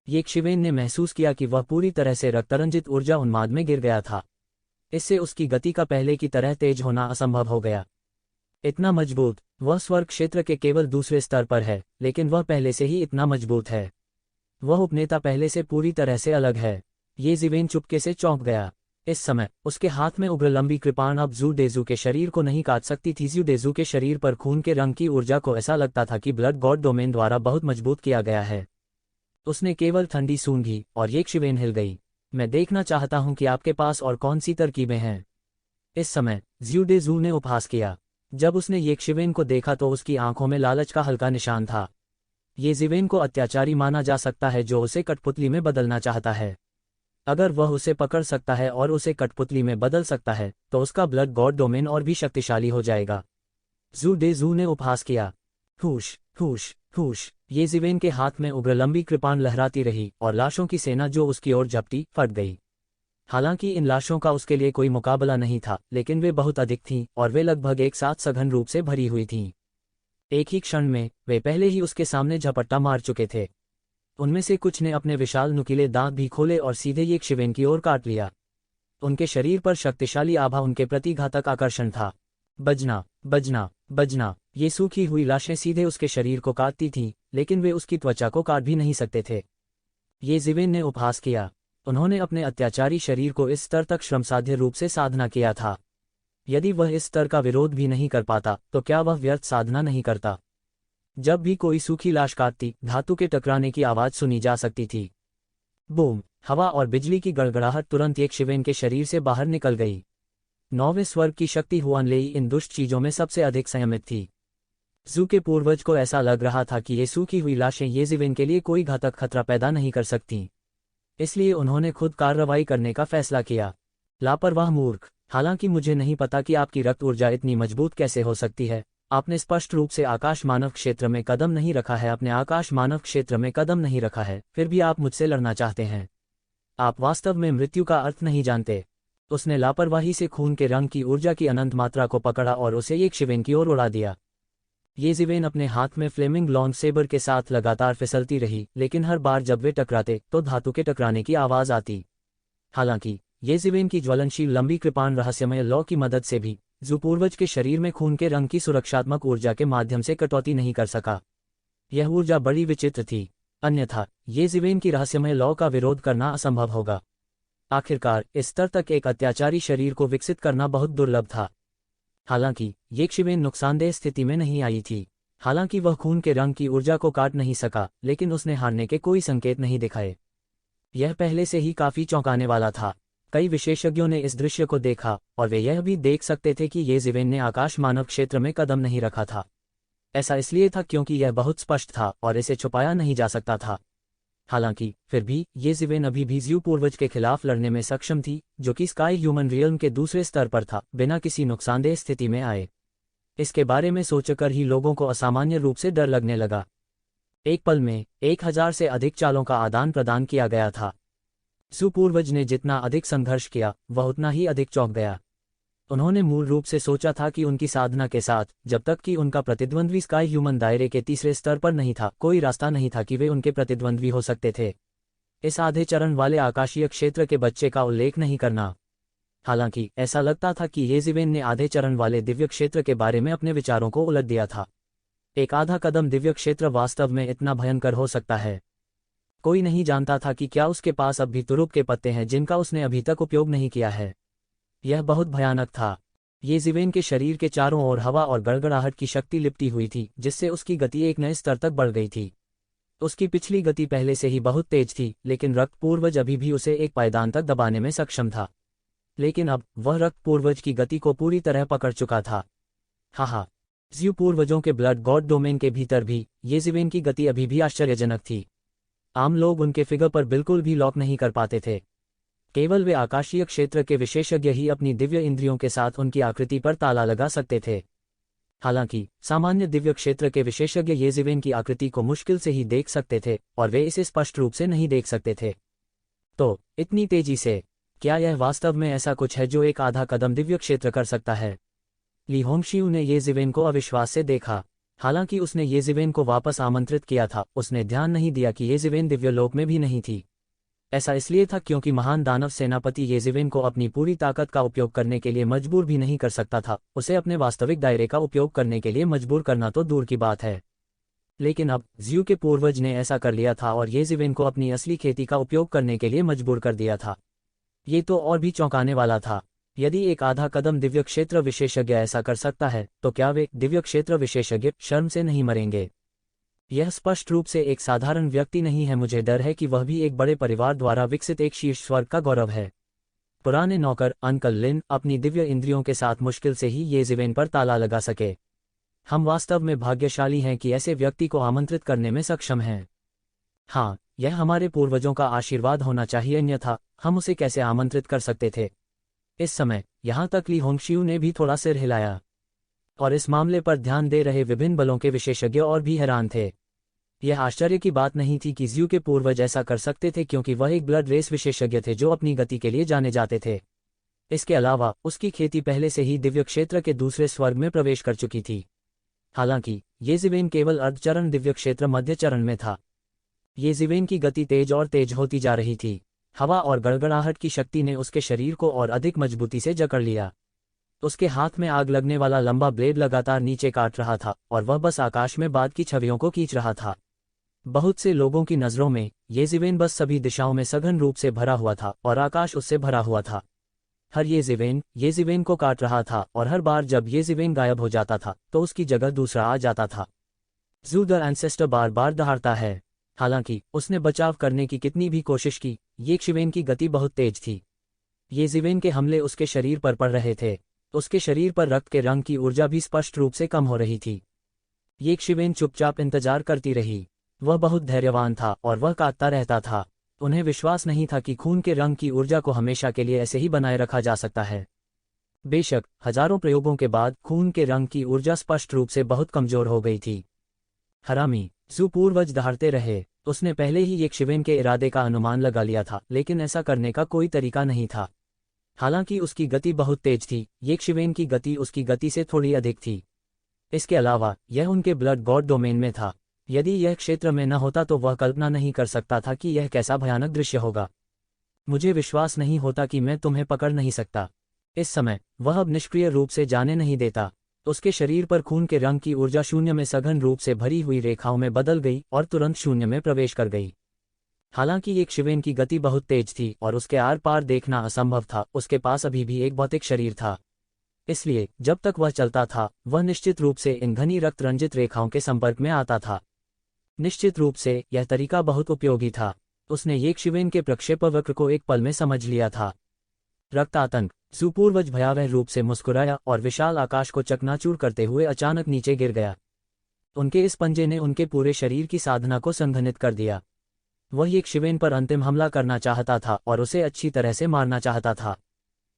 ये शिवेन ने महसूस किया कि वह पूरी तरह से रक्तरंजित ऊर्जा उन्माद में गिर गया था। इससे उसकी गति का पहले की तरह तेज होना असंभव हो गया। इतना मजबूत, वह स्वर्ग क्षेत्र के केवल दूसरे स्तर पर है, लेकिन वह पहले से ही इतना मजबूत है। वह उपनेता पहले से पूरी तरह से अलग है। ये जिवेन चुपके से चौंक गया। इस समय उसके हाथ में उग्र लंबी कृपाण अब ज़ू डेज़ू के शरीर को नहीं काट सकती थी। ज़ू डेज़ू के शरीर पर खून के रंग की ऊर्जा को ऐसा लगता था कि ब्लड गॉड डोमेन द्वारा बहुत मजबूत किया गया है। उसने केवल ठंडी सूंघी और ये शिवेन हिल गई। मैं देखना चाहता हूं कि आपके पास और कौन सी तरकीबें हैं। इस समय ज़ू डेज़ू ने उपहास किया। जब उसने ये शिवेन को देखा तो उसकी आंखों में लालच का हल्का निशान था। ये जिवेन को अत्याचारी माना जा सकता है जो उसे कठपुतली में बदलना चाहता है। अगर वह उसे पकड़ सकता है और उसे कठपुतली में बदल सकता है तो उसका ब्लड गॉड डोमेन और भी शक्तिशाली हो जाएगा। ज़ू डेज़ू ने उपहास किया। हुश हुश हुश। ये जिवेन के हाथ में उग्र लंबी कृपाण लहराती रही और लाशों की सेना जो उसकी ओर झपटी फट गई। हालांकि इन लाशों का उसके लिए कोई मुकाबला नहीं था, लेकिन वे बहुत अधिक थीं और वे लगभग एक साथ सघन रूप से भरी हुई थीं। एक ही क्षण में वे पहले ही उसके सामने झपट्टा मार चुके थे। उनमें से कुछ ने अपने विशाल नुकीले दांत भी खोले और सीधे ये शिवेन की ओर काट लिया। उनके शरीर पर शक्तिशाली आभा उनके प्रति घातक आकर्षण था। बजना बजना बजना। ये सूखी हुई लाशें सीधे उसके शरीर को काटती थीं, लेकिन वे उसकी त्वचा को काट भी नहीं सकते थे। ये जिवेन ने उपहास किया। उन्होंने अपने अत्याचारी शरीर को इस स्तर तक श्रमसाध्य रूप से साधना किया था। यदि वह इस स्तर का विरोध भी नहीं कर पाता तो क्या वह व्यर्थ साधना नहीं करता। जब भी कोई सूखी लाश काटती, धातु के टकराने की आवाज सुनी जा सकती थी। बूम। हवा और बिजली की गड़गड़ाहट तुरंत एक शिवेन के शरीर से बाहर निकल गई। 9वें स्वर्ग की शक्ति हुआनलेई इन दुष्ट चीजों में सबसे अधिक संयमित थी। ज़ू के पूर्वज को ऐसा लग रहा था कि ये सूखी हुई लाशें ये जिवेन के लिए कोई घातक खतरा पैदा नहीं कर सकतीं। इसलिए उन्होंने खुद कार्रवाई करने का फैसला किया। लापरवाह मूर्ख। हालांकि मुझे नहीं पता कि आपकी रक्त ऊर्जा इतनी मजबूत कैसे हो सकती है। आपने स्पष्ट रूप से आकाश मानव क्षेत्र में कदम नहीं रखा है। आपने आकाश मानव क्षेत्र में कदम नहीं रखा है, फिर भी आप मुझसे लड़ना चाहते हैं। आप वास्तव में मृत्यु का अर्थ नहीं जानते। उसने लापरवाही से खून के रंग की ऊर्जा की अनंत मात्रा को पकड़ा और उसे एक शिवेन की ओर उड़ा दिया। ये जिवेन अपने हाथ में फ्लेमिंग लॉन्ग सेबर के साथ लगातार फिसलती रही, लेकिन हर बार जब वे टकराते तो धातु के टकराने की आवाज आती। हालांकि ये जिवेन की ज्वलनशील लंबी कृपाण रहस्यमय लॉ की मदद से भी ज़ू पूर्वज के शरीर में खून के रंग की सुरक्षात्मक ऊर्जा के माध्यम से कटौती नहीं कर सका। यह ऊर्जा बड़ी विचित्र थी, अन्यथा ये जिवेन की रहस्यमय लॉ का विरोध करना असंभव होगा। आखिरकार इस स्तर तक एक अत्याचारी शरीर को विकसित करना बहुत दुर्लभ था। हालांकि ये शिवेन नुकसानदेह स्थिति में नहीं आई थी। हालांकि वह खून के रंग की ऊर्जा को काट नहीं सका, लेकिन उसने हारने के कोई संकेत नहीं दिखाए। यह पहले से ही काफी चौंकाने वाला था। कई विशेषज्ञों ने इस दृश्य को देखा और वे यह भी देख सकते थे कि ये जिवेन ने आकाश मानव क्षेत्र में कदम नहीं रखा था। ऐसा इसलिए था क्योंकि यह बहुत स्पष्ट था और इसे छुपाया नहीं जा सकता था। हालांकि फिर भी ये जिवेन अभी भी ज़ू पूर्वज के खिलाफ लड़ने में सक्षम थी, जो कि स्काई ह्यूमन रियल्म के दूसरे स्तर पर था, बिना किसी नुकसानदेह स्थिति में आए। इसके बारे में सोचकर ही लोगों को असामान्य रूप से डर लगने लगा। एक पल में 1000 से अधिक चालों का आदान प्रदान किया गया था। ज़ू पूर्वज ने जितना अधिक संघर्ष किया, वह उतना ही अधिक चौंक गया। उन्होंने मूल रूप से सोचा था कि उनकी साधना के साथ, जब तक कि उनका प्रतिद्वंद्वी स्काई ह्यूमन दायरे के तीसरे स्तर पर नहीं था, कोई रास्ता नहीं था कि वे उनके प्रतिद्वंद्वी हो सकते थे। इस आधे चरण वाले आकाशीय क्षेत्र के बच्चे का उल्लेख नहीं करना। हालांकि ऐसा लगता था कि ये जिवेन ने आधे चरण वाले दिव्य क्षेत्र के बारे में अपने विचारों को उलट दिया था। एक आधा कदम दिव्य क्षेत्र वास्तव में इतना भयंकर हो सकता है। कोई नहीं जानता था कि क्या उसके पास अब भी तुरुप के पत्ते हैं जिनका उसने अभी तक उपयोग नहीं किया है। यह बहुत भयानक था। ये जिवेन के शरीर के चारों ओर हवा और गड़गड़ाहट की शक्ति लिपटी हुई थी, जिससे उसकी गति एक नए स्तर तक बढ़ गई थी। उसकी पिछली गति पहले से ही बहुत तेज थी, लेकिन रक्त पूर्वज अभी भी उसे एक पायदान तक दबाने में सक्षम था। लेकिन अब वह रक्त पूर्वज की गति को पूरी तरह पकड़ चुका था। हाँ, ज़ू पूर्वजों के ब्लड गॉड डोमेन के भीतर भी ये जिवेन की गति अभी भी आश्चर्यजनक थी। आम लोग उनके फिगर पर बिल्कुल भी लॉक नहीं कर पाते थे। केवल वे आकाशीय क्षेत्र के विशेषज्ञ ही अपनी दिव्य इंद्रियों के साथ उनकी आकृति पर ताला लगा सकते थे। हालांकि सामान्य दिव्य क्षेत्र के विशेषज्ञ ये जिवेन की आकृति को मुश्किल से ही देख सकते थे और वे इसे स्पष्ट रूप से नहीं देख सकते थे। तो इतनी तेजी से, क्या यह वास्तव में ऐसा कुछ है जो एक आधा कदम दिव्य क्षेत्र कर सकता है? ली होंगशियू ने ये जिवेन को अविश्वास से देखा। हालांकि उसने ये जिवेन को वापस आमंत्रित किया था, उसने ध्यान नहीं दिया कि ये जिवेन दिव्य लोक में भी नहीं थी। ऐसा इसलिए था क्योंकि महान दानव सेनापति येज़िवेन को अपनी पूरी ताकत का उपयोग करने के लिए मजबूर भी नहीं कर सकता था, उसे अपने वास्तविक दायरे का उपयोग करने के लिए मजबूर करना तो दूर की बात है। लेकिन अब ज्यू के पूर्वज ने ऐसा कर लिया था और येज़िवेन को अपनी असली खेती का उपयोग करने के लिए मजबूर कर दिया था। ये तो और भी चौंकाने वाला था। यदि एक आधा कदम दिव्य क्षेत्र विशेषज्ञ ऐसा कर सकता है, तो क्या वे दिव्य क्षेत्र विशेषज्ञ शर्म से नहीं मरेंगे? यह स्पष्ट रूप से एक साधारण व्यक्ति नहीं है, मुझे डर है कि वह भी एक बड़े परिवार द्वारा विकसित एक शीर्ष स्वर्ग का गौरव है। पुराने नौकर अंकल लिन अपनी दिव्य इंद्रियों के साथ मुश्किल से ही येज़िवेन पर ताला लगा सके। हम वास्तव में भाग्यशाली हैं कि ऐसे व्यक्ति को आमंत्रित करने में सक्षम हैं। हाँ, यह हमारे पूर्वजों का आशीर्वाद होना चाहिए, अन्यथा हम उसे कैसे आमंत्रित कर सकते थे? इस समय यहाँ तक ली होंगशियू ने भी थोड़ा सिर हिलाया, और इस मामले पर ध्यान दे रहे विभिन्न बलों के विशेषज्ञ और भी हैरान थे। यह आश्चर्य की बात नहीं थी कि ज्यू के पूर्वज ऐसा कर सकते थे, क्योंकि वह एक ब्लड रेस विशेषज्ञ थे जो अपनी गति के लिए जाने जाते थे। इसके अलावा उसकी खेती पहले से ही दिव्य क्षेत्र के दूसरे स्वर्ग में प्रवेश कर चुकी थी। हालांकि येज़िवेन केवल अर्धचरण दिव्य क्षेत्र मध्य चरण में था। येज़िवेन की गति तेज और तेज होती जा रही थी। हवा और गड़गड़ाहट की शक्ति ने उसके शरीर को और अधिक मजबूती से जकड़ लिया। उसके हाथ में आग लगने वाला लंबा ब्लेड लगातार नीचे काट रहा था और वह बस आकाश में बाद की छवियों को खींच रहा था। बहुत से लोगों की नज़रों में येज़िवेन बस सभी दिशाओं में सघन रूप से भरा हुआ था और आकाश उससे भरा हुआ था। हर येज़िवेन को काट रहा था, और हर बार जब येज़िवेन गायब हो जाता था तो उसकी जगह दूसरा आ जाता था। ज़ू द एंसेस्टर बार बार दहाड़ता है। हालांकि उसने बचाव करने की कितनी भी कोशिश की, येज़िवेन की गति बहुत तेज थी। येज़िवेन के हमले उसके शरीर पर पड़ रहे थे। उसके शरीर पर रक्त के रंग की ऊर्जा भी स्पष्ट रूप से कम हो रही थी। येज़िवेन चुपचाप इंतजार करती रही। वह बहुत धैर्यवान था और वह काटता रहता था। उन्हें विश्वास नहीं था कि खून के रंग की ऊर्जा को हमेशा के लिए ऐसे ही बनाए रखा जा सकता है। बेशक हजारों प्रयोगों के बाद खून के रंग की ऊर्जा स्पष्ट रूप से बहुत कमजोर हो गई थी। हरामी, ज़ू पूर्वज दहाड़ते रहे। उसने पहले ही येज़िवेन के इरादे का अनुमान लगा लिया था, लेकिन ऐसा करने का कोई तरीका नहीं था। हालांकि उसकी गति बहुत तेज थी, येज़िवेन की गति उसकी गति से थोड़ी अधिक थी। इसके अलावा यह उनके ब्लड गॉड डोमेन में था। यदि यह क्षेत्र में न होता तो वह कल्पना नहीं कर सकता था कि यह कैसा भयानक दृश्य होगा। मुझे विश्वास नहीं होता कि मैं तुम्हें पकड़ नहीं सकता। इस समय वह अब निष्क्रिय रूप से जाने नहीं देता। उसके शरीर पर खून के रंग की ऊर्जा शून्य में सघन रूप से भरी हुई रेखाओं में बदल गई और तुरंत शून्य में प्रवेश कर गई। हालांकि येज़िवेन की गति बहुत तेज थी और उसके आर पार देखना असंभव था। उसके पास अभी भी एक भौतिक शरीर था, इसलिए जब तक वह चलता था वह निश्चित रूप से इन घनी रक्त रंजित रेखाओं के संपर्क में आता था। निश्चित रूप से यह तरीका बहुत उपयोगी था। उसने येज़िवेन के प्रक्षेपवक्र को एक पल में समझ लिया था। रक्तातंक। ज़ू पूर्वज भयावह रूप से मुस्कुराया और विशाल आकाश को चकनाचूर करते हुए अचानक नीचे गिर गया। उनके इस पंजे ने उनके पूरे शरीर की साधना को संघनित कर दिया। वह येज़िवेन पर अंतिम हमला करना चाहता था और उसे अच्छी तरह से मारना चाहता था।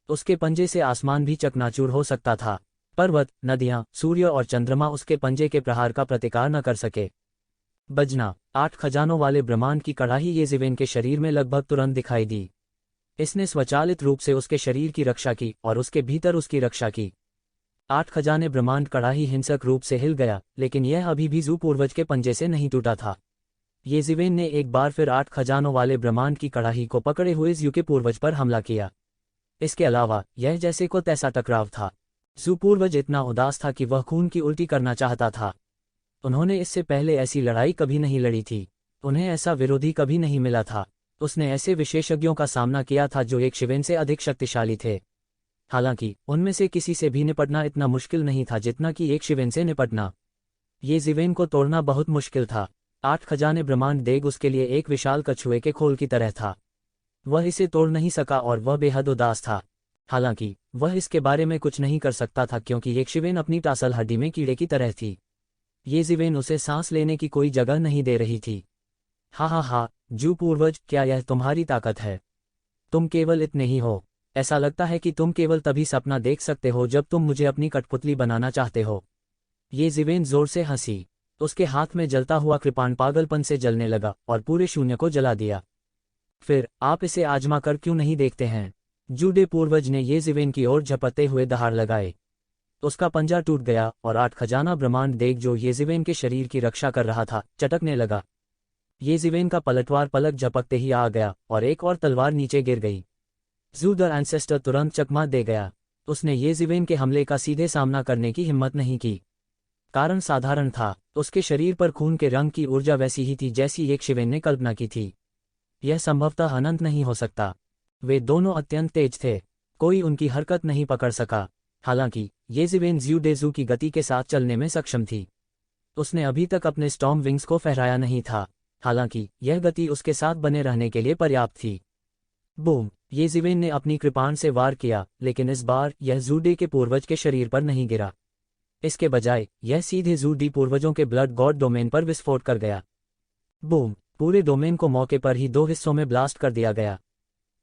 उसके पंजे से आसमान भी चकनाचूर हो सकता था। पर्वत, नदियां, सूर्य और चंद्रमा उसके पंजे के प्रहार का प्रतिकार न कर सके। बजना। 8 खजानों वाले ब्रह्मांड की कड़ाही येज़िवेन के शरीर में लगभग तुरंत दिखाई दी। इसने स्वचालित रूप से उसके शरीर की रक्षा की और उसके भीतर उसकी रक्षा की। 8 खजाने ब्रह्मांड कड़ाही हिंसक रूप से हिल गया, लेकिन यह अभी भी ज़ू पूर्वज के पंजे से नहीं टूटा था। येज़िवेन ने एक बार फिर 8 खजानों वाले ब्रह्मांड की कड़ाही को पकड़े हुए ज़ू के पूर्वज पर हमला किया। इसके अलावा यह जैसे को तैसा टकराव था। ज़ू पूर्वज इतना उदास था कि वह खून की उल्टी करना चाहता था। उन्होंने इससे पहले ऐसी लड़ाई कभी नहीं लड़ी थी। उन्हें ऐसा विरोधी कभी नहीं मिला था। उसने ऐसे विशेषज्ञों का सामना किया था जो येज़िवेन से अधिक शक्तिशाली थे। हालांकि उनमें से किसी से भी निपटना इतना मुश्किल नहीं था जितना कि येज़िवेन से निपटना। येज़िवेन को तोड़ना बहुत मुश्किल था। 8 खजाने ब्रह्मांड देग उसके लिए एक विशाल कछुए के खोल की तरह था। वह इसे तोड़ नहीं सका और वह बेहद उदास था। हालांकि वह इसके बारे में कुछ नहीं कर सकता था क्योंकि येज़िवेन अपनी टासल हड्डी में कीड़े की तरह थी। येज़िवेन उसे सांस लेने की कोई जगह नहीं दे रही थी। हा, ज़ू पूर्वज, क्या यह तुम्हारी ताकत है? तुम केवल इतने ही हो। ऐसा लगता है कि तुम केवल तभी सपना देख सकते हो जब तुम मुझे अपनी कठपुतली बनाना चाहते हो। येज़िवेन जोर से हंसी। उसके हाथ में जलता हुआ कृपाण पागलपन से जलने लगा और पूरे शून्य को जला दिया। फिर आप इसे आजमा कर क्यों नहीं देखते हैं? जूडे पूर्वज ने येज़िवेन की ओर झपटते हुए दहाड़ लगाए। उसका पंजा टूट गया और 8 खजाना ब्रह्मांड देग जो येज़िवेन के शरीर की रक्षा कर रहा था, चटकने लगा। येज़िवेन का पलटवार पलक झपकते ही आ गया और एक और तलवार नीचे गिर गई। ज़ू द एंसेस्टर तुरंत चकमा दे गया। उसने येज़िवेन के हमले का सीधे सामना करने की हिम्मत नहीं की। कारण साधारण था, उसके शरीर पर खून के रंग की ऊर्जा वैसी ही थी जैसी येज़िवेन ने कल्पना की थी। यह संभवतः अनंत नहीं हो सकता। वे दोनों अत्यंत तेज थे, कोई उनकी हरकत नहीं पकड़ सका। हालांकि येज़िवेन ज़्यू डेज़ू की गति के साथ चलने में सक्षम थी। उसने अभी तक अपने स्टॉर्म विंग्स को फहराया नहीं था, हालांकि यह गति उसके साथ बने रहने के लिए पर्याप्त थी। बूम! येज़िवेन ने अपनी कृपाण से वार किया, लेकिन इस बार यह ज़ू डे के पूर्वज के शरीर पर नहीं गिरा। इसके बजाय यह सीधे ज़ू डी पूर्वजों के ब्लड गॉड डोमेन पर विस्फोट कर गया। बूम! पूरे डोमेन को मौके पर ही 2 हिस्सों में ब्लास्ट कर दिया गया।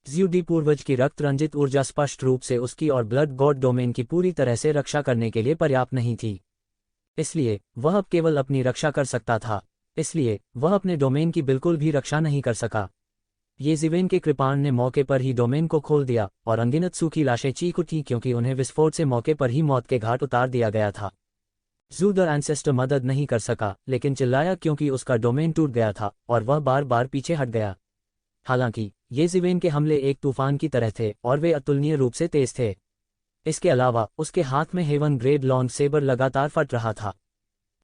ज़ू डी पूर्वज की रक्त रंजित ऊर्जा स्पष्ट रूप से उसकी और ब्लड गॉड डोमेन की पूरी तरह से रक्षा करने के लिए पर्याप्त नहीं थी। इसलिए वह अब केवल अपनी रक्षा कर सकता था, इसलिए वह अपने डोमेन की बिल्कुल भी रक्षा नहीं कर सका। येज़िवेन के कृपाण ने मौके पर ही डोमेन को खोल दिया और अनगिनत सूखी लाशें चीख उठी क्योंकि उन्हें विस्फोट से मौके पर ही मौत के घाट उतार दिया गया था। ज़ू द एंसेस्टर मदद नहीं कर सका, लेकिन चिल्लाया क्योंकि उसका डोमेन टूट गया था और वह बार बार पीछे हट गया। हालांकि येज़िवेन के हमले एक तूफान की तरह थे और वे अतुलनीय रूप से तेज थे। इसके अलावा उसके हाथ में हेवन ग्रेड लॉन्ग सेबर लगातार फट रहा था।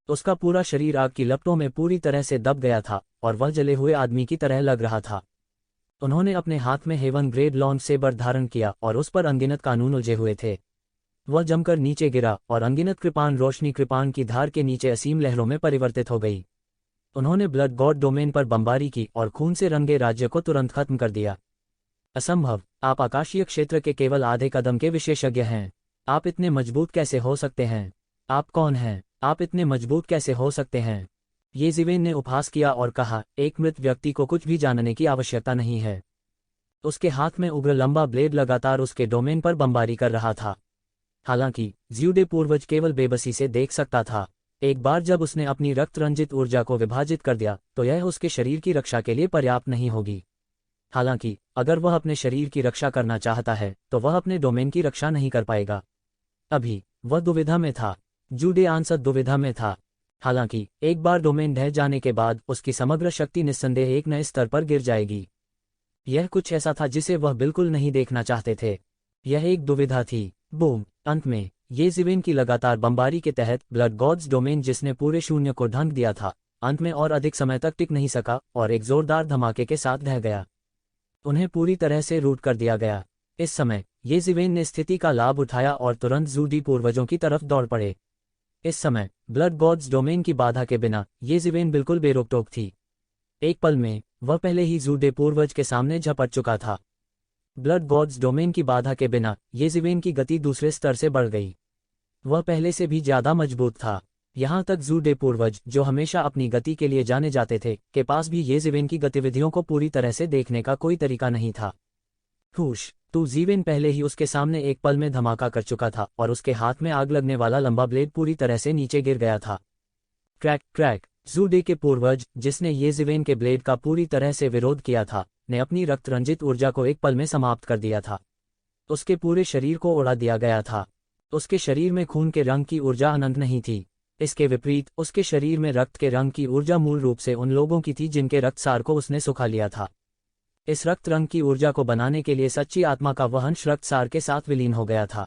उसका पूरा शरीर आग की लपटों में पूरी तरह से दब गया था और वह जले हुए आदमी की तरह लग रहा था। उन्होंने अपने हाथ में हेवन ग्रेड लॉन्ग सेबर धारण किया और उस पर अनगिनत कानून उलझे हुए थे। वह जमकर नीचे गिरा और अनगिनत कृपाण रोशनी कृपाण की धार के नीचे असीम लहरों में परिवर्तित हो गई। उन्होंने ब्लड गॉड डोमेन पर बमबारी की और खून से रंगे राज्य को तुरंत खत्म कर दिया। असंभव! आप आकाशीय क्षेत्र के केवल आधे कदम के विशेषज्ञ हैं। आप इतने मजबूत कैसे हो सकते हैं? आप कौन हैं? आप इतने मजबूत कैसे हो सकते हैं? येज़िवेन ने उपहास किया और कहा, एक मृत व्यक्ति को कुछ भी जानने की आवश्यकता नहीं है। उसके हाथ में उग्र लंबा ब्लेड लगातार उसके डोमेन पर बमबारी कर रहा था। हालांकि ज़्यू डे पूर्वज केवल बेबसी से देख सकता था। एक बार जब उसने अपनी रक्त रंजित ऊर्जा को विभाजित कर दिया तो यह उसके शरीर की रक्षा के लिए पर्याप्त नहीं होगी। हालांकि अगर वह अपने शरीर की रक्षा करना चाहता है तो वह अपने डोमेन की रक्षा नहीं कर पाएगा। अभी वह दुविधा में था। ज़्यू डे आंसर दुविधा में था। हालांकि एक बार डोमेन ढह जाने के बाद उसकी समग्र शक्ति निस्संदेह एक नए स्तर पर गिर जाएगी। यह कुछ ऐसा था जिसे वह बिल्कुल नहीं देखना चाहते थे। यह एक दुविधा थी। बूम! अंत में येज़िवेन की लगातार बमबारी के तहत ब्लड गॉड्स डोमेन, जिसने पूरे शून्य को ढंक दिया था, अंत में और अधिक समय तक टिक नहीं सका और एक जोरदार धमाके के साथ ढह गया। उन्हें पूरी तरह से रूट कर दिया गया। इस समय येज़िवेन ने स्थिति का लाभ उठाया और तुरंत ज़ू डी पूर्वजों की तरफ दौड़ पड़े। इस समय ब्लड गॉड्स डोमेन की बाधा के बिना येज़िवेन बिल्कुल बेरोक-टोक थी। एक पल में वह पहले ही ज़ू डे पूर्वज के सामने झपट चुका था। ब्लड गॉड्स डोमेन की बाधा के बिना येज़िवेन की गति दूसरे स्तर से बढ़ गई। वह पहले से भी ज्यादा मजबूत था। यहाँ तक ज़ू डे पूर्वज, जो हमेशा अपनी गति के लिए जाने जाते थे, के पास भी येज़िवेन की गतिविधियों को पूरी तरह से देखने का कोई तरीका नहीं था। हुश! तू ज़ीवेन पहले ही उसके सामने एक पल में धमाका कर चुका था और उसके हाथ में आग लगने वाला लंबा ब्लेड पूरी तरह से नीचे गिर गया था। Crack crack! ज़ू डे के पूर्वज, जिसने येज़िवेन के ब्लेड का पूरी तरह से विरोध किया था, ने अपनी रक्त रंजित ऊर्जा को एक पल में समाप्त कर दिया था। उसके पूरे शरीर को उड़ा दिया गया था। उसके शरीर में खून के रंग की ऊर्जा अनंत नहीं थी। इसके विपरीत उसके शरीर में रक्त के रंग की ऊर्जा मूल रूप से उन लोगों की थी जिनके रक्तसार को उसने सुखा लिया था। इस रक्त रंग की ऊर्जा को बनाने के लिए सच्ची आत्मा का वहंश रक्तसार के साथ विलीन हो गया था।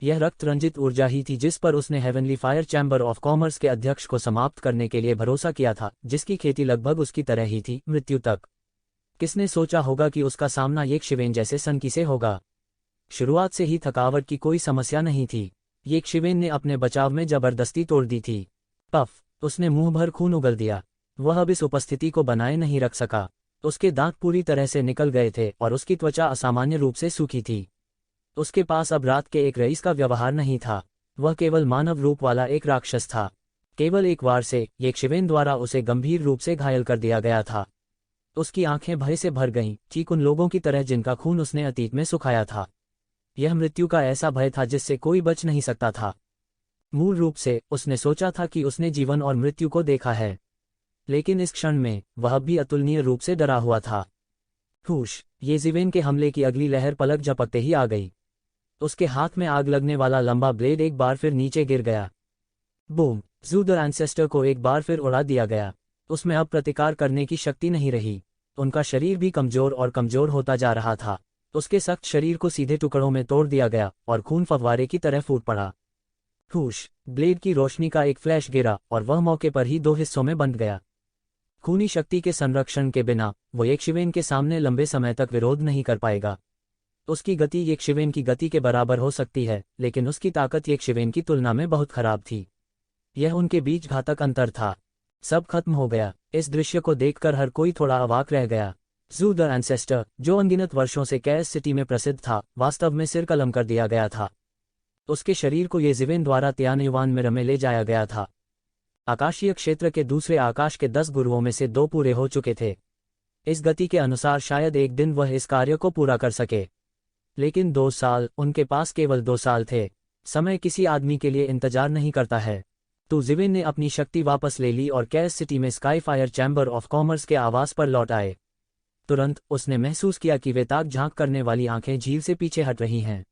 यह रक्त रंजित ऊर्जा ही थी जिस पर उसने heavenly fire chamber of commerce के अध्यक्ष को समाप्त करने के लिए भरोसा किया था, जिसकी खेती लगभग उसकी तरह ही थी, मृत्यु तक। किसने सोचा होगा कि उसका सामना येज़िवेन जैसे सनकी से होगा? शुरुआत से ही थकावट की कोई समस्या नहीं थी। येज़िवेन ने अपने बचाव में जबरदस्ती तोड़ दी थी। पफ! उसने मुंह भर खून उगल दिया। वह अब इस उपस्थिति को बनाए नहीं रख सका। उसके दांत पूरी तरह से निकल गए थे और उसकी त्वचा असामान्य रूप से सूखी थी। उसके पास अब रात के एक रईस का व्यवहार नहीं था। वह केवल मानव रूप वाला एक राक्षस था। केवल एक वार से येज़िवेन द्वारा उसे गंभीर रूप से घायल कर दिया गया था। उसकी आंखें भय से भर गईं, ठीक उन लोगों की तरह जिनका खून उसने अतीत में सुखाया था। यह मृत्यु का ऐसा भय था जिससे कोई बच नहीं सकता था। मूल रूप से उसने सोचा था कि उसने जीवन और मृत्यु को देखा है, लेकिन इस क्षण में वह भी अतुलनीय रूप से डरा हुआ था। हुश! येज़िवेन के हमले की अगली लहर पलक झपकते ही आ गई। उसके हाथ में आग लगने वाला लंबा ब्लेड एक बार फिर नीचे गिर गया। बूम! ज़ू द एंसेस्टर को एक बार फिर उड़ा दिया गया। उसमें अब प्रतिकार करने की शक्ति नहीं रही। उनका शरीर भी कमजोर और कमजोर होता जा रहा था। उसके सख्त शरीर को सीधे टुकड़ों में तोड़ दिया गया और खून फव्वारे की तरह फूट पड़ा। हुश! ब्लेड की रोशनी का एक फ्लैश गिरा और वह मौके पर ही 2 हिस्सों में बंट गया। खूनी शक्ति के संरक्षण के बिना वो यक्षिवेन के सामने लंबे समय तक विरोध नहीं कर पाएगा। उसकी गति यक्षिवेन की गति के बराबर हो सकती है, लेकिन उसकी ताकत यक्षिवेन की तुलना में बहुत खराब थी। यह उनके बीच घातक अंतर था। सब खत्म हो गया। इस दृश्य को देखकर हर कोई थोड़ा अवाक रह गया। ज़ू द एंसेस्टर, जो अनगिनत वर्षों से कैस सिटी में प्रसिद्ध था, वास्तव में सिर कलम कर दिया गया था। उसके शरीर को येज़िवेन द्वारा तियानयुआन में रमे ले जाया गया था। आकाशीय क्षेत्र के दूसरे आकाश के 10 गुरुओं में से 2 पूरे हो चुके थे। इस गति के अनुसार शायद एक दिन वह इस कार्य को पूरा कर सके, लेकिन 2 साल, उनके पास केवल 2 साल थे। समय किसी आदमी के लिए इंतजार नहीं करता है। तो ज़िवेन ने अपनी शक्ति वापस ले ली और कैस सिटी में स्काईफायर चैम्बर ऑफ कॉमर्स के आवास पर लौट आए। तुरंत उसने महसूस किया कि वे ताक झांक करने वाली आंखें झील से पीछे हट रही हैं।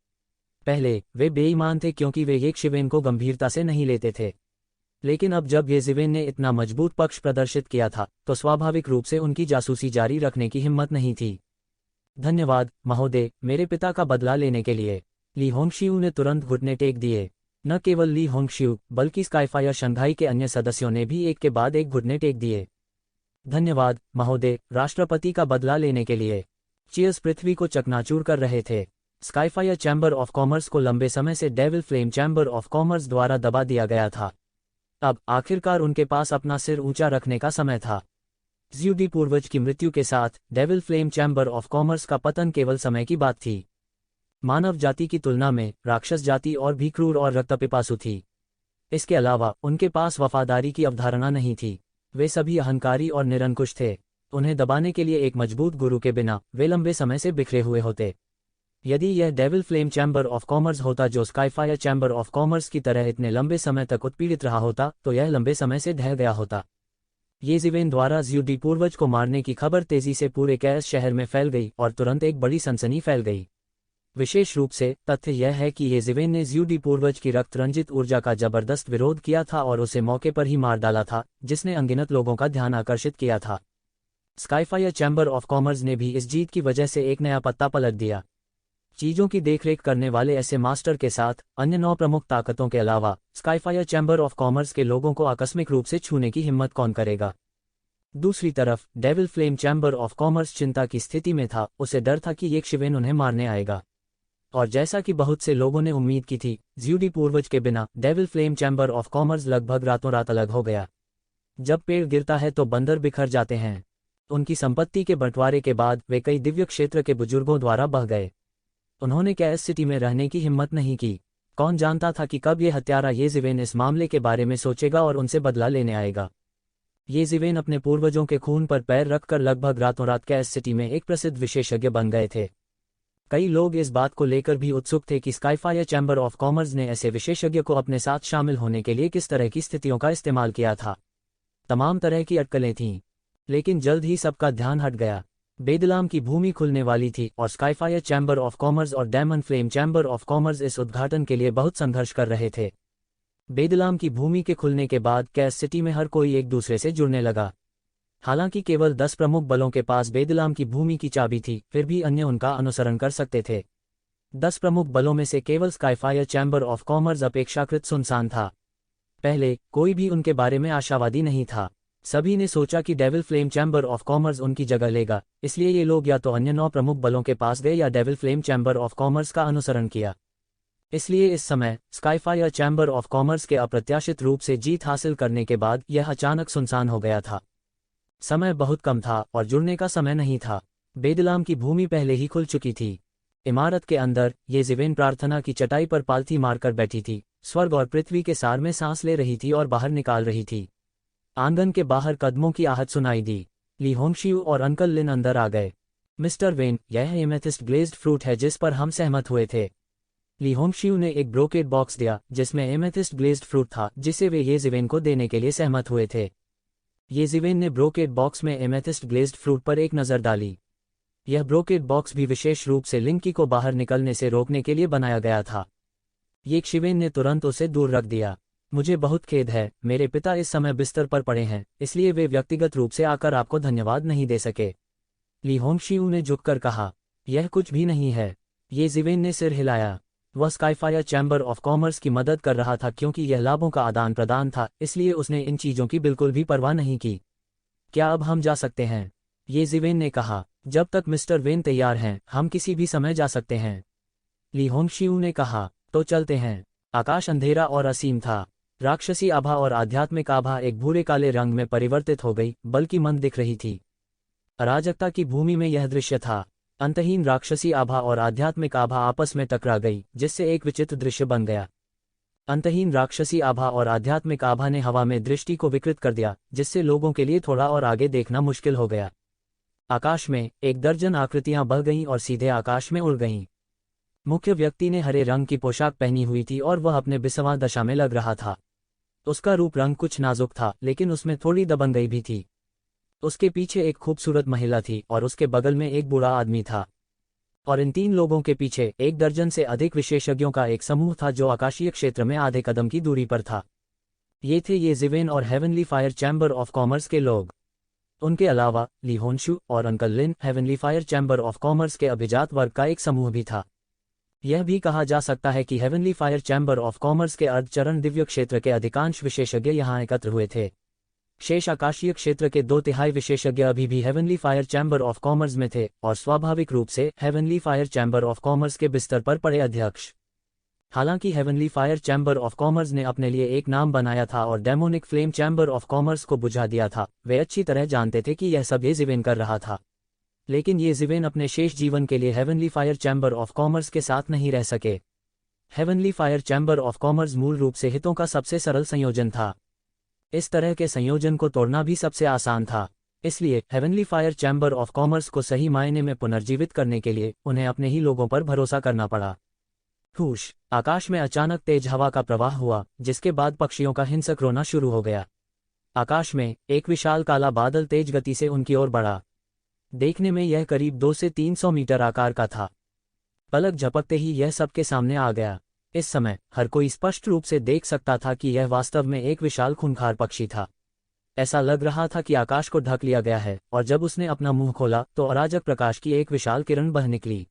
पहले वे बेईमान थे क्योंकि वे यक्षिवेन को गंभीरता से नहीं लेते थे, लेकिन अब जब येज़िवेन ने इतना मजबूत पक्ष प्रदर्शित किया था तो स्वाभाविक रूप से उनकी जासूसी जारी रखने की हिम्मत नहीं थी। धन्यवाद महोदय, मेरे पिता का बदला लेने के लिए। ली होंगशियू ने तुरंत घुटने टेक दिए। न केवल ली होंगशियू बल्कि स्काईफायर शंघाई के अन्य सदस्यों ने भी एक के बाद एक घुटने टेक दिए। धन्यवाद महोदय, राष्ट्रपति का बदला लेने के लिए। चीयर्स पृथ्वी को चकनाचूर कर रहे थे। स्काईफायर चैम्बर ऑफ कॉमर्स को लंबे समय से devil flame chamber of commerce द्वारा दबा दिया गया था। अब आखिरकार उनके पास अपना सिर ऊंचा रखने का समय था। ज़्यूडी पूर्वज की मृत्यु के साथ devil flame chamber of commerce का पतन केवल समय की बात थी। मानव जाति की तुलना में राक्षस जाति और भी क्रूर और रक्तपिपासु थी। इसके अलावा उनके पास वफादारी की अवधारणा नहीं थी। वे सभी अहंकारी और निरंकुश थे। उन्हें दबाने के लिए एक मजबूत गुरु के बिना वे लंबे समय से बिखरे हुए होते। यदि यह devil flame chamber of commerce होता जो स्काईफायर चैम्बर ऑफ कॉमर्स की तरह इतने लंबे समय तक उत्पीड़ित रहा होता, तो यह लंबे समय से ढह गया होता। येज़िवेन द्वारा ज़्यूडी पूर्वज को मारने की खबर तेजी से पूरे कैस शहर में फैल गई और तुरंत एक बड़ी सनसनी फैल गई। विशेष रूप से तथ्य यह है कि येज़िवेन ने ज़्यूडी पूर्वज की रक्त रंजित ऊर्जा का जबरदस्त विरोध किया था और उसे मौके पर ही मार डाला था, जिसने अनगिनत लोगों का ध्यान आकर्षित किया था। स्काईफायर चैम्बर ऑफ कॉमर्स ने भी इस जीत की वजह से एक नया पत्ता पलट दिया। चीजों की देखरेख करने वाले ऐसे मास्टर के साथ अन्य 9 प्रमुख ताकतों के अलावा स्काईफायर चैम्बर ऑफ कॉमर्स के लोगों को आकस्मिक रूप से छूने की हिम्मत कौन करेगा। दूसरी तरफ devil flame chamber of commerce चिंता की स्थिति में था। उसे डर था कि यक्षिवेन उन्हें मारने आएगा, और जैसा कि बहुत से लोगों ने उम्मीद की थी, ज़्यूडी पूर्वज के बिना devil flame chamber of commerce लगभग रातों रात अलग हो गया। जब पेड़ गिरता है तो बंदर बिखर जाते हैं। उनकी संपत्ति के बंटवारे के बाद वे कई दिव्य क्षेत्र के बुजुर्गों द्वारा बह गए। उन्होंने कैस सिटी में रहने की हिम्मत नहीं की। कौन जानता था कि कब ये हत्यारा येज़िवेन इस मामले के बारे में सोचेगा और उनसे बदला लेने आएगा। येज़िवेन अपने पूर्वजों के खून पर पैर रखकर लगभग रातों रात कैस सिटी में एक प्रसिद्ध विशेषज्ञ बन गए थे। कई लोग इस बात को लेकर भी उत्सुक थे कि स्काईफायर चैम्बर ऑफ कॉमर्स ने ऐसे विशेषज्ञ को अपने साथ शामिल होने के लिए किस तरह की स्थितियों का इस्तेमाल किया था। तमाम तरह की अटकलें थीं, लेकिन जल्द ही सबका ध्यान हट गया। बेदलाम की भूमि खुलने वाली थी और स्काईफायर चैम्बर ऑफ कॉमर्स और demon flame chamber of commerce इस उद्घाटन के लिए बहुत संघर्ष कर रहे थे। बेदलाम की भूमि के खुलने के बाद कैस सिटी में हर कोई एक दूसरे से जुड़ने लगा। हालांकि केवल 10 प्रमुख बलों के पास बेदलाम की भूमि की चाबी थी, फिर भी अन्य उनका अनुसरण कर सकते थे। 10 प्रमुख बलों में से केवल स्काईफायर चैम्बर ऑफ कॉमर्स अपेक्षाकृत सुनसान था। पहले कोई भी उनके बारे में आशावादी नहीं था। सभी ने सोचा कि devil flame chamber of commerce उनकी जगह लेगा, इसलिए ये लोग या तो अन्य 9 प्रमुख बलों के पास गए या devil flame chamber of commerce का अनुसरण किया। इसलिए इस समय स्काईफायर चैम्बर ऑफ कॉमर्स के अप्रत्याशित रूप से जीत हासिल करने के बाद यह अचानक सुनसान हो गया था। समय बहुत कम था और जुड़ने का समय नहीं था। बेदलाम की भूमि पहले ही खुल चुकी थी। इमारत के अंदर येज़िवेन प्रार्थना की चटाई पर पालथी मारकर बैठी थी, स्वर्ग और पृथ्वी के सार में सांस ले रही थी और बाहर निकाल रही थी। आंगन के बाहर कदमों की आहट सुनाई दी। ली होंगशियू और अंकल लिन अंदर आ गए। मिस्टर वेन, यह एमेथिस्ट ग्लेज्ड फ्रूट है जिस पर हम सहमत हुए थे। ली होंगशियू ने एक ब्रोकेड बॉक्स दिया जिसमें एमेथिस्ट ग्लेज्ड फ्रूट था, जिसे वे येज़िवेन को देने के लिए सहमत हुए थे। येज़िवेन ने ब्रोकेड बॉक्स में एमेथिस्ट ग्लेज्ड फ्रूट पर एक नज़र डाली। यह ब्रोकेड बॉक्स भी विशेष रूप से लिंकी को बाहर निकलने से रोकने के लिए बनाया गया था। येक्षिवेन ने तुरंत उसे दूर रख दिया। मुझे बहुत खेद है, मेरे पिता इस समय बिस्तर पर पड़े हैं, इसलिए वे व्यक्तिगत रूप से आकर आपको धन्यवाद नहीं दे सके। ली होंगशियू ने झुककर कहा, यह कुछ भी नहीं है। ये जिवेन ने सिर हिलाया। वह स्काईफायर चैम्बर ऑफ कॉमर्स की मदद कर रहा था क्योंकि यह लाभों का आदान प्रदान था, इसलिए उसने इन चीज़ों की बिल्कुल भी परवाह नहीं की। क्या अब हम जा सकते हैं? ये जिवेन ने कहा, जब तक मिस्टर वेन तैयार हैं, हम किसी भी समय जा सकते हैं। ली होंगशियू ने कहा, तो चलते हैं। आकाश अंधेरा और असीम था। राक्षसी आभा और आध्यात्मिक आभा एक भूरे काले रंग में परिवर्तित हो गई, बल्कि मंद दिख रही थी। अराजकता की भूमि में यह दृश्य था। अंतहीन राक्षसी आभा और आध्यात्मिक आभा आपस में टकरा गई, जिससे एक विचित्र दृश्य बन गया। अंतहीन राक्षसी आभा और आध्यात्मिक आभा ने हवा में दृष्टि को विकृत कर दिया, जिससे लोगों के लिए थोड़ा और आगे देखना मुश्किल हो गया। आकाश में 1 दर्जन आकृतियां बह गईं और सीधे आकाश में उड़ गईं। मुख्य व्यक्ति ने हरे रंग की पोशाक पहनी हुई थी और वह अपने बिस्वा दशा में लग रहा था। उसका रूप रंग कुछ नाजुक था, लेकिन उसमें थोड़ी दबंगई भी थी। उसके पीछे एक खूबसूरत महिला थी और उसके बगल में एक बूढ़ा आदमी था। और इन 3 लोगों के पीछे 1 दर्जन से अधिक विशेषज्ञों का एक समूह था जो आकाशीय क्षेत्र में आधे कदम की दूरी पर था। ये थे ये जिवेन और heavenly fire chamber of commerce के लोग। उनके अलावा ली होंशु और uncle Lin heavenly fire chamber of commerce के अभिजात वर्ग का एक समूह भी था। यह भी कहा जा सकता है कि heavenly fire chamber of commerce के अर्धचरण दिव्य क्षेत्र के अधिकांश विशेषज्ञ यहाँ एकत्र हुए थे। शेष आकाशीय क्षेत्र के 2/3 विशेषज्ञ अभी भी heavenly fire chamber of commerce में थे और स्वाभाविक रूप से heavenly fire chamber of commerce के बिस्तर पर पड़े अध्यक्ष। हालांकि heavenly fire chamber of commerce ने अपने लिए एक नाम बनाया था और demonic flame chamber of commerce को बुझा दिया था, वे अच्छी तरह जानते थे कि यह सब ये जिवेन कर रहा था। लेकिन ये जिवेन अपने शेष जीवन के लिए heavenly fire chamber of commerce के साथ नहीं रह सके। Heavenly fire chamber of commerce मूल रूप से हितों का सबसे सरल संयोजन था। इस तरह के संयोजन को तोड़ना भी सबसे आसान था। इसलिए heavenly fire chamber of commerce को सही मायने में पुनर्जीवित करने के लिए उन्हें अपने ही लोगों पर भरोसा करना पड़ा। हुश! आकाश में अचानक तेज हवा का प्रवाह हुआ, जिसके बाद पक्षियों का हिंसक रोना शुरू हो गया। आकाश में एक विशाल काला बादल तेज गति से उनकी ओर बढ़ा। देखने में यह करीब 200 से 300 मीटर आकार का था। पलक झपकते ही यह सबके सामने आ गया। इस समय हर कोई स्पष्ट रूप से देख सकता था कि यह वास्तव में एक विशाल खूंखार पक्षी था। ऐसा लग रहा था कि आकाश को ढक लिया गया है, और जब उसने अपना मुंह खोला तो अराजक प्रकाश की एक विशाल किरण बह निकली।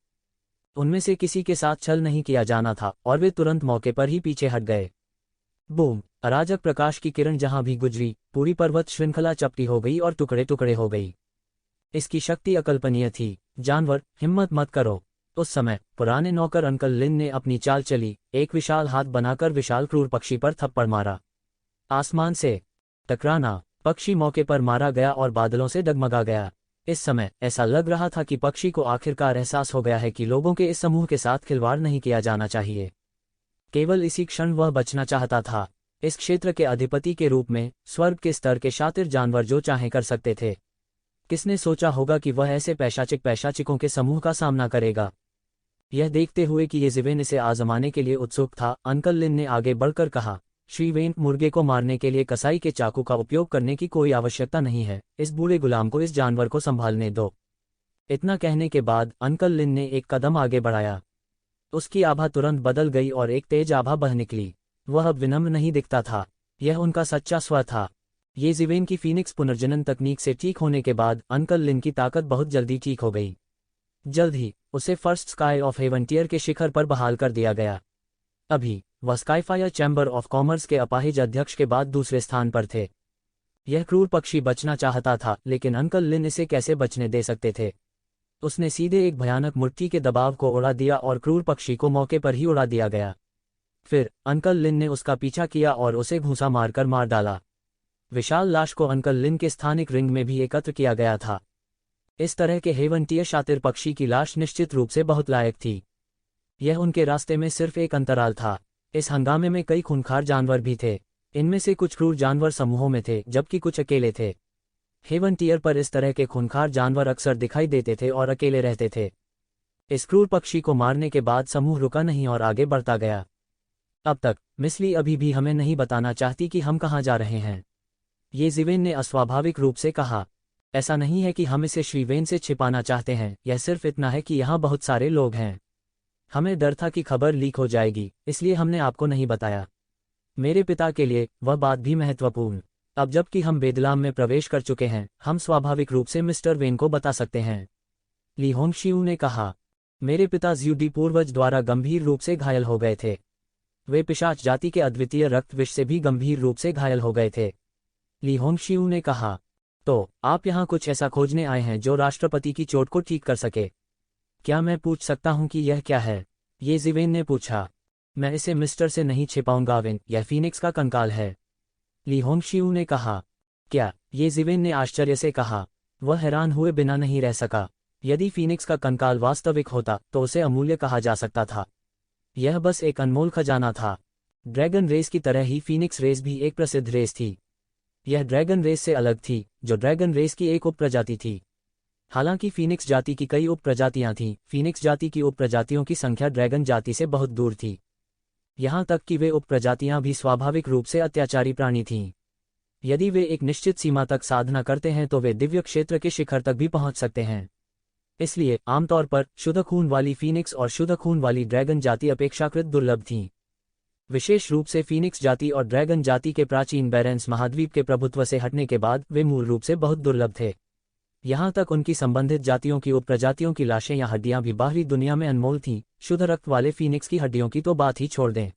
उनमें से किसी के साथ छल नहीं किया जाना था और वे तुरंत मौके पर ही पीछे हट गए। बूम! अराजक प्रकाश की किरण जहां भी गुजरी, पूरी पर्वत श्रृंखला चपटी हो गई और टुकड़े टुकड़े हो गई। इसकी शक्ति अकल्पनीय थी। जानवर, हिम्मत मत करो। उस समय पुराने नौकर अंकल लिन ने अपनी चाल चली, एक विशाल हाथ बनाकर विशाल क्रूर पक्षी पर थप्पड़ मारा। आसमान से टकराना, पक्षी मौके पर मारा गया और बादलों से डगमगा गया। इस समय ऐसा लग रहा था कि पक्षी को आखिरकार एहसास हो गया है कि लोगों के इस समूह के साथ खिलवाड़ नहीं किया जाना चाहिए। केवल इसी क्षण वह बचना चाहता था। इस क्षेत्र के अधिपति के रूप में स्वर्ग के स्तर के शातिर जानवर जो चाहे कर सकते थे। किसने सोचा होगा कि वह ऐसे पैशाचिकों के समूह का सामना करेगा? यह देखते हुए कि ये जिवेन इसे आजमाने के लिए उत्सुक था, अंकल लिन ने आगे बढ़कर कहा, श्री वेन, मुर्गे को मारने के लिए कसाई के चाकू का उपयोग करने की कोई आवश्यकता नहीं है। इस बूढ़े गुलाम को इस जानवर को संभालने दो। इतना कहने के बाद अंकल लिन ने एक कदम आगे बढ़ाया। उसकी आभा तुरंत बदल गई और एक तेज आभा बह निकली। वह अब विनम्र नहीं दिखता था। यह उनका सच्चा स्वर था। ये जिवेन की फीनिक्स पुनर्जनन तकनीक से ठीक होने के बाद अंकल लिन की ताकत बहुत जल्दी ठीक हो गई। जल्द ही उसे फर्स्ट स्काई ऑफ हेवंटियर के शिखर पर बहाल कर दिया गया। अभी वह स्काईफायर चैम्बर ऑफ कॉमर्स के अपाहिज अध्यक्ष के बाद दूसरे स्थान पर थे। यह क्रूर पक्षी बचना चाहता था, लेकिन अंकल लिन इसे कैसे बचने दे सकते थे? उसने सीधे एक भयानक मुट्ठी के दबाव को उड़ा दिया और क्रूर पक्षी को मौके पर ही उड़ा दिया गया। फिर अंकल लिन ने उसका पीछा किया और उसे घूंसा मारकर मार डाला। विशाल लाश को अंकल लिन के स्थानिक रिंग में भी एकत्र किया गया था। इस तरह के हेवंटीय शातिर पक्षी की लाश निश्चित रूप से बहुत लायक थी। यह उनके रास्ते में सिर्फ एक अंतराल था। इस हंगामे में कई खूंखार जानवर भी थे। इनमें से कुछ क्रूर जानवर समूहों में थे, जबकि कुछ अकेले थे। हेवंटियर पर इस तरह के खूंखार जानवर अक्सर दिखाई देते थे और अकेले रहते थे। इस क्रूर पक्षी को मारने के बाद समूह रुका नहीं और आगे बढ़ता गया। अब तक मिस्ली अभी भी हमें नहीं बताना चाहती कि हम कहाँ जा रहे हैं, ये जिवेन ने अस्वाभाविक रूप से कहा। ऐसा नहीं है कि हम इसे श्रीवेन से छिपाना चाहते हैं, यह सिर्फ इतना है कि यहाँ बहुत सारे लोग हैं। हमें डर था कि खबर लीक हो जाएगी, इसलिए हमने आपको नहीं बताया। मेरे पिता के लिए वह बात भी महत्वपूर्ण। अब जबकि हम बेदलाम में प्रवेश कर चुके हैं, हम स्वाभाविक रूप से मिस्टर वेन को बता सकते हैं, ली होंगशिऊ ने कहा। मेरे पिता ज्यूडी पूर्वज द्वारा गंभीर रूप से घायल हो गए थे। वे पिशाच जाति के अद्वितीय रक्त विष से भी गंभीर रूप से घायल हो गए थे, ली होंगशिऊ ने कहा। तो आप यहाँ कुछ ऐसा खोजने आए हैं जो राष्ट्रपति की चोट को ठीक कर सके। क्या मैं पूछ सकता हूँ कि यह क्या है? ये जिवेन ने पूछा। मैं इसे मिस्टर से नहीं छिपाऊंगा वेन, यह फीनिक्स का कंकाल है, ली होंगशिऊ ने कहा। क्या? ये जिवेन ने आश्चर्य से कहा। वह हैरान हुए बिना नहीं रह सका। यदि फीनिक्स का कंकाल वास्तविक होता तो उसे अमूल्य कहा जा सकता था। यह बस एक अनमोल खजाना था। ड्रैगन रेस की तरह ही फीनिक्स रेस भी एक प्रसिद्ध रेस थी। यह ड्रैगन रेस से अलग थी, जो ड्रैगन रेस की एक उपप्रजाति थी। हालांकि फीनिक्स जाति की कई उपप्रजातियां थीं, फीनिक्स जाति की उपप्रजातियों की संख्या ड्रैगन जाति से बहुत दूर थी। यहां तक कि वे उपप्रजातियां भी स्वाभाविक रूप से अत्याचारी प्राणी थीं। यदि वे एक निश्चित सीमा तक साधना करते हैं तो वे दिव्य क्षेत्र के शिखर तक भी पहुंच सकते हैं। इसलिए आमतौर पर शुद्ध खून वाली फीनिक्स और शुद्ध खून वाली ड्रैगन जाति अपेक्षाकृत दुर्लभ थीं। विशेष रूप से फीनिक्स जाति और ड्रैगन जाति के प्राचीन बैरेंस महाद्वीप के प्रभुत्व से हटने के बाद वे मूल रूप से बहुत दुर्लभ थे। यहाँ तक उनकी संबंधित जातियों की उपप्रजातियों की लाशें या हड्डियां भी बाहरी दुनिया में अनमोल थीं। शुद्ध रक्त वाले फीनिक्स की हड्डियों की तो बात ही छोड़ दें।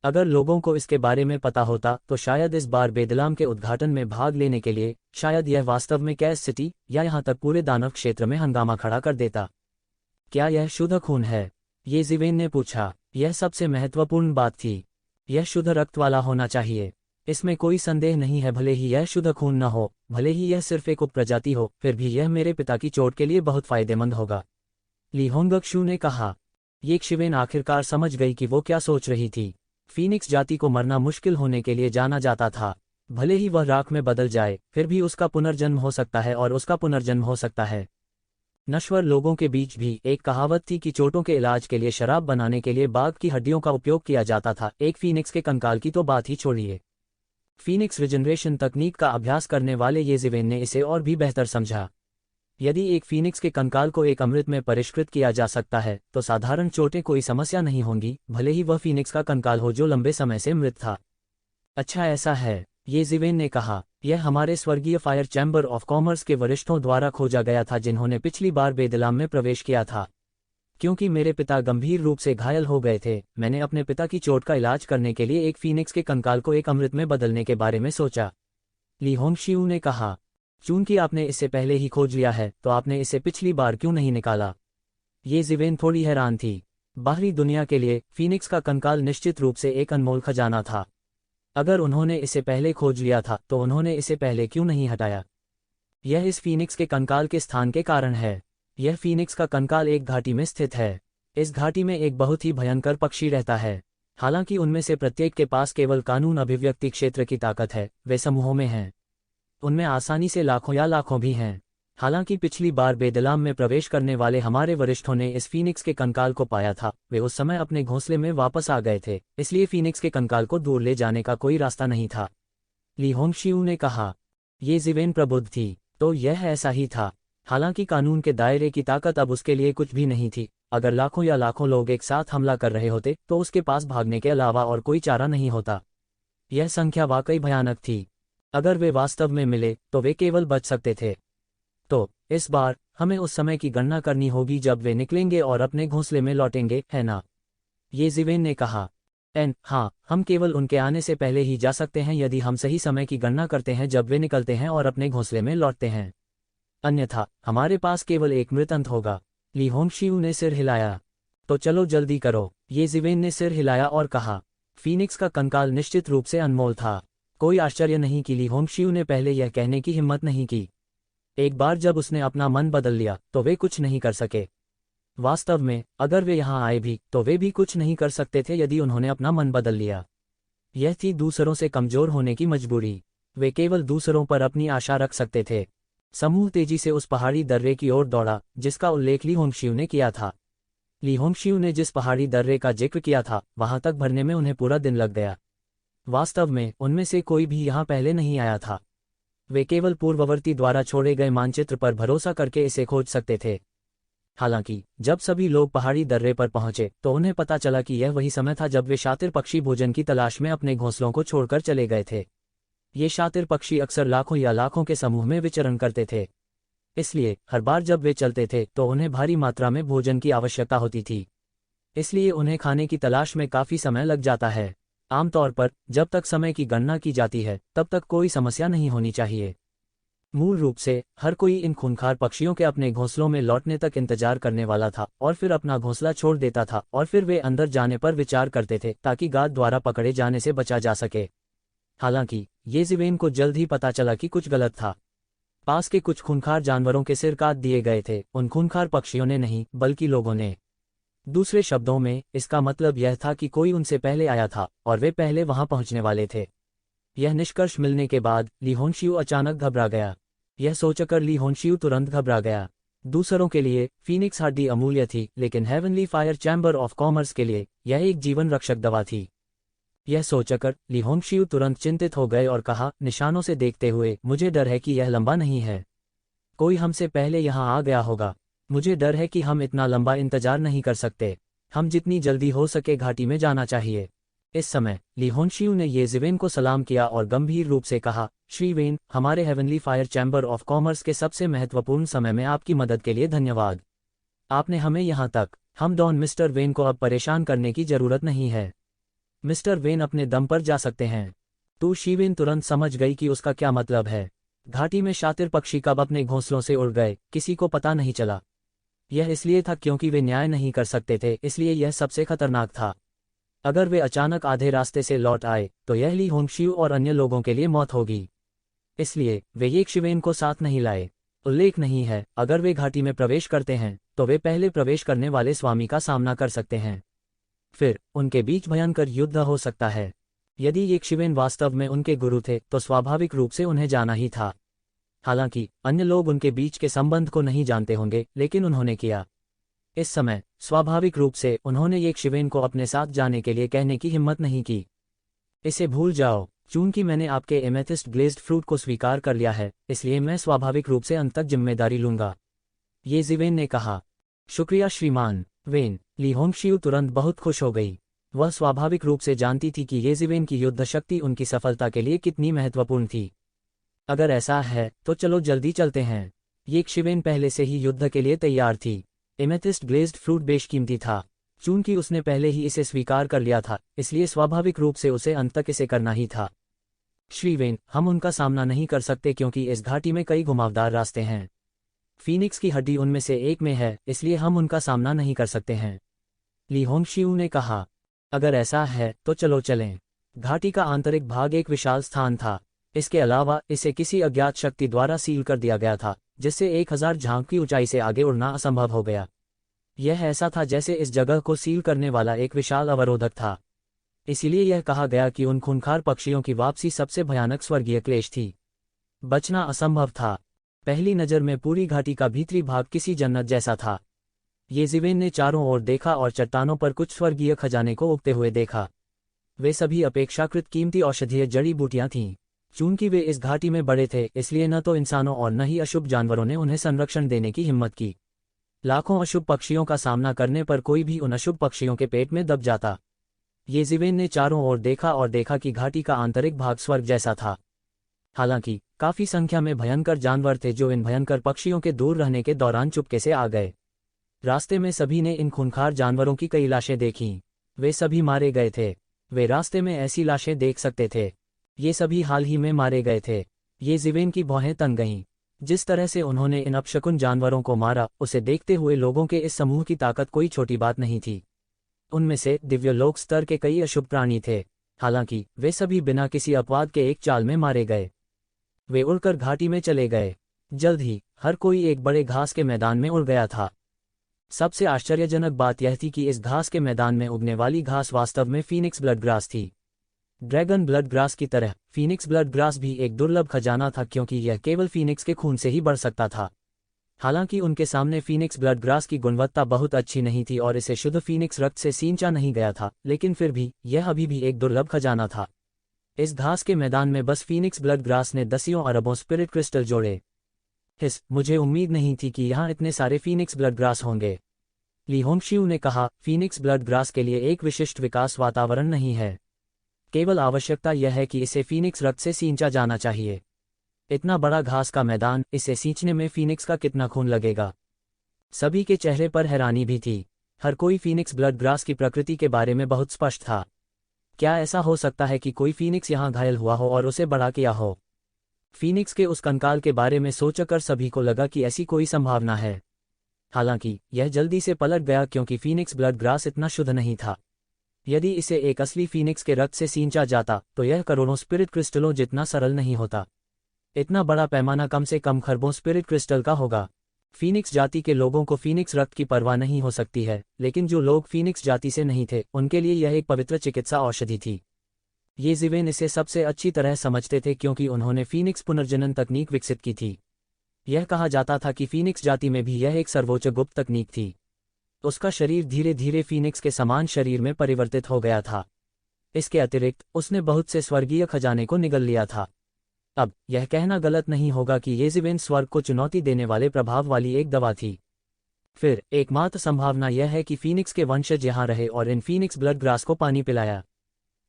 अगर लोगों को इसके बारे में पता होता तो शायद इस बार बेदलाम के उद्घाटन में भाग लेने के लिए शायद यह वास्तव में कैस सिटी या यहाँ तक पूरे दानव क्षेत्र में हंगामा खड़ा कर देता। क्या यह शुद्ध खून है? ये जिवेन ने पूछा। यह सबसे महत्वपूर्ण बात थी। यह शुद्ध रक्त वाला होना चाहिए, इसमें कोई संदेह नहीं है। भले ही यह शुद्ध खून न हो, भले ही यह सिर्फ एक उपप्रजाति हो, फिर भी यह मेरे पिता की चोट के लिए बहुत फायदेमंद होगा, ली होंगशिऊ ने कहा। ये शिवेन आखिरकार समझ गई कि वो क्या सोच रही थी। फीनिक्स जाति को मरना मुश्किल होने के लिए जाना जाता था। भले ही वह राख में बदल जाए, फिर भी उसका पुनर्जन्म हो सकता है और उसका पुनर्जन्म हो सकता है। नश्वर लोगों के बीच भी एक कहावत थी कि चोटों के इलाज के लिए शराब बनाने के लिए बाघ की हड्डियों का उपयोग किया जाता था। एक फीनिक्स के कंकाल की तो बात ही छोड़िए। फीनिक्स रिजनरेशन तकनीक का अभ्यास करने वाले ये जिवेन ने इसे और भी बेहतर समझा। यदि एक फीनिक्स के कंकाल को एक अमृत में परिष्कृत किया जा सकता है तो साधारण चोटें कोई समस्या नहीं होंगी, भले ही वह फीनिक्स का कंकाल हो जो लंबे समय से मृत था। अच्छा ऐसा है, ये जिवेन ने कहा। यह हमारे स्वर्गीय फायर चैम्बर ऑफ कॉमर्स के वरिष्ठों द्वारा खोजा गया था जिन्होंने पिछली बार बेदलाम में प्रवेश किया था। क्योंकि मेरे पिता गंभीर रूप से घायल हो गए थे, मैंने अपने पिता की चोट का इलाज करने के लिए एक फीनिक्स के कंकाल को एक अमृत में बदलने के बारे में सोचा, ली होंगशिऊ ने कहा। चूंकि आपने इसे पहले ही खोज लिया है तो आपने इसे पिछली बार क्यों नहीं निकाला? ये जिवेन थोड़ी हैरान थी। बाहरी दुनिया के लिए फीनिक्स का कंकाल निश्चित रूप से एक अनमोल खजाना था। अगर उन्होंने इसे पहले खोज लिया था तो उन्होंने इसे पहले क्यों नहीं हटाया? यह इस फीनिक्स के कंकाल के स्थान के कारण है। यह फीनिक्स का कंकाल एक घाटी में स्थित है। इस घाटी में एक बहुत ही भयंकर पक्षी रहता है। हालांकि उनमें से प्रत्येक के पास केवल कानून अभिव्यक्ति क्षेत्र की ताकत है, वे समूहों में हैं। उनमें आसानी से लाखों या लाखों भी हैं। हालांकि पिछली बार बेदलाम में प्रवेश करने वाले हमारे वरिष्ठों ने इस फीनिक्स के कंकाल को पाया था। वे उस समय अपने घोंसले में वापस आ गए थे, इसलिए फीनिक्स के कंकाल को दूर ले जाने का कोई रास्ता नहीं था, ली होंगशिऊ ने कहा। ये जिवेन प्रबुद्ध थी, तो यह ऐसा ही था। हालांकि कानून के दायरे की ताकत अब उसके लिए कुछ भी नहीं थी। अगर लाखों या लाखों लोग एक साथ हमला कर रहे होते तो उसके पास भागने के अलावा और कोई चारा नहीं होता। यह संख्या वाकई भयानक थी। अगर वे वास्तव में मिले तो वे केवल बच सकते थे। तो इस बार हमें उस समय की गणना करनी होगी जब वे निकलेंगे और अपने घोंसले में लौटेंगे, है ना? ये जिवेन ने कहा। हाँ, हम केवल उनके आने से पहले ही जा सकते हैं यदि हम सही समय की गणना करते हैं जब वे निकलते हैं और अपने घोंसले में लौटते हैं। अन्यथा हमारे पास केवल एक मृत अंत होगा, ली होंगशिऊ ने सिर हिलाया। तो चलो जल्दी करो, ये जिवेन ने सिर हिलाया और कहा। फीनिक्स का कंकाल निश्चित रूप से अनमोल था। कोई आश्चर्य नहीं कि ली होंगशिऊ ने पहले यह कहने की हिम्मत नहीं की। एक बार जब उसने अपना मन बदल लिया तो वे कुछ नहीं कर सके। वास्तव में अगर वे यहाँ आए भी तो वे भी कुछ नहीं कर सकते थे यदि उन्होंने अपना मन बदल लिया। यह थी दूसरों से कमजोर होने की मजबूरी। वे केवल दूसरों पर अपनी आशा रख सकते थे। समूह तेजी से उस पहाड़ी दर्रे की ओर दौड़ा जिसका उल्लेख ली होंगशिऊ ने किया था। ली होंगशिऊ ने जिस पहाड़ी दर्रे का जिक्र किया था वहां तक भरने में उन्हें पूरा दिन लग गया। वास्तव में उनमें से कोई भी यहाँ पहले नहीं आया था। वे केवल पूर्ववर्ती द्वारा छोड़े गए मानचित्र पर भरोसा करके इसे खोज सकते थे। हालांकि जब सभी लोग पहाड़ी दर्रे पर पहुंचे तो उन्हें पता चला कि यह वही समय था जब वे शातिर पक्षी भोजन की तलाश में अपने घोंसलों को छोड़कर चले गए थे। ये शातिर पक्षी अक्सर लाखों या लाखों के समूह में विचरण करते थे, इसलिए हर बार जब वे चलते थे तो उन्हें भारी मात्रा में भोजन की आवश्यकता होती थी। इसलिए उन्हें खाने की तलाश में काफी समय लग जाता है। आमतौर पर जब तक समय की गणना की जाती है तब तक कोई समस्या नहीं होनी चाहिए। मूल रूप से हर कोई इन खूंखार पक्षियों के अपने घोंसलों में लौटने तक इंतजार करने वाला था और फिर अपना घोंसला छोड़ देता था और फिर वे अंदर जाने पर विचार करते थे ताकि गार्ड द्वारा पकड़े जाने से बचा जा सके। हालांकि येज़िवेन को जल्द ही पता चला कि कुछ गलत था। पास के कुछ खूंखार जानवरों के सिर काट दिए गए थे, उन खूंखार पक्षियों ने नहीं बल्कि लोगों ने। दूसरे शब्दों में इसका मतलब यह था कि कोई उनसे पहले आया था और वे पहले वहां पहुंचने वाले थे। यह निष्कर्ष मिलने के बाद ली होंशियू अचानक घबरा गया। यह सोचकर ली होंशियू तुरंत घबरा गया। दूसरों के लिए फीनिक्स हड्डी अमूल्य थी, लेकिन heavenly fire chamber of commerce के लिए यह एक जीवन रक्षक दवा थी। यह सोचकर ली होंशियू तुरंत चिंतित हो गए और कहा, निशानों से देखते हुए मुझे डर है कि यह लंबा नहीं है। कोई हमसे पहले यहाँ आ गया होगा। मुझे डर है कि हम इतना लंबा इंतजार नहीं कर सकते। हम जितनी जल्दी हो सके घाटी में जाना चाहिए। इस समय ली होंशियू ने येज़िवेन को सलाम किया और गंभीर रूप से कहा, श्री वेन, हमारे heavenly fire chamber of commerce के सबसे महत्वपूर्ण समय में आपकी मदद के लिए धन्यवाद। आपने हमें यहाँ तक हम डॉन मिस्टर वेन को अब परेशान करने की जरूरत नहीं है। मिस्टर वेन अपने दम पर जा सकते हैं। तो शीवेन तुरंत समझ गई कि उसका क्या मतलब है। घाटी में शातिर पक्षी कब अपने घोंसलों से उड़ गए किसी को पता नहीं चला। यह इसलिए था क्योंकि वे न्याय नहीं कर सकते थे, इसलिए यह सबसे खतरनाक था। अगर वे अचानक आधे रास्ते से लौट आए तो यह ली होंशियू और अन्य लोगों के लिए मौत होगी। इसलिए वे येज़िवेन को साथ नहीं लाए। उल्लेख नहीं है, अगर वे घाटी में प्रवेश करते हैं तो वे पहले प्रवेश करने वाले स्वामी का सामना कर सकते हैं। फिर उनके बीच भयंकर युद्ध हो सकता है। यदि येज़िवेन वास्तव में उनके गुरु थे तो स्वाभाविक रूप से उन्हें जाना ही था। हालांकि अन्य लोग उनके बीच के संबंध को नहीं जानते होंगे, लेकिन उन्होंने किया। इस समय स्वाभाविक रूप से उन्होंने येज़िवेन को अपने साथ जाने के लिए कहने की हिम्मत नहीं की। इसे भूल जाओ, चूंकि मैंने आपके एमेथिस्ट ग्लेज्ड फ्रूट को स्वीकार कर लिया है, इसलिए मैं स्वाभाविक रूप से अंत तक जिम्मेदारी लूंगा, येज़िवेन ने कहा। शुक्रिया श्रीमान वेन। ली होंशियू तुरंत बहुत खुश हो गई। वह स्वाभाविक रूप से जानती थी कि येज़िवेन की युद्ध शक्ति उनकी सफलता के लिए कितनी महत्वपूर्ण थी। अगर ऐसा है तो चलो जल्दी चलते हैं। येज़िवेन पहले से ही युद्ध के लिए तैयार थी। एमेथिस्ट ग्लेज्ड फ्रूट बेशकीमती था। चूंकि उसने पहले ही इसे स्वीकार कर लिया था, इसलिए स्वाभाविक रूप से उसे अंत तक इसे करना ही था। श्री वेन, हम उनका सामना नहीं कर सकते क्योंकि इस घाटी में कई घुमावदार रास्ते हैं। फीनिक्स की हड्डी उनमें से एक में है, इसलिए हम उनका सामना नहीं कर सकते हैं, ली होंशियू ने कहा। अगर ऐसा है तो चलो चलें। घाटी का आंतरिक भाग एक विशाल स्थान था। इसके अलावा इसे किसी अज्ञात शक्ति द्वारा सील कर दिया गया था, जिससे 1000 झांक की ऊंचाई से आगे उड़ना असंभव हो गया। यह ऐसा था जैसे इस जगह को सील करने वाला एक विशाल अवरोधक था। इसीलिए यह कहा गया कि उन खूंखार पक्षियों की वापसी सबसे भयानक स्वर्गीय क्लेश थी। बचना असंभव था। पहली नज़र में पूरी घाटी का भीतरी भाग किसी जन्नत जैसा था। येज़िवेन ने चारों ओर देखा और चट्टानों पर कुछ स्वर्गीय खजाने को उगते हुए देखा। वे सभी अपेक्षाकृत कीमती औषधीय जड़ी बूटियां थीं। चूंकि वे इस घाटी में बड़े थे, इसलिए न तो इंसानों और न ही अशुभ जानवरों ने उन्हें संरक्षण देने की हिम्मत की। लाखों अशुभ पक्षियों का सामना करने पर कोई भी उन अशुभ पक्षियों के पेट में दब जाता। येज़िवेन ने चारों ओर देखा और देखा कि घाटी का आंतरिक भाग स्वर्ग जैसा था। हालांकि काफी संख्या में भयंकर जानवर थे जो इन भयंकर पक्षियों के दूर रहने के दौरान चुपके से आ गए। रास्ते में सभी ने इन खूंखार जानवरों की कई लाशें देखीं। वे सभी मारे गए थे। वे रास्ते में ऐसी लाशें देख सकते थे। ये सभी हाल ही में मारे गए थे। येज़िवेन की भौहें तन गईं। जिस तरह से उन्होंने इन अपशकुन जानवरों को मारा, उसे देखते हुए लोगों के इस समूह की ताकत कोई छोटी बात नहीं थी। उनमें से दिव्यलोक स्तर के कई अशुभ प्राणी थे। हालांकि वे सभी बिना किसी अपवाद के एक चाल में मारे गए। वे उड़कर घाटी में चले गए। जल्द ही हर कोई एक बड़े घास के मैदान में उड़ गया था। सबसे आश्चर्यजनक बात यह थी कि इस घास के मैदान में उगने वाली घास वास्तव में फीनिक्स ब्लड ग्रास थी। ड्रैगन ब्लड ग्रास की तरह फीनिक्स ब्लड ग्रास भी एक दुर्लभ खजाना था, क्योंकि यह केवल फीनिक्स के खून से ही बढ़ सकता था। हालांकि उनके सामने फीनिक्स ब्लड ग्रास की गुणवत्ता बहुत अच्छी नहीं थी और इसे शुद्ध फीनिक्स रक्त से सींचा नहीं गया था, लेकिन फिर भी यह अभी भी एक दुर्लभ खजाना था। इस घास के मैदान में बस फीनिक्स ब्लड ग्रास ने दसियों अरबों स्पिरिट क्रिस्टल जोड़े। मुझे उम्मीद नहीं थी कि यहाँ इतने सारे फीनिक्स ब्लड ग्रास होंगे। ली होंगशिऊ ने कहा, फीनिक्स ब्लड ग्रास के लिए एक विशिष्ट विकास वातावरण नहीं है। केवल आवश्यकता यह है कि इसे फीनिक्स रक्त से सींचा जाना चाहिए। इतना बड़ा घास का मैदान, इसे सींचने में फीनिक्स का कितना खून लगेगा। सभी के चेहरे पर हैरानी भी थी। हर कोई फीनिक्स ब्लड ग्रास की प्रकृति के बारे में बहुत स्पष्ट था। क्या ऐसा हो सकता है कि कोई फीनिक्स यहाँ घायल हुआ हो और उसे बड़ा किया हो? फीनिक्स के उस कंकाल के बारे में सोचकर सभी को लगा कि ऐसी कोई संभावना है। हालांकि यह जल्दी से पलट गया क्योंकि फीनिक्स ब्लड ग्रास इतना शुद्ध नहीं था। यदि इसे एक असली फीनिक्स के रक्त से सींचा जाता तो यह करोड़ों स्पिरिट क्रिस्टलों जितना सरल नहीं होता। इतना बड़ा पैमाना कम से कम खरबों स्पिरिट क्रिस्टल का होगा। फीनिक्स जाति के लोगों को फीनिक्स रक्त की परवाह नहीं हो सकती है, लेकिन जो लोग फीनिक्स जाति से नहीं थे उनके लिए यह एक पवित्र चिकित्सा औषधि थी। ये ज़िवेन इसे सबसे अच्छी तरह समझते थे क्योंकि उन्होंने फीनिक्स पुनर्जनन तकनीक विकसित की थी। यह कहा जाता था कि फीनिक्स जाति में भी यह एक सर्वोच्च गुप्त तकनीक थी। उसका शरीर धीरे धीरे फीनिक्स के समान शरीर में परिवर्तित हो गया था। इसके अतिरिक्त उसने बहुत से स्वर्गीय खजाने को निगल लिया था। अब यह कहना गलत नहीं होगा कि ये ज़िवेन स्वर्ग को चुनौती देने वाले प्रभाव वाली एक दवा थी। फिर एकमात्र संभावना यह है कि फीनिक्स के वंशज यहाँ रहे और इन फीनिक्स ब्लड ग्रास को पानी पिलाया।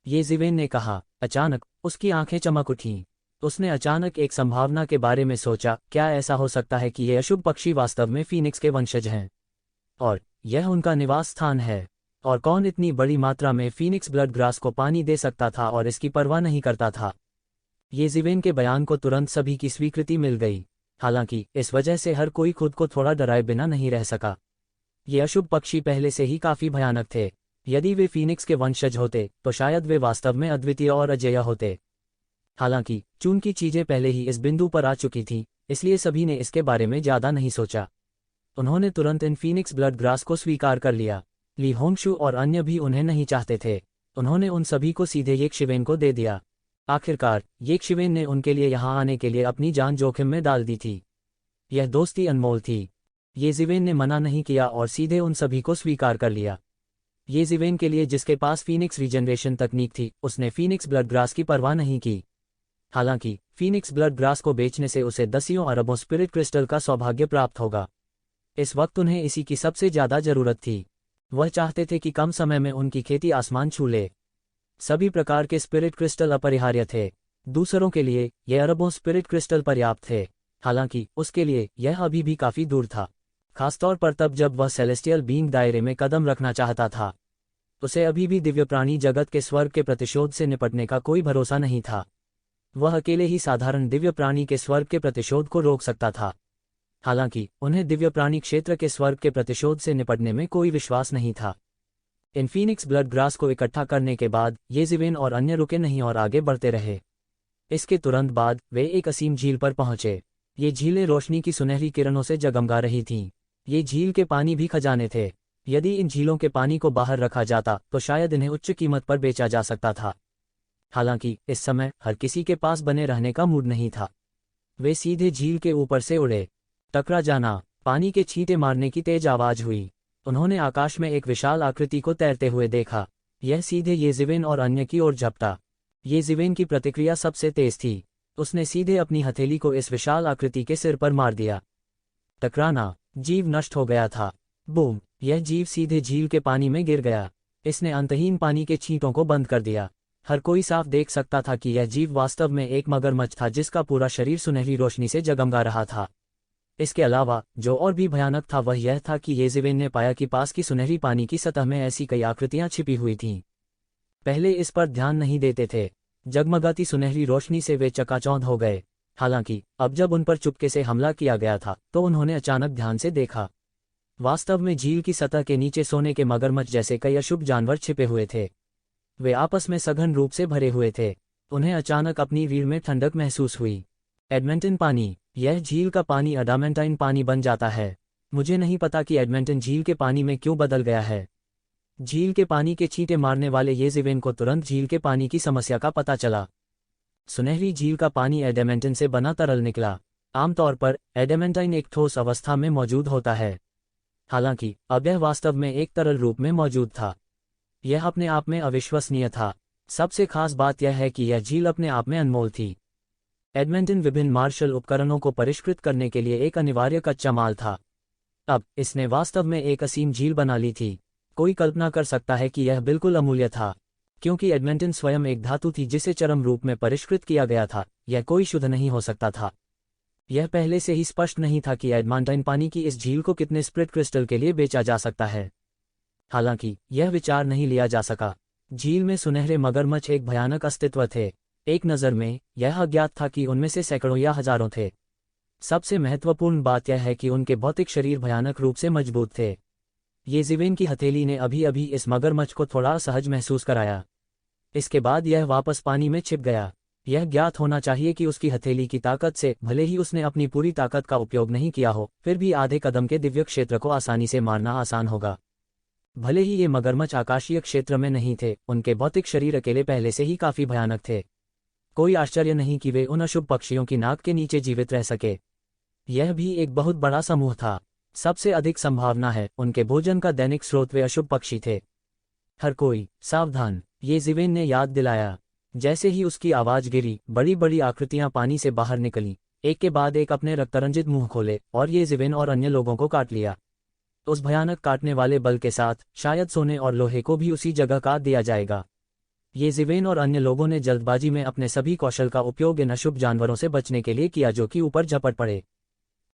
ये ज़िवेन ने कहा। अचानक उसकी आंखें चमक उठीं। उसने अचानक एक संभावना के बारे में सोचा, क्या ऐसा हो सकता है कि ये अशुभ पक्षी वास्तव में फीनिक्स के वंशज हैं और यह उनका निवास स्थान है? और कौन इतनी बड़ी मात्रा में फीनिक्स ब्लड ग्रास को पानी दे सकता था और इसकी परवाह नहीं करता था? ये ज़िवेन के बयान को तुरंत सभी की स्वीकृति मिल गई। हालांकि इस वजह से हर कोई खुद को थोड़ा डराए बिना नहीं रह सका। ये अशुभ पक्षी पहले से ही काफी भयानक थे। यदि वे फीनिक्स के वंशज होते तो शायद वे वास्तव में अद्वितीय और अजेय होते। हालांकि चूंकि चीजें पहले ही इस बिंदु पर आ चुकी थीं, इसलिए सभी ने इसके बारे में ज्यादा नहीं सोचा। उन्होंने तुरंत इन फीनिक्स ब्लड ग्रास को स्वीकार कर लिया। ली होंगशू और अन्य भी उन्हें नहीं चाहते थे। उन्होंने उन सभी को सीधे ये ज़िवेन को दे दिया। आखिरकार ये ज़िवेन ने उनके लिए यहाँ आने के लिए अपनी जान जोखिम में डाल दी थी। यह दोस्ती अनमोल थी। ये ज़िवेन ने मना नहीं किया और सीधे उन सभी को स्वीकार कर लिया। ये ज़िवेन के लिए जिसके पास फीनिक्स रीजनरेशन तकनीक थी, उसने फीनिक्स ब्लड ग्रास की परवाह नहीं की। हालांकि फीनिक्स ब्लड ग्रास को बेचने से उसे दसियों अरबों स्पिरिट क्रिस्टल का सौभाग्य प्राप्त होगा। इस वक्त उन्हें इसी की सबसे ज्यादा जरूरत थी। वह चाहते थे कि कम समय में उनकी खेती आसमान छू ले। सभी प्रकार के स्पिरिट क्रिस्टल अपरिहार्य थे। दूसरों के लिए यह अरबों स्पिरिट क्रिस्टल पर्याप्त थे। हालांकि उसके लिए यह अभी भी काफी दूर था, खासतौर पर तब जब वह सेलेस्टियल बीइंग दायरे में कदम रखना चाहता था। उसे अभी भी दिव्य प्राणी जगत के स्वर्ग के प्रतिशोध से निपटने का कोई भरोसा नहीं था। वह अकेले ही साधारण दिव्य प्राणी के स्वर्ग के प्रतिशोध को रोक सकता था। हालांकि उन्हें दिव्य प्राणी क्षेत्र के स्वर्ग के प्रतिशोध से निपटने में कोई विश्वास नहीं था। इन फीनिक्स ब्लड ग्रास को इकट्ठा करने के बाद ये ज़िवेन और अन्य रुके नहीं और आगे बढ़ते रहे। इसके तुरंत बाद वे एक असीम झील पर पहुंचे। ये झीलें रोशनी की सुनहरी किरणों से जगमगा रही थीं। ये झील के पानी भी खजाने थे। यदि इन झीलों के पानी को बाहर रखा जाता तो शायद इन्हें उच्च कीमत पर बेचा जा सकता था। हालांकि इस समय हर किसी के पास बने रहने का मूड नहीं था। वे सीधे झील के ऊपर से उड़े। टकरा जाना, पानी के छींटे मारने की तेज आवाज हुई। उन्होंने आकाश में एक विशाल आकृति को तैरते हुए देखा। यह सीधे ये ज़िवेन और अन्य की ओर झपटा। ये ज़िवेन की प्रतिक्रिया सबसे तेज थी। उसने सीधे अपनी हथेली को इस विशाल आकृति के सिर पर मार दिया। टकराना, जीव नष्ट हो गया था। बूम! यह जीव सीधे झील के पानी में गिर गया। इसने अंतहीन पानी के छींटों को बंद कर दिया। हर कोई साफ देख सकता था कि यह जीव वास्तव में एक मगरमच्छ था जिसका पूरा शरीर सुनहरी रोशनी से जगमगा रहा था। इसके अलावा जो और भी भयानक था वह यह था कि ये ज़िवेन ने पाया कि पास की सुनहरी पानी की सतह में ऐसी कई आकृतियां छिपी हुई थीं। पहले इस पर ध्यान नहीं देते थे। जगमगाती सुनहरी रोशनी से वे चकाचौंध हो गए। हालांकि अब जब उन पर चुपके से हमला किया गया था तो उन्होंने अचानक ध्यान से देखा। वास्तव में झील की सतह के नीचे सोने के मगरमच्छ जैसे कई अशुभ जानवर छिपे हुए थे। वे आपस में सघन रूप से भरे हुए थे। उन्हें अचानक अपनी रीढ़ में ठंडक महसूस हुई। एडमंटन पानी, यह झील का पानी अडामेंटाइन पानी बन जाता है। मुझे नहीं पता कि एडमंटन झील के पानी में क्यों बदल गया है। झील के पानी के छींटे मारने वाले ये ज़िवेन को तुरंत झील के पानी की समस्या का पता चला। सुनहरी झील का पानी एडामेंटन से बना तरल निकला। आमतौर पर एडामेंटाइन एक ठोस अवस्था में मौजूद होता है। हालांकि अब यह वास्तव में एक तरल रूप में मौजूद था। यह अपने आप में अविश्वसनीय था। सबसे खास बात यह है कि यह झील अपने आप में अनमोल थी। एडमंटन विभिन्न मार्शल उपकरणों को परिष्कृत करने के लिए एक अनिवार्य कच्चा माल था। अब इसने वास्तव में एक असीम झील बना ली थी। कोई कल्पना कर सकता है कि यह बिल्कुल अमूल्य था, क्योंकि एडमंटन स्वयं एक धातु थी जिसे चरम रूप में परिष्कृत किया गया था। यह कोई शुद्ध नहीं हो सकता था। यह पहले से ही स्पष्ट नहीं था कि एडमंटन पानी की इस झील को कितने स्प्लिट क्रिस्टल के लिए बेचा जा सकता है। हालांकि यह विचार नहीं लिया जा सका। झील में सुनहरे मगरमच्छ एक भयानक अस्तित्व थे। एक नज़र में यह अज्ञात था कि उनमें से सैकड़ों या हजारों थे। सबसे महत्वपूर्ण बात यह है कि उनके भौतिक शरीर भयानक रूप से मजबूत थे। ये ज़िवेन की हथेली ने अभी अभी इस मगरमच्छ को थोड़ा असहज महसूस कराया। इसके बाद यह वापस पानी में छिप गया। यह ज्ञात होना चाहिए कि उसकी हथेली की ताकत से, भले ही उसने अपनी पूरी ताकत का उपयोग नहीं किया हो, फिर भी आधे कदम के दिव्य क्षेत्र को आसानी से मारना आसान होगा। भले ही ये मगरमच्छ आकाशीय क्षेत्र में नहीं थे, उनके भौतिक शरीर अकेले पहले से ही काफी भयानक थे। कोई आश्चर्य नहीं कि वे उन अशुभ पक्षियों की नाक के नीचे जीवित रह सके। यह भी एक बहुत बड़ा समूह था। सबसे अधिक संभावना है उनके भोजन का दैनिक स्रोत वे अशुभ पक्षी थे। हर कोई सावधान, ये ज़िवेन ने याद दिलाया। जैसे ही उसकी आवाज गिरी, बड़ी बड़ी आकृतियां पानी से बाहर निकली, एक के बाद एक अपने रक्तरंजित मुंह खोले और ये ज़िवेन और अन्य लोगों को काट लिया। उस भयानक काटने वाले बल के साथ शायद सोने और लोहे को भी उसी जगह काट दिया जाएगा। ये ज़िवेन और अन्य लोगों ने जल्दबाजी में अपने सभी कौशल का उपयोग इन अशुभ जानवरों से बचने के लिए किया जो कि ऊपर झपट पड़े।